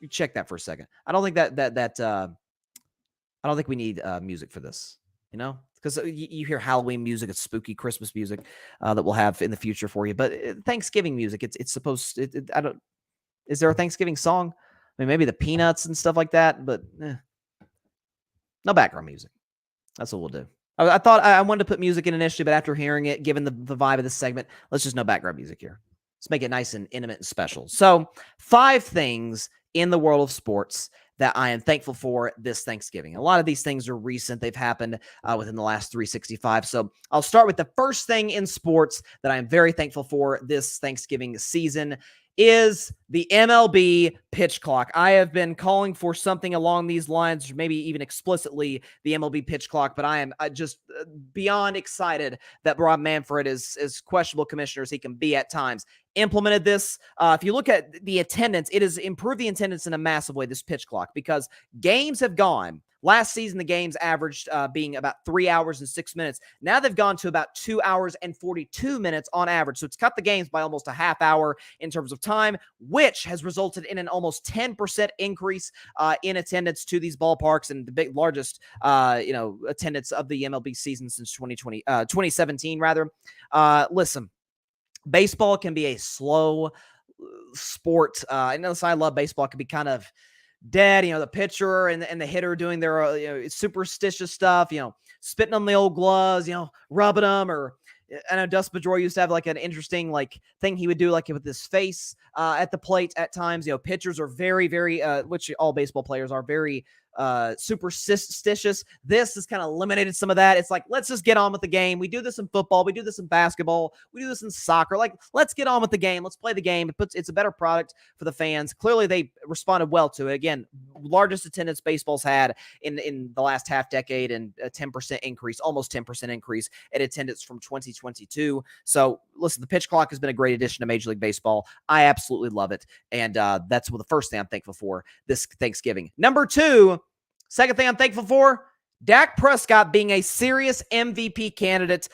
Check that for a second. I don't think I don't think we need music for this, because you hear Halloween music, it's spooky Christmas music that we'll have in the future for you. But Thanksgiving music, it's supposed. Is there a Thanksgiving song? I mean, maybe the Peanuts and stuff like that, but no background music. That's what we'll do. I thought I wanted to put music in initially, but after hearing it, given the vibe of this segment, let's just no background music here. Let's make it nice and intimate and special. So 5 things in the world of sports that I am thankful for this Thanksgiving. A lot of these things are recent. They've happened within the last 365. So I'll start with the first thing in sports that I am very thankful for this Thanksgiving season is the MLB pitch clock. I have been calling for something along these lines, maybe even explicitly the MLB pitch clock, but I am just beyond excited that Rob Manfred is as questionable commissioner as he can be at times. Implemented this. If you look at the attendance, it has improved the attendance in a massive way, this pitch clock, because games have gone. Last season, the games averaged being about 3 hours and 6 minutes. Now they've gone to about 2 hours and 42 minutes on average. So it's cut the games by almost a half hour in terms of time, which has resulted in an almost 10% increase in attendance to these ballparks, and the largest attendance of the MLB season since 2017 rather. Listen, baseball can be a slow sport. I know I love baseball, can be kind of dead. The pitcher and the hitter doing their superstitious stuff. Spitting on the old gloves. Rubbing them, or I know Dustin Pedroia used to have like an interesting like thing he would do like with his face at the plate at times. Pitchers are very, very, which all baseball players are very superstitious. This has kind of eliminated some of that. It's like, let's just get on with the game. We do this in football. We do this in basketball. We do this in soccer. Like, let's get on with the game. Let's play the game. It's a better product for the fans. Clearly, they responded well to it. Again, largest attendance baseball's had in the last half decade, and a 10% increase, almost 10% increase in attendance from 2022. So, listen, the pitch clock has been a great addition to Major League Baseball. I absolutely love it. And that's the first thing I'm thankful for this Thanksgiving. Number two, second thing I'm thankful for, Dak Prescott being a serious MVP candidate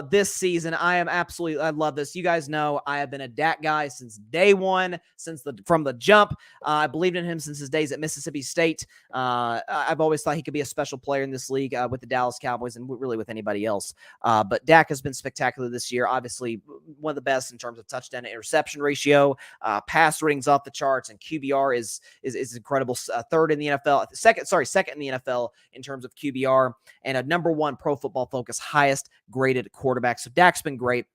this season. I love this. You guys know I have been a Dak guy since day one, from the jump. I believed in him since his days at Mississippi State. I've always thought he could be a special player in this league with the Dallas Cowboys and really with anybody else. But Dak has been spectacular this year. Obviously, one of the best in terms of touchdown to interception ratio. Pass ratings off the charts, and QBR is incredible. Third in the NFL. Second in the NFL in terms of QBR. And a number one Pro Football Focus highest graded quarterback. So Dak's been great.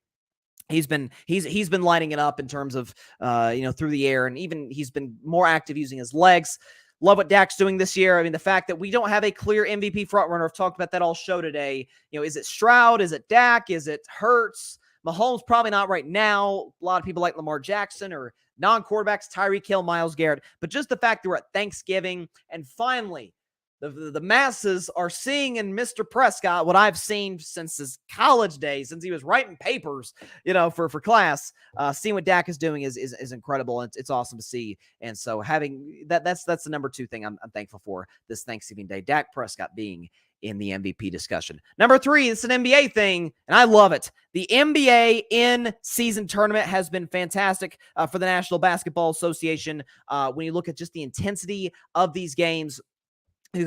He's been lighting it up in terms of through the air, and even he's been more active using his legs. Love what Dak's doing this year. I mean, the fact that we don't have a clear MVP frontrunner. I've talked about that all show today. Is it Stroud? Is it Dak? Is it Hurts? Mahomes probably not right now. A lot of people like Lamar Jackson or non-quarterbacks, Tyreek Hill, Myles Garrett. But just the fact that we're at Thanksgiving and finally the masses are seeing in Mr. Prescott what I've seen since his college days, since he was writing papers, for class. Seeing what Dak is doing is incredible. And it's awesome to see. And so having that's the number two thing I'm thankful for this Thanksgiving Day. Dak Prescott being in the MVP discussion. Number three, it's an NBA thing, and I love it. The NBA in-season tournament has been fantastic for the National Basketball Association. When you look at just the intensity of these games,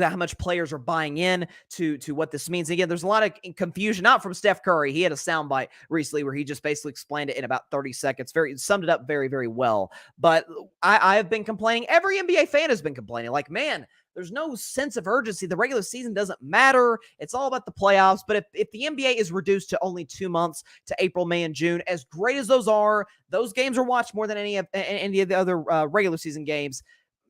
how much players are buying in to what this means. Again, there's a lot of confusion, not from Steph Curry. He had a soundbite recently where he just basically explained it in about 30 seconds. Summed it up very, very well. But I have been complaining. Every NBA fan has been complaining. Like, man, there's no sense of urgency. The regular season doesn't matter. It's all about the playoffs. But if the NBA is reduced to only 2 months, to April, May, and June, as great as those are, those games are watched more than any of the other regular season games.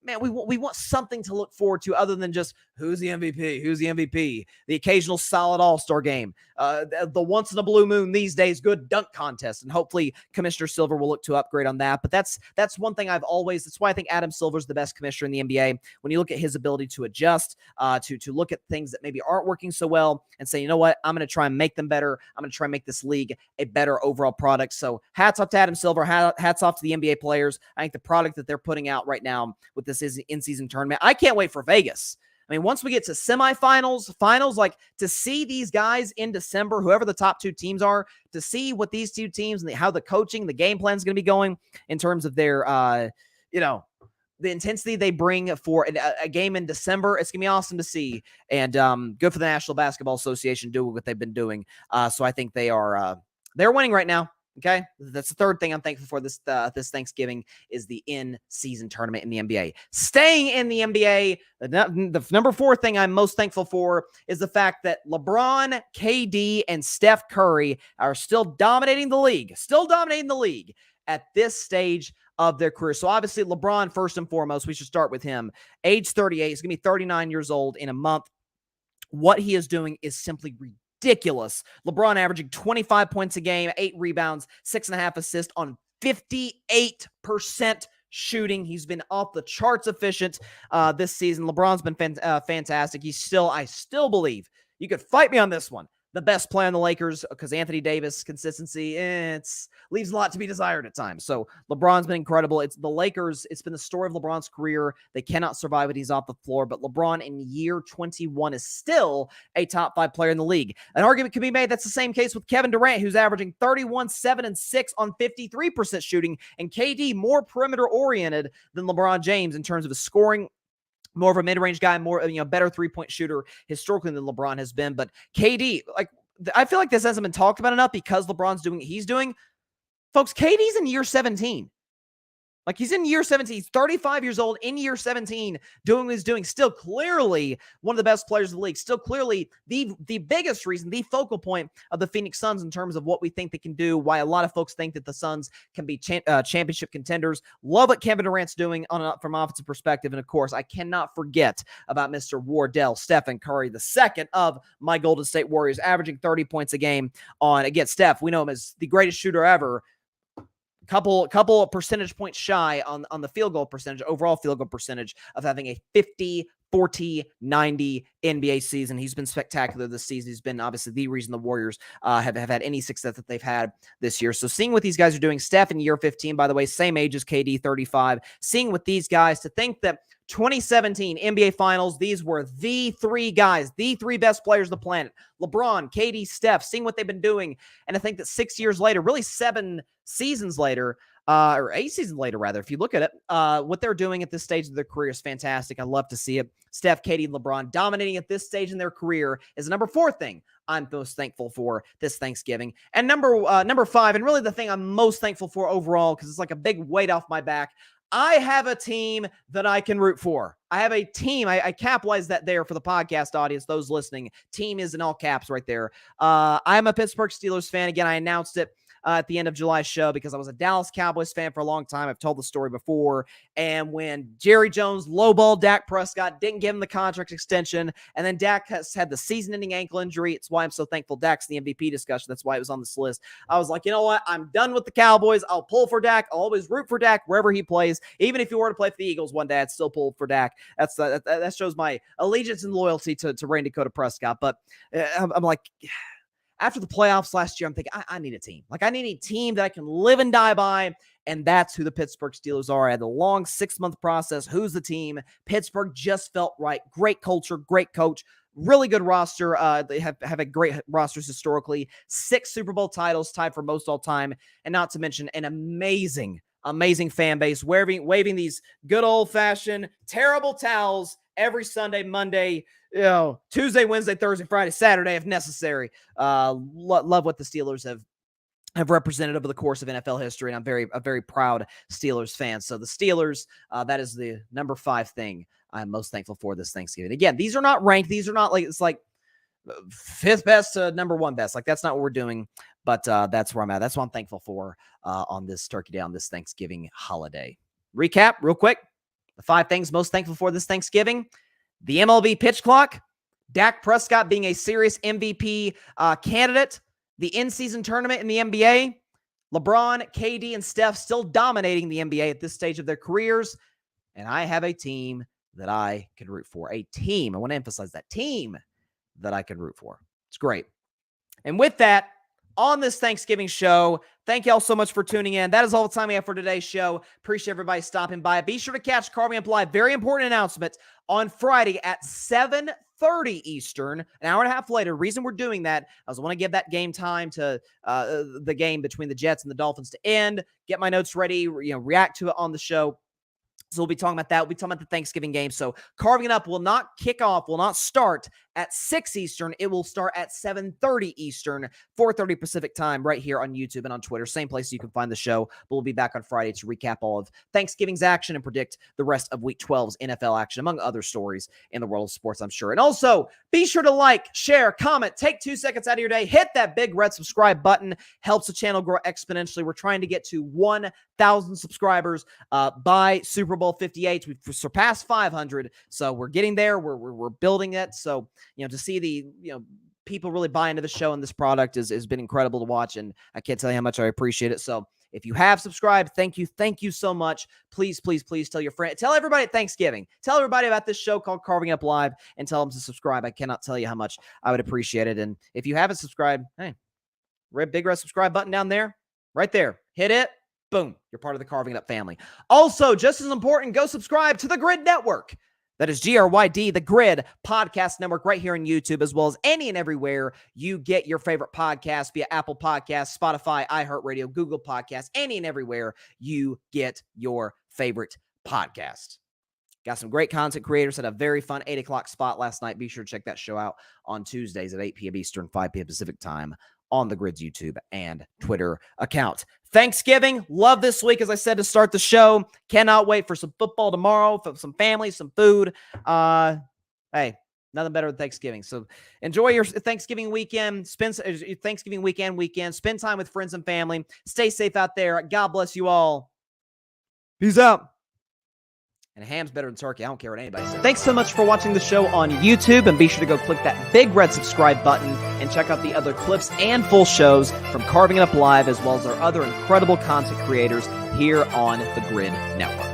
Man, we want something to look forward to other than just who's the MVP, who's the MVP, the occasional solid all-star game, the once in a blue moon these days good dunk contest, and hopefully Commissioner Silver will look to upgrade on that. But that's one thing that's why I think Adam Silver's the best commissioner in the NBA. When you look at his ability to adjust, to look at things that maybe aren't working so well and say, you know what, I'm going to try and make them better. I'm going to try and make this league a better overall product. So hats off to Adam Silver, hats off to the NBA players. I think the product that they're putting out right now with this in-season tournament, I can't wait for Vegas. I mean, once we get to semifinals, finals, like to see these guys in December, whoever the top two teams are, to see what these two teams and how the coaching, the game plan is going to be going in terms of their, the intensity they bring for a game in December. It's going to be awesome to see. And good for the National Basketball Association doing what they've been doing. So I think they're winning right now. Okay, that's the third thing I'm thankful for this Thanksgiving is the in-season tournament in the NBA. Staying in the NBA, the number four thing I'm most thankful for is the fact that LeBron, KD, and Steph Curry are still dominating the league at this stage of their career. So obviously LeBron, first and foremost, we should start with him. Age 38, he's going to be 39 years old in a month. What he is doing is simply ridiculous. LeBron averaging 25 points a game, 8 rebounds, 6.5 assists on 58% shooting. He's been off the charts efficient this season. LeBron's been fantastic. I still believe, you could fight me on this one, the best player on the Lakers, because Anthony Davis consistency, leaves a lot to be desired at times. So LeBron's been incredible. It's the Lakers. It's been the story of LeBron's career. They cannot survive when he's off the floor, but LeBron in year 21 is still a top 5 player in the league. An argument can be made that's the same case with Kevin Durant, who's averaging 31, 7, and 6 on 53% shooting, and KD more perimeter oriented than LeBron James in terms of his scoring. More of a mid-range guy, better three-point shooter historically than LeBron has been. But KD, I feel like this hasn't been talked about enough because LeBron's doing what he's doing. Folks, KD's in year 17. Like, he's in year 17. He's 35 years old in year 17, doing what he's doing. Still clearly one of the best players in the league. Still clearly the biggest reason, the focal point of the Phoenix Suns in terms of what we think they can do, why a lot of folks think that the Suns can be championship contenders. Love what Kevin Durant's doing from an offensive perspective. And, of course, I cannot forget about Mr. Wardell Stephen Curry, the second of my Golden State Warriors, averaging 30 points a game on, again, Steph. We know him as the greatest shooter ever. Couple of percentage points shy on the field goal percentage, overall field goal percentage, of having a 50, 40, 90 NBA season. He's been spectacular this season. He's been obviously the reason the Warriors have had any success that they've had this year. So seeing what these guys are doing, Steph in year 15, by the way, same age as KD, 35, seeing with these guys, to think that 2017 NBA Finals, these were the three guys, the three best players on the planet. LeBron, KD, Steph, seeing what they've been doing. And I think that 6 years later, really 7 seasons later, or 8 seasons later, rather, if you look at it, what they're doing at this stage of their career is fantastic. I love to see it. Steph, KD, and LeBron dominating at this stage in their career is the number 4 thing I'm most thankful for this Thanksgiving. And number 5, and really the thing I'm most thankful for overall, because it's like a big weight off my back, I have a team that I can root for. I have a team. I capitalized that there for the podcast audience, those listening. Team is in all caps right there. I'm a Pittsburgh Steelers fan. Again, I announced it at the end of July's show because I was a Dallas Cowboys fan for a long time. I've told the story before. And when Jerry Jones lowballed Dak Prescott, didn't give him the contract extension, and then Dak has had the season-ending ankle injury. It's why I'm so thankful Dak's in the MVP discussion. That's why it was on this list. I was like, you know what? I'm done with the Cowboys. I'll pull for Dak. I'll always root for Dak wherever he plays. Even if he were to play for the Eagles one day, I'd still pull for Dak. That shows my allegiance and loyalty to Randy Dakota Prescott. But I'm like, after the playoffs last year, I'm thinking, I need a team. Like, I need a team that I can live and die by, and that's who the Pittsburgh Steelers are. I had a long 6-month process. Who's the team? Pittsburgh just felt right. Great culture, great coach, really good roster. They have a great rosters historically. 6 Super Bowl titles, tied for most all time, and not to mention an amazing fan base, waving these good old-fashioned terrible towels every Sunday, Monday, Tuesday, Wednesday, Thursday, Friday, Saturday, if necessary. Love what the Steelers have represented over the course of NFL history, and I'm a very proud Steelers fan. So the Steelers, that is the number 5 thing I'm most thankful for this Thanksgiving. Again, these are not ranked. These are not like, it's like 5th best to number 1 best. Like, that's not what we're doing, but that's where I'm at. That's what I'm thankful for on this Turkey Day, on this Thanksgiving holiday. Recap real quick. The 5 things most thankful for this Thanksgiving: the MLB pitch clock, Dak Prescott being a serious MVP candidate, the in-season tournament in the NBA, LeBron, KD, and Steph still dominating the NBA at this stage of their careers, and I have a team that I can root for. A team. I want to emphasize that. Team that I can root for. It's great. And with that, on this Thanksgiving show, thank you all so much for tuning in. That is all the time we have for today's show. Appreciate everybody stopping by. Be sure to catch Carving Up Live. Very important announcement on Friday at 7:30 Eastern, an hour and a half later. Reason we're doing that, I want to give that game time to the game between the Jets and the Dolphins to end, get my notes ready, react to it on the show. So we'll be talking about that. We'll be talking about the Thanksgiving game. So Carving It Up will not kick off, will not start at 6 Eastern. It will start at 7:30 Eastern, 4:30 Pacific time, right here on YouTube and on Twitter. Same place you can find the show. But we'll be back on Friday to recap all of Thanksgiving's action and predict the rest of Week 12's NFL action, among other stories in the world of sports, I'm sure. And also, be sure to like, share, comment, take 2 seconds out of your day, hit that big red subscribe button. Helps the channel grow exponentially. We're trying to get to 1,000 subscribers by Super Bowl 58. We've surpassed 500, so we're getting there. We're building it. So, to see the, people really buy into the show and this product has been incredible to watch, and I can't tell you how much I appreciate it. So if you have subscribed, thank you so much. Please tell your friend, tell everybody at Thanksgiving, tell everybody about this show called Carving Up Live, and tell them to subscribe. I cannot tell you how much I would appreciate it. And if you haven't subscribed, hey, big red subscribe button down there, right there, hit it. Boom, you're part of the Carving It Up family. Also, just as important, go subscribe to the Grid Network. That is GRYD, the Grid Podcast Network, right here on YouTube, as well as any and everywhere you get your favorite podcast via Apple Podcasts, Spotify, iHeartRadio, Google Podcasts, any and everywhere you get your favorite podcast. Got some great content creators. Had a very fun 8 o'clock spot last night. Be sure to check that show out on Tuesdays at 8 p.m. Eastern, 5 p.m. Pacific time on the Grid's YouTube and Twitter account. Thanksgiving, love this week, as I said to start the show. Cannot wait for some football tomorrow, for some family, some food. Hey, nothing better than Thanksgiving. So enjoy your Thanksgiving weekend. Spend Thanksgiving weekend. Spend time with friends and family. Stay safe out there. God bless you all. Peace out. And ham's better than turkey. I don't care what anybody says. Thanks so much for watching the show on YouTube, and be sure to go click that big red subscribe button and check out the other clips and full shows from Carving It Up Live, as well as our other incredible content creators here on the Grid Network.